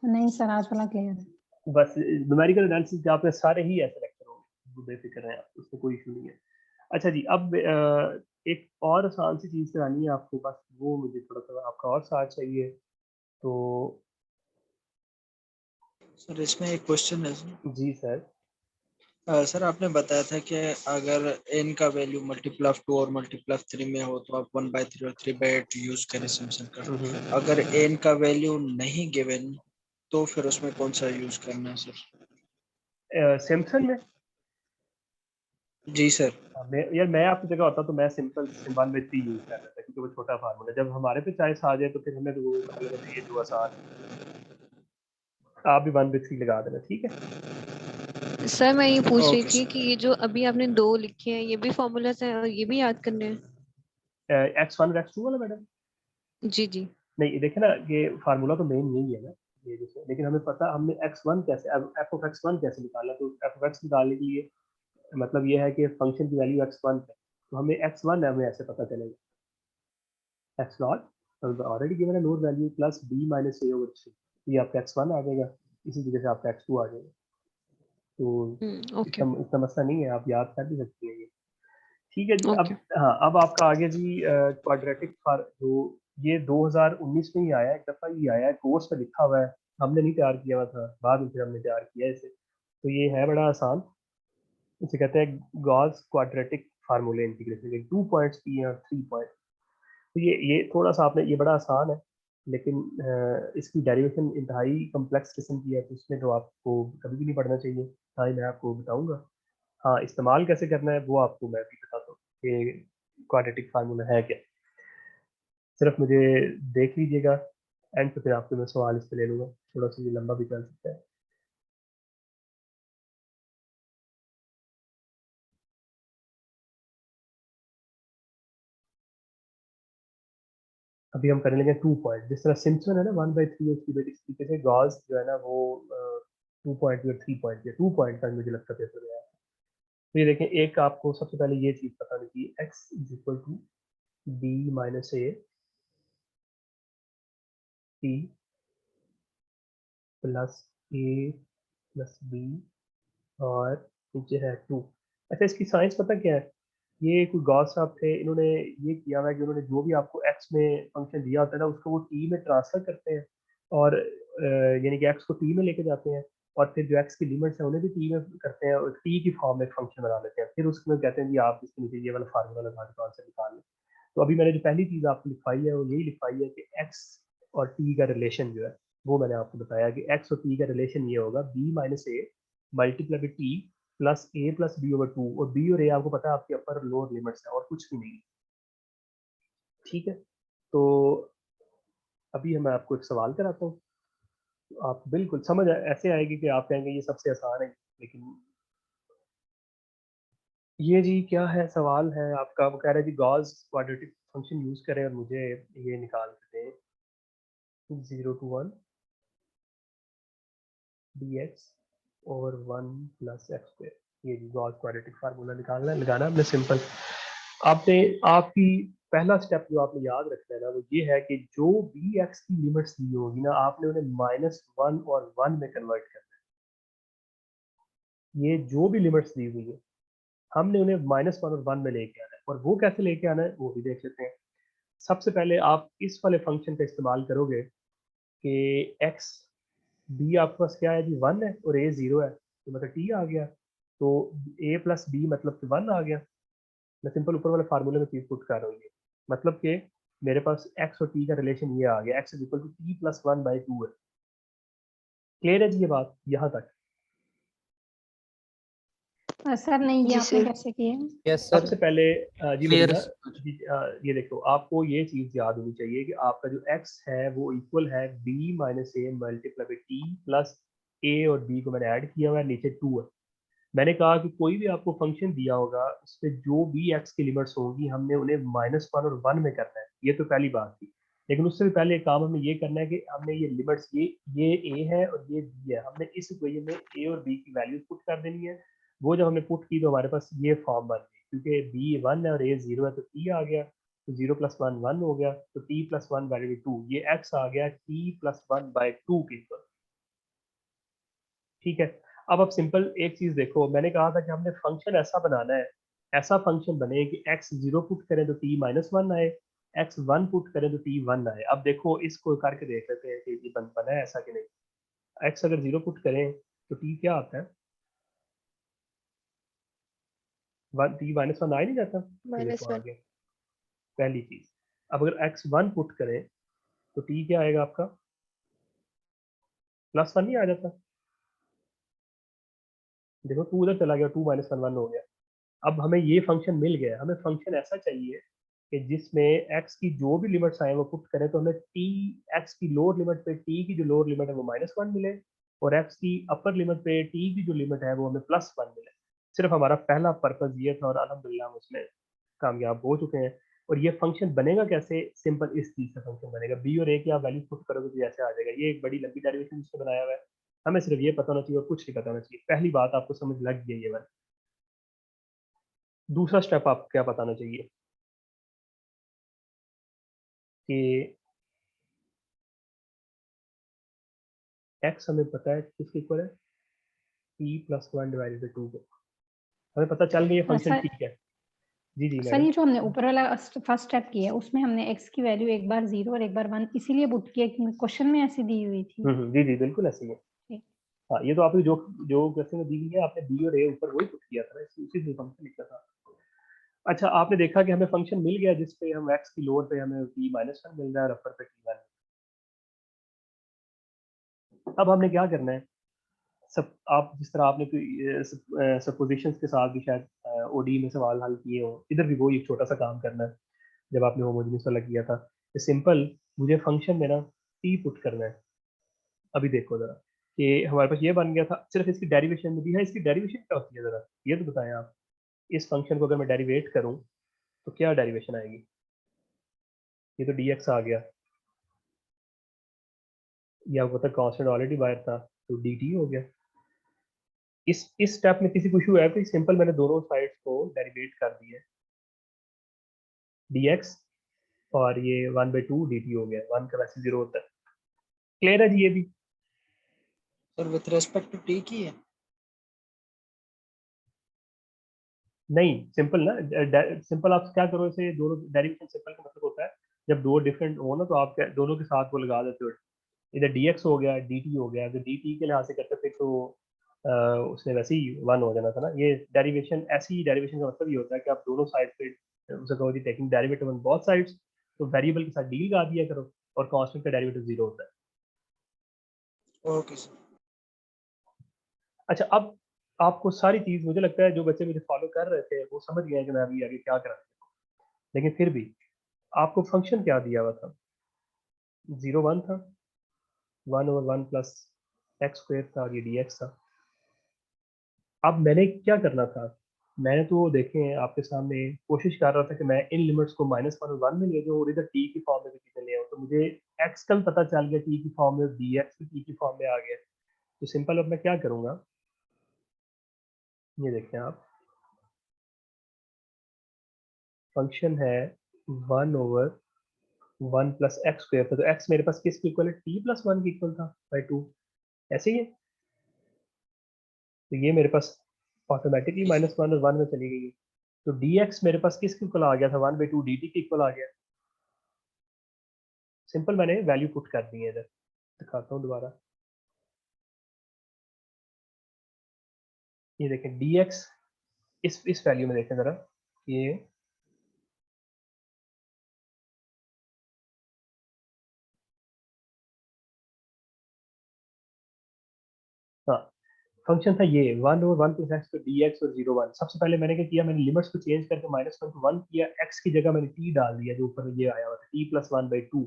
नहीं सर, आज वाला क्लियर है। बस न्यूमेरिकल एनालिसिस आपने सारे ही ऐसे लेक्चर होंगे, बेफिक्र हैं आप, उसमें कोई इशू नहीं है। अच्छा जी, अब एक और आसान सी चीज़ करानी है आपको, बस वो मुझे थोड़ा सा आपका और साथ चाहिए। तो सर इसमें एक क्वेश्चन है सर। जी सर। सर आपने बताया था कि अगर n का वैल्यू मल्टीपल ऑफ 2 और मल्टीपल ऑफ 3 में हो तो आप 1/3 और 3/8 यूज करें सिम्पसन का। अगर n का वैल्यू नहीं गिवन तो फिर उसमें कौन सा यूज करना है सर? सिम्पसन में? जी सर। मैं आपकी जगह होता तो मैं सिंपल 1/3 यूज कर लेता, क्योंकि वो छोटा फार्मूला। जब हमारे पे चॉइस आ जाए तो फिर हमें तो वो पता लगा ये जो आसान है। आप भी 1/3 लगा देना, ठीक है। सर मैं ये पूछ रही ओके थी कि ये जो अभी आपने 2 लिखे हैं ये भी फॉर्मूलाज हैं और ये भी याद करने हैं? x1 और x2 वाला मैडम? जी जी। नहीं देखे ना, ये फार्मूला तो मेन यही है ना, ये जैसे, लेकिन हमें पता हमने x1 कैसे, अब f of x1 कैसे निकाला, तो f of x निकालने के लिए मतलब ये है कि फंक्शन की वैल्यू x1 है, तो हमें x1 हमें ऐसे पता चलेगा। x नॉट ऑलरेडी गिवन है, nought value plus b minus ए ओवर 3, ये आपका x1 आ जाएगा, इसी तरीके से आपका x2 आ जाएगा। तो ओके इतना मसला नहीं है, आप याद कर भी सकती हैं ये। ठीक है जी। ओके। अब हाँ, अब आपका आगे जी क्वाड्रेटिक जो ये 2019 में ही आया है, एक दफ़ा ही आया है, कोर्स पे लिखा हुआ है, हमने नहीं तैयार किया हुआ था, बाद में फिर हमने तैयार किया है इसे। तो ये है बड़ा आसान, इसे कहते हैं गॉस क्वाड्रेटिक फार्मूले इंटीग्रेशन के 2 पॉइंट्स की हैं और 3 पॉइंट। तो ये थोड़ा सा आपने, ये बड़ा आसान है, लेकिन इसकी डेरिवेशन इंतहाई कम्प्लेक्स किस्म की है, तो इसमें तो आपको कभी भी नहीं पढ़ना चाहिए। हाँ, मैं आपको बताऊंगा। हाँ, इस्तेमाल कैसे करना है वो आपको मैं भी बताता हूँ कि क्वाड्रेटिक फार्मूला है क्या। सिर्फ मुझे देख लीजिएगा, एंड तो फिर आपको मैं सवाल इस पे ले लूँगा, थोड़ा सा ये लंबा भी चल सकता है। अभी हम करने लगे 2 पॉइंट, जिस तरह सिम्पसन है ना 1/3 उसकी बेटी, इस तरीके से गॉस जो है ना वो 2 पॉइंट या 3 पॉइंट या 2 पॉइंट का मुझे लगता है पेपर में आया। तो ये देखें, एक आपको सबसे पहले ये चीज़ पता नहीं कि x is equal to b minus a t plus a plus b और नीचे है 2। अच्छा, इसकी साइंस पता क्या है? ये कोई गॉस साहब थे, इन्होंने ये किया हुआ है कि उन्होंने जो भी आपको x में फंक्शन दिया होता है ना, उसको वो t में ट्रांसफर करते हैं, और यानी कि x को t में लेके जाते हैं, और फिर जो x की लिमिट्स है उन्हें भी t में करते हैं, और t की फॉर्म में फंक्शन बना लेते हैं। फिर उसमें कहते हैं कि आप इसके नीचे ये वाला फार्मूला लगा के आंसर निकाल लें। तो अभी मैंने जो पहली चीज़ आपको लिखवाई है वो यही लिखवाई है कि x और t का रिलेशन जो है वो मैंने आपको बताया कि x और t का रिलेशन ये होगा b minus a multiply by t plus a plus b over 2, और बी और ए आपको पता है आपके अपर लोअर लिमिट्स है और कुछ भी नहीं। ठीक है, तो अभी मैं आपको एक सवाल कराता हूँ, तो आप बिल्कुल समझ ऐसे आएगी कि आप कहेंगे ये सबसे आसान है, लेकिन ये जी क्या है, सवाल है आपका, वो कह रहा है जी गॉस क्वाड्रेटिक फंक्शन यूज करें और मुझे ये निकाल के दें 0 to 1 dx और 1 प्लस एक्स स्क्वायर। ये जी गॉस क्वाड्रेटिक फार्मूला निकालना है, लगाना है हमने सिंपल। आपने आपकी पहला स्टेप जो आपने याद रखना है ना वो ये है कि जो भी एक्स की लिमिट्स दी होगी ना, आपने उन्हें -1 और 1 में कन्वर्ट करना है। ये जो भी लिमिट्स दी हुई है हमने उन्हें -1 और 1 में लेके आना है, और वो कैसे लेके आना है वो भी देख लेते हैं। सबसे पहले आप इस वाले फंक्शन का इस्तेमाल करोगे कि एक्स बी आपके पास क्या है जी 1 है और ए 0 है, तो मतलब टी आ गया। तो a प्लस बी मतलब कि 1 आ गया। मैं सिंपल ऊपर वाले फार्मूले में चीज पुट कर रहा हूँ, ये मतलब कि मेरे पास x और t का रिलेशन ये आ गया, x is equal to t plus 1/2 है। क्लियर है जी ये बात यहाँ तक? सर नहीं, ये जी आपने सर। कैसे किया? Yes sir. सबसे पहले जी Clear मदीना है। जी, ये देखो आपको ये चीज याद होनी चाहिए कि आपका जो x है वो इक्वल है b minus a multiply by t plus a और b को मैंने ऐड किया हुआ है, नीचे 2 है। मैंने कहा कि कोई भी आपको फंक्शन दिया होगा उसमें जो भी x की लिमिट्स होंगी हमने उन्हें -1 और 1 में करना है, ये तो पहली बात थी। लेकिन उससे भी पहले एक काम हमें ये करना है कि हमने ये लिमिट्स ये a है और ये b है, हमने इस इक्वेशन में a और b की वैल्यूज पुट कर देनी है। वो जब हमने पुट की तो हमारे पास ये फॉर्म बन गई, क्योंकि b 1 है और a 0 है तो t आ गया, तो 0 प्लस 1 1 हो गया, तो t प्लस 1 वैल्यू 2, ये x आ गया t प्लस 1/2 के इक्वल। ठीक है, अब सिंपल एक चीज देखो, मैंने कहा था कि हमने फंक्शन ऐसा बनाना है, ऐसा फंक्शन बने कि x 0 पुट करें तो t -1 आए, x 1 पुट करें तो t 1 आए। अब देखो इसको करके देख लेते हैं कि ये बना है ऐसा कि नहीं। x अगर 0 पुट करें तो t क्या आता है, 1 t -1 आ ही नहीं जाता, ये देखो आ -1। गया पहली चीज। अब अगर x 1 पुट करें तो t क्या आएगा आपका, +1 नहीं आ जाता, देखो 2 उधर चला गया, 2 -1 1 हो गया। अब हमें ये फंक्शन मिल गया, हमें फंक्शन ऐसा चाहिए कि जिसमें x की जो भी लिमिट्स आए वो पुट करें तो हमें t x की लोअर लिमिट पे t की जो लोअर लिमिट है वो -1 मिले, और x की अपर लिमिट पे t की जो लिमिट है वो हमें +1 मिले। सिर्फ हमारा पहला पर्पस ये था और अल्हम्दुलिल्लाह हम उसमें कामयाब हो चुके हैं। और ये फंक्शन बनेगा कैसे, सिंपल इस चीज से फंक्शन बनेगा, b और a की आप वैल्यू पुट करोगे तो ऐसे आ जाएगा। ये एक बड़ी लंबी डेरिवेशन जिसने बनाया हुआ है, हमें सिर्फ ये पता होना चाहिए और कुछ नहीं पता होना चाहिए। पहली बात आपको समझ लग गई ये बात। दूसरा स्टेप आपको क्या बताना चाहिए कि x हमें पता है किसके इक्वल है, t प्लस 1 डिवाइडेड बाई 2 को हमें पता चल गई, ये फंक्शन सर ठीक है। जी जी सर मैडम। ये जो हमने ऊपर वाला फर्स्ट स्टेप किया है उसमें हमने x की वैल्यू एक बार 0 और एक बार 1 इसीलिए पुट किया क्योंकि क्वेश्चन में ऐसी दी हुई थी। जी जी बिल्कुल ऐसे ही है। ठीक। हाँ ये तो आपने जो जो क्वेश्चन में दी हुई है आपने b और a ऊपर वही पुट किया था ना, उसी से फंक्शन लिखा था। अच्छा आपने देखा कि हमें फंक्शन मिल गया जिसपे हम x की लोअर पे हमें t -1 मिल रहा है और अपर पे t1। अब हमने क्या करना है, सब आप जिस तरह आपने सपोजिशंस के साथ भी शायद ओडी में सवाल हल किए हो, इधर भी वही एक छोटा सा काम करना है जब आपने होमोजेनियस वाला किया था। सिंपल मुझे फंक्शन में ना t पुट करना है। अभी देखो जरा कि हमारे पास ये बन गया था, सिर्फ इसकी डेरिवेशन में दी है, इसकी डेरिवेशन क्या होती है जरा ये तो बताएं आप। इस फंक्शन को अगर मैं डेरिवेट करूं तो क्या डेरिवेशन आएगी, ये तो dx आ गया, या वो तो कांस्टेंट ऑलरेडी बाहर था तो dt हो गया। इस स्टेप में किसी को इशू है कि सिंपल मैंने दोनों साइड्स को डेरिवेट कर दिया dx और ये 1/2 dt हो गया, 1 का वैसे 0 होता है। क्लियर है जी ये भी? Sir with respect to t की है? नहीं सिंपल ना, सिंपल आप क्या करो, इसे दोनों डेरिवेशन सिंपल का मतलब होता है जब दो डिफरेंट हो ना तो आप दोनों के साथ वो लगा देते हो, इधर dx हो गया dt हो गया, तो dt के लिहाज से करते थे तो उसने वैसे ही 1 हो जाना था ना। ये डेरिवेशन, ऐसी डेरिवेशन का मतलब ये होता है कि आप दोनों साइड पे उसे कहो taking derivative on both sides, तो वेरिएबल के साथ डी लगा दिया करो और कांस्टेंट का डेरिवेटिव 0 होता है। Okay sir. अच्छा अब आपको सारी चीज, मुझे लगता है जो बच्चे मुझे फॉलो कर रहे थे वो समझ गए कि मैं अभी आगे क्या करा, लेकिन फिर भी आपको फंक्शन क्या दिया हुआ था, 0 1 था, 1/1 प्लस एक्स स्क्वायर था, ये dx था। अब मैंने क्या करना था, मैंने तो देखें आपके सामने कोशिश कर रहा था कि मैं इन लिमिट्स को -1 और 1 में ले जाऊँ और इधर t की फॉर्म में भी चीजें ले आऊँ, तो मुझे x कल पता चल गया t की फॉर्म में, dx भी t की फॉर्म में आ गया। तो सिंपल अब मैं क्या करूँगा, ये देखें आप, फंक्शन है 1/1 प्लस एक्स स्क्वायर था, तो x मेरे पास किसके इक्वल है, t प्लस 1 के इक्वल था बाई 2, ऐसे ही है। तो ये मेरे पास ऑटोमेटिकली -1 और 1 में चली गई है, तो dx मेरे पास किसके इक्वल आ गया था, 1/2 dt के इक्वल आ गया। सिंपल मैंने वैल्यू पुट कर दी है, इधर दिखाता हूँ दोबारा। ये देखें dx इस वैल्यू में देखें जरा, ये हाँ फंक्शन था ये 1 और 1 प्लस एक्स तो dx और 0 1। सबसे पहले मैंने क्या किया, मैंने लिमिट्स को चेंज करके -1 को 1 किया, x की जगह मैंने t डाल दिया जो ऊपर ये आया हुआ था t + 1/2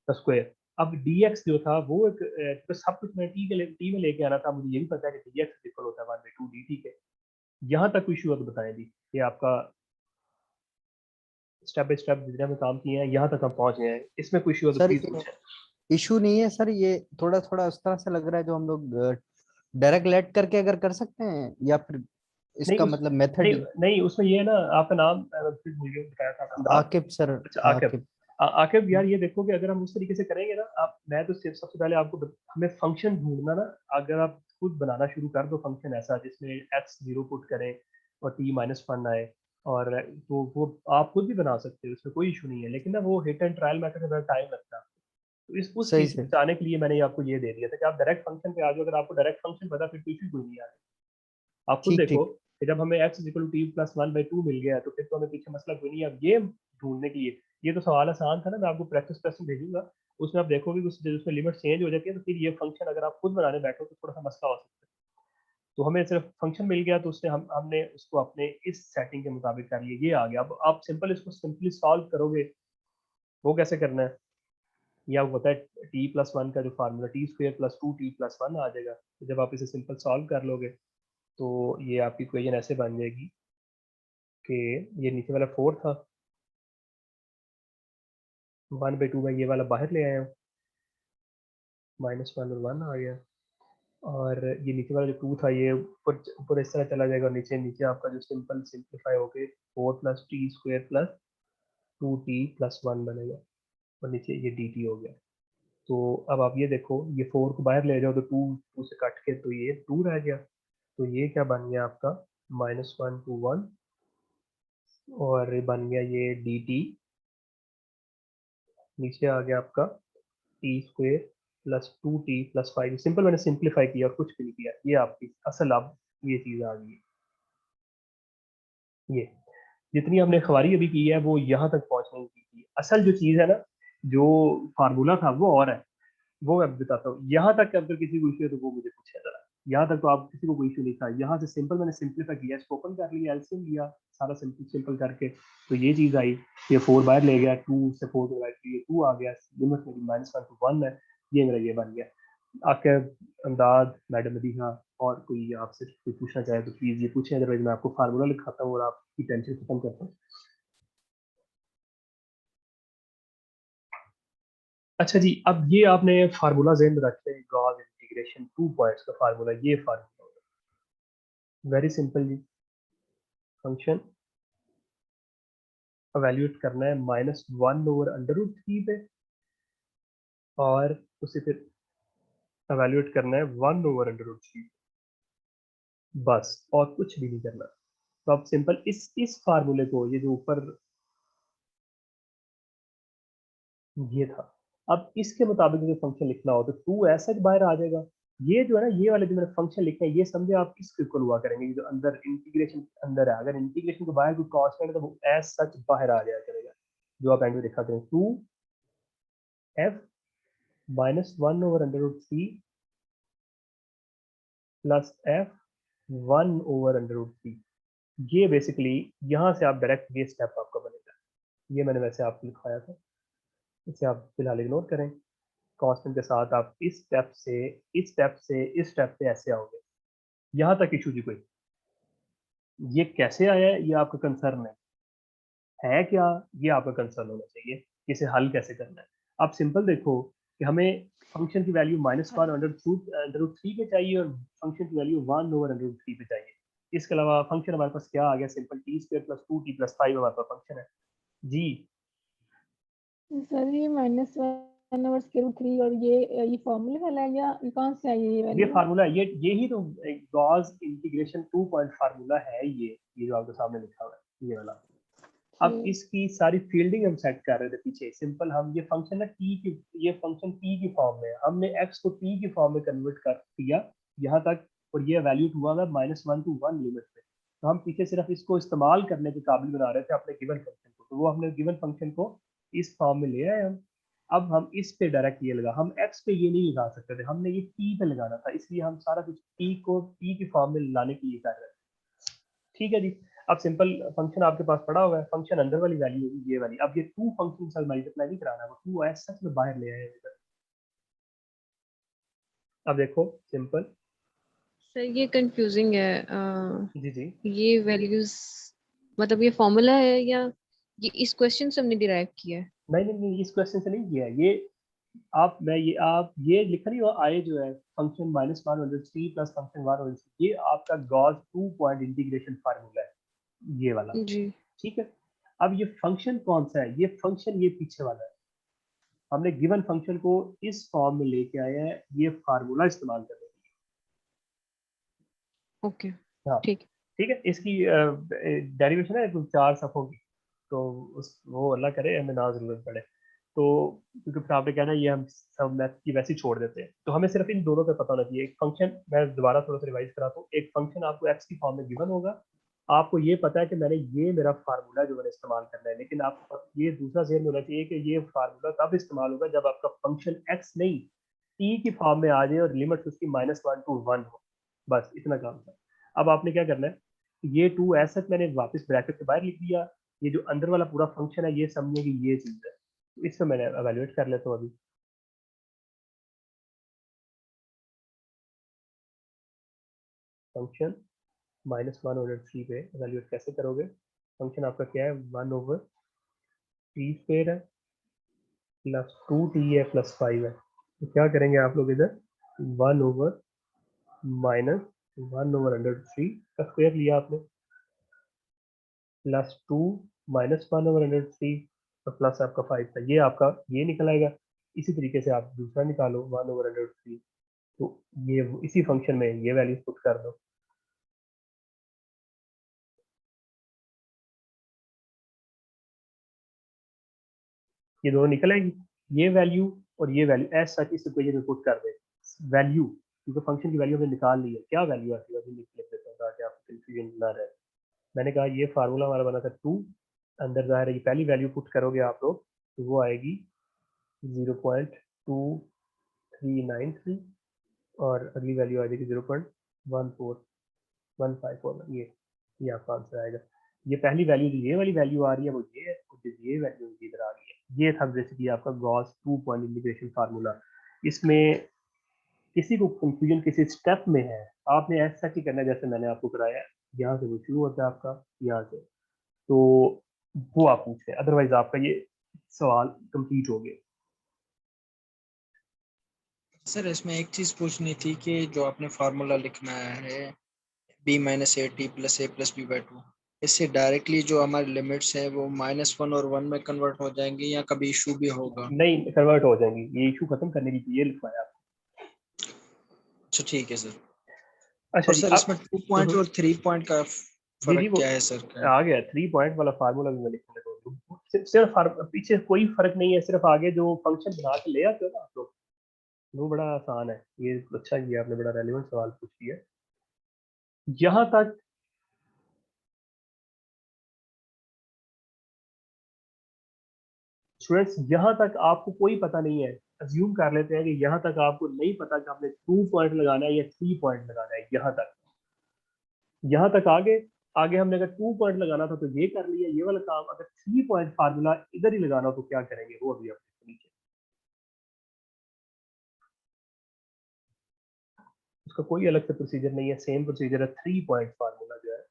का स्क्वायर। अब dx जो था वो एक तो सब कुछ मैं t में लेके आना था, मुझे ये भी पता है कि dx इक्वल होता है 1/2 dt के। यहाँ तक कोई इशू है तो बताएं जी, ये आपका स्टेप बाय स्टेप जितना में काम किए हैं यहाँ तक हम पहुंच गए हैं, इसमें कोई इशू है तो सर प्लीज पूछें। इशू नहीं है सर, ये थोड़ा थोड़ा उस तरह से लग रहा है जो हम लोग डायरेक्ट लेट करके अगर कर सकते हैं, या फिर नहीं इसका उस मतलब मेथड नहीं, ही। नहीं उसमें ये है ना, आपका नाम फिर मुझे बताया था आपका नाम। आकिब सर। अच्छा आकिब। आकिब यार ये देखो कि अगर हम उस तरीके से करेंगे ना, आप मैं तो सिर्फ सबसे पहले आपको हमें फंक्शन ढूंढना ना, अगर आप खुद बनाना शुरू कर दो फंक्शन ऐसा जिसमें x 0 पुट करें और t -1 आए, और तो वो आप खुद भी बना सकते हो, उसमें कोई इशू नहीं है, लेकिन ना वो हिट एंड ट्रायल मेथड में टाइम लगता है। तो इस उस सही चीज से से बचाने के लिए मैंने आपको ये दे दिया था कि आप डायरेक्ट फंक्शन पे आ जाओ, अगर आपको डायरेक्ट फंक्शन पता फिर कोई इशू कोई नहीं आ आप खुद ठीक देखो ठीक। कि जब हमें x = t + 1/2 मिल गया तो फिर तो हमें पीछे मसला कोई नहीं है। अब ये ढूंढने के लिए, ये तो सवाल आसान था ना, मैं आपको प्रैक्टिस क्वेश्चन भेजूंगा, उसमें आप देखोगे कि उसमें लिमिट चेंज हो जाती है, तो फिर ये फंक्शन अगर आप खुद बनाने बैठो तो थोड़ा सा मसला हो सकता है। तो हमें सिर्फ फंक्शन मिल गया तो उससे हमने उसको अपने इस सेटिंग के मुताबिक कर लिया, ये आ गया। अब आप सिंपल इसको सिंपली सॉल्व करोगे, वो कैसे करना है ये आपको पता है, t+1 का जो फार्मूला t² + 2t+1 आ जाएगा। तो जब आप इसे सिंपल सॉल्व कर लोगे तो ये आपकी इक्वेशन ऐसे बन जाएगी कि ये नीचे वाला 4 था, 1/2 में ये वाला बाहर ले आया हूँ, -1 और 1 आ गया, और ये नीचे वाला जो 2 था ये ऊपर ऊपर इस तरह चला जाएगा, और नीचे नीचे आपका जो सिंपल सिंप्लीफाई होके 4 + t² + 2t+1 बनेगा, और नीचे ये dt हो गया। तो अब आप ये देखो, ये 4 को बाहर ले जाओ तो 2 से कट के तो ये 2 रह गया, तो ये क्या बन गया आपका -1 to 1, और ये बन गया ये dt, नीचे आ गया आपका t² + 2t+5। सिंपल मैंने सिंप्लीफाई किया और कुछ भी नहीं किया, ये आपकी असल अब ये चीज़ आ गई है। ये जितनी हमने ख्वारी अभी की है वो यहाँ तक पहुँचने की थी। असल जो चीज़ है ना, जो फार्मूला था वो और है, वो मैं बताता हूँ। यहाँ तक अगर किसी को इशू है तो वो मुझे पूछे जरा। यहाँ तक तो आप किसी को कोई इशू नहीं था, यहाँ से सिंपल मैंने सिंप्लीफाई किया, इसको ओपन कर लिया, एलसीएम लिया सारा सिंपल करके, तो ये चीज़ आई, ये 4 बाहर ले गया, 2 से 4 डिवाइड किया, 2 आ गया, लिमिट मेरी -1 to 1 है, ये मेरा ये बन गया। आपके अमदाद, मैडम मदीहा, और कोई आपसे कोई पूछना चाहे तो प्लीज़ ये पूछें, अदरवाइज मैं आपको फार्मूला लिखाता हूँ और आपकी टेंशन खत्म करता हूँ। अच्छा जी, अब ये आपने फार्मूला ज़हन में रखते हैं, गॉस इंटीग्रेशन 2 पॉइंट्स का फार्मूला, ये फार्मूला होगा वेरी सिंपल जी। फंक्शन एवेल्यूएट करना है -1/√3 पे, और उसे फिर एवेल्यूएट करना है 1/√3, बस और कुछ भी नहीं करना। तो अब सिंपल इस फार्मूले को, ये जो ऊपर ये था, अब इसके मुताबिक जो फंक्शन लिखना हो तो 2 ऐसा बाहर आ जाएगा। ये जो है ना, ये वाले जो मैंने फंक्शन लिखे हैं, ये समझे आप किसके इक्वल हुआ करेंगे, जो अंदर इंटीग्रेशन अंदर है, अगर इंटीग्रेशन के बाहर कोई कांस्टेंट है तो वो एज सच बाहर आ जाया करेगा, जो आप एंड में दिखाते हैं 2f -1/√3 प्लस f 1/√3। ये बेसिकली यहाँ से आप डायरेक्ट ये स्टेप आपका बनेगा, ये मैंने वैसे आपको लिखवाया था, इसे आप फिलहाल इग्नोर करें। कांस्टेंट के साथ आप इस स्टेप से इस स्टेप से इस स्टेप पे ऐसे आओगे, यहाँ तक इशू जी कोई। ये कैसे आया है ये आपका कंसर्न है क्या, ये आपका कंसर्न होना चाहिए, इसे हल कैसे करना है। आप सिंपल देखो कि हमें फंक्शन की वैल्यू -1/√3 पे चाहिए और फंक्शन की वैल्यू 1/√3 पे चाहिए। इसके अलावा फंक्शन हमारे पास क्या आ गया, सिंपल t² + 2t+5 हमारे पास फंक्शन है जी। सर ये -1/√3 और ये फॉर्मूले वाला है, या ये कौन से है ये ये वैल्यू? फार्मूला है, यही तो गॉस इंटीग्रेशन 2 पॉइंट फार्मूला है, ये जो आपके सामने लिखा हुआ है ये वाला। अब इसकी सारी फील्डिंग हम सेट कर रहे थे पीछे। सिंपल हम ये फंक्शन ना ये फंक्शन t की फॉर्म में है, हमने x को t की फॉर्म में कन्वर्ट कर दिया यहाँ तक, और ये वैल्यूड हुआ है -1 to 1 लिमिट पे। तो हम पीछे सिर्फ इसको इस्तेमाल करने के काबिल बना रहे थे अपने गिवन फंक्शन को, तो वो हमने गिवन फंक्शन को इस फॉर्म में ले आए हम। अब हम इस पे डायरेक्ट ये लगा, हम एक्स पे ये नहीं लगा सकते थे, हमने ये टी पे लगाना था, इसलिए हम सारा कुछ टी को टी की फॉर्म में लाने के लिए कर रहे हैं। ठीक है जी। अब सिंपल फंक्शन आपके पास पड़ा हुआ है, फंक्शन अंदर वाली वैल्यू होगी ये वाली। अब ये टू फंक्शन से मल्टीप्लाई नहीं कराना, वो टू एज सच में बाहर ले आए इधर। अब देखो सिंपल। सर ये कंफ्यूजिंग है जी जी। ये वैल्यूज मतलब ये फॉर्मूला है या ये इस क्वेश्चन से हमने डिराइव किया है? नहीं, इस क्वेश्चन से नहीं किया है ये। आप ये लिख रही हो आए जो है फंक्शन -1/3 प्लस फंक्शन 1/3, ये आपका गॉस 2 पॉइंट इंटीग्रेशन फार्मूला है ये वाला। जी ठीक है। अब ये फंक्शन कौन सा है? ये फंक्शन ये पीछे वाला है। हमने गिवन फंक्शन को इस फॉर्म में लेके आए हैं ये फार्मूला इस्तेमाल करने के लिए। ओके हाँ ठीक ठीक है। इसकी डेरिवेशन है कुछ 4 सफ़ों की, तो वो अल्लाह करे हमें ना जरूरत पड़े, तो क्योंकि फिर आपने कहना ये हम सब मैथ की वैसे ही छोड़ देते हैं। तो हमें सिर्फ इन दोनों का पता होना चाहिए। एक फंक्शन, मैं दोबारा थोड़ा सा रिवाइज कराता हूँ, एक फंक्शन आपको एक्स की फॉर्म में गिवन होगा, आपको ये पता है कि मैंने ये मेरा फार्मूला जो मैंने इस्तेमाल करना है, लेकिन आपको ये दूसरा ज़हन में होना चाहिए कि ये फार्मूला तब इस्तेमाल होगा जब आपका फंक्शन एक्स नहीं टी की फॉर्म में आ जाए और लिमिट उसकी -1 to 1 हो। बस इतना काम था। अब आपने क्या करना है, ये टू ऐसा मैंने वापस ब्रैकेट के बाहर लिख दिया, ये जो अंदर वाला पूरा फंक्शन है ये समझिए कि ये चीज़ है, तो इससे मैंने एवेल्युएट कर लेता हूँ अभी। फंक्शन -1/3 पे एवेल्युएट कैसे करोगे? फंक्शन आपका क्या है, 1/t² है प्लस 2t है प्लस 5 है। तो क्या करेंगे आप लोग इधर 1/-1/√3 का स्क्वायर लिया आपने, प्लस 2 -1/√3 और प्लस आपका 5 था, ये आपका ये निकल आएगा। इसी तरीके से आप दूसरा निकालो 1/√3, तो ये इसी फंक्शन में ये वैल्यू पुट कर दो। ये दोनों निकल आएगी, ये वैल्यू और ये वैल्यू एज सच इस इक्वेशन में पुट कर दे। वैल्यू क्योंकि फंक्शन की वैल्यू हमने निकाल ली है, क्या वैल्यू आती है अभी लिख देता हूँ ताकि आपको कंफ्यूजन ना रहे। मैंने कहा ये फार्मूला हमारा बना था 2, अंदर ज़ाहिर है ये पहली वैल्यू पुट करोगे आप लोग तो वो आएगी 0.2393 और अगली वैल्यू आ जाएगी 0.14154। ये आपका आंसर आएगा। ये पहली वैल्यू जो ये वाली वैल्यू आ रही है वो ये है, और जो ये वैल्यू इधर आ रही है ये था बेसिकली आपका गॉस 2 पॉइंट इंटीग्रेशन फार्मूला। इसमें किसी को कंफ्यूजन किसी स्टेप में है, आपने ऐसा ही करना है जैसे मैंने आपको कराया, यहाँ से वो शुरू होता है आपका यहाँ से, तो वो आप पूछते हैं, अदरवाइज आपका ये सवाल कंप्लीट हो गया। सर इसमें एक चीज पूछनी थी कि जो आपने फार्मूला लिखना है b - a t + a + b/2, इससे डायरेक्टली जो हमारे लिमिट्स हैं वो -1 और 1 में कन्वर्ट हो जाएंगे या कभी इशू भी होगा? नहीं कन्वर्ट हो जाएंगी, ये इशू खत्म करने के लिए लिखवाया आपको। अच्छा ठीक है सर। अच्छा और जी, सर इसमें 2 पॉइंट और 3 पॉइंट का जी फर्क वो क्या है सर? आ गया 3 पॉइंट वाला फार्मूला भी मैं लिखने लगा हूँ। सिर्फ पीछे कोई फर्क नहीं है, सिर्फ आगे जो फंक्शन बना के ले आते हो ना आप लोग, वो बड़ा आसान है। ये अच्छा किया आपने, बड़ा रेलिवेंट सवाल पूछ लिया। यहाँ तक स्टूडेंट्स, यहाँ तक आपको कोई पता नहीं है, अज्यूम कर लेते हैं कि यहाँ तक आपको नहीं पता कि आपने 2 पॉइंट लगाना है या 3 पॉइंट लगाना है। यहाँ तक आगे आगे हमने अगर 2 पॉइंट लगाना था तो ये कर लिया ये वाला काम। अगर 3 पॉइंट फार्मूला इधर ही लगाना हो तो क्या करेंगे वो अभी आपको नीचे, उसका कोई अलग से प्रोसीजर नहीं है, सेम प्रोसीजर है। 3 पॉइंट फार्मूला जो है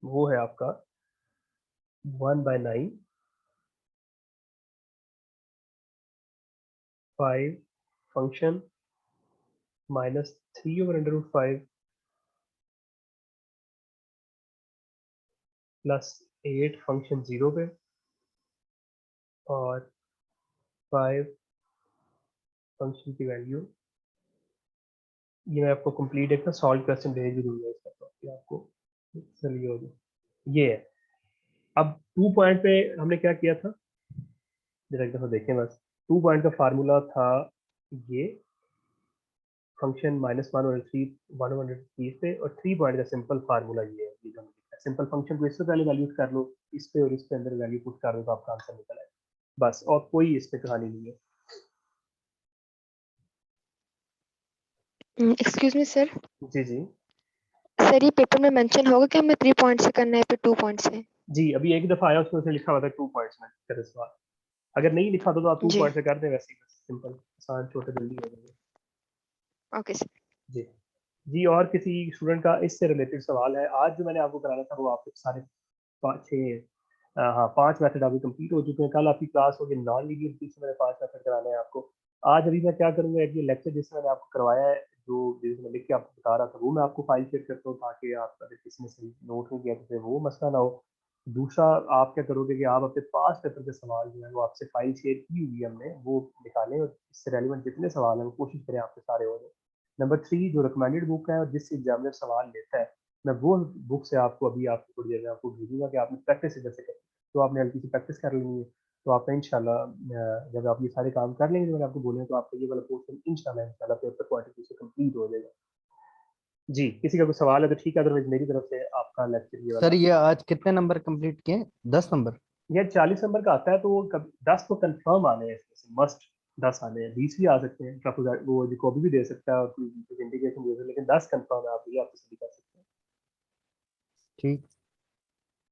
वो है आपका 1/9 5 फंक्शन -3/√5 प्लस 8 फंक्शन 0 पे और 5 फंक्शन की वैल्यू। ये मैं आपको कंप्लीट एक सॉल्व क्वेश्चन भेज भी दूंगा इसका, तो आपको चलिए हो जाए। ये है। अब 2 पॉइंट पे हमने क्या किया था, जरा एक दफा देखें बस। 2 पॉइंट का फार्मूला था ये, फंक्शन -1 और 3 1 पे, और 3 पॉइंट का सिंपल फार्मूला ये है, ये जो हमने लिखा है। सिंपल फंक्शन को इससे पहले वैल्यूज कर लो, इस पे और इस पे अंदर वैल्यू पुट कर दो तो आपका आंसर निकल आएगा, बस। और कोई इस पे कहानी नहीं है। एक्सक्यूज मी सर, जी जी सर ये पेपर में मेंशन होगा कि हमें 3 पॉइंट से करना है फिर 2 पॉइंट से? जी, अभी एक दफा आया उसमें से लिखा हुआ था 2 पॉइंट्स में कर सवाल। अगर नहीं लिखा था तो आप 2 जी पॉइंट से कर दें, वैसे ही बस सिंपल, आसान, छोटे, जल्दी हो जाएगा। Okay sir. जी जी, और किसी स्टूडेंट का इससे रिलेटेड सवाल है? आज जो मैंने आपको कराना था वो आपके सारे 5 मेथड आपके कंप्लीट हो चुके हैं। कल आपकी क्लास होगी नॉन लीनियर से, मैंने 5 मेथड कराने हैं आपको। आज अभी मैं क्या करूँगा, ये लेक्चर जिसमें मैंने आपको करवाया है, जो जिसमें लिख के आपको बता रहा था, वो मैं आपको फाइल शेयर करता हूँ ताकि आप अगर किसी ने सही नोट नहीं किया तो फिर वो मसला ना हो। दूसरा आप क्या करोगे कि आप अपने पास पेपर के सवाल जो है वो आपसे फाइल शेयर की हुई है हमने, वो निकालें और इससे रेलिवेंट जितने सवाल हैं वो कोशिश करें आपके सारे हो जाए। नंबर 3 जो रिकमेंडेड बुक है और जिससे एग्जामिनर सवाल लेता है, मैं वो बुक से आपको अभी आपको थोड़ी देर में आपको भेजूंगा कि आपने प्रैक्टिस इधर से करनी है। तो आपने हल्की सी प्रैक्टिस कर लेनी है, तो आपका इंशाल्लाह जब आप ये सारे काम कर लेंगे जो मैंने आपको बोले तो आपका ये वाला पोर्शन इंशाल्लाह पेपर पॉइंट ऑफ व्यू से कंप्लीट हो जाएगा। जी, किसी का कोई सवाल है तो ठीक है, अदरवाइज मेरी तरफ से आपका लेक्चर ये वाला। सर ये आज कितने नंबर कंप्लीट किए? 10 नंबर? यार 40 नंबर का आता है तो 10 तो कंफर्म आने हैं, इसमें से मस्ट 10 आने हैं, 20 भी आ सकते हैं, वो जो कॉपी भी दे सकता है और कोई इंडिकेशन दे सकता है, लेकिन 10 कंफर्म है, आप ये आप सभी कर सकते हैं। ठीक।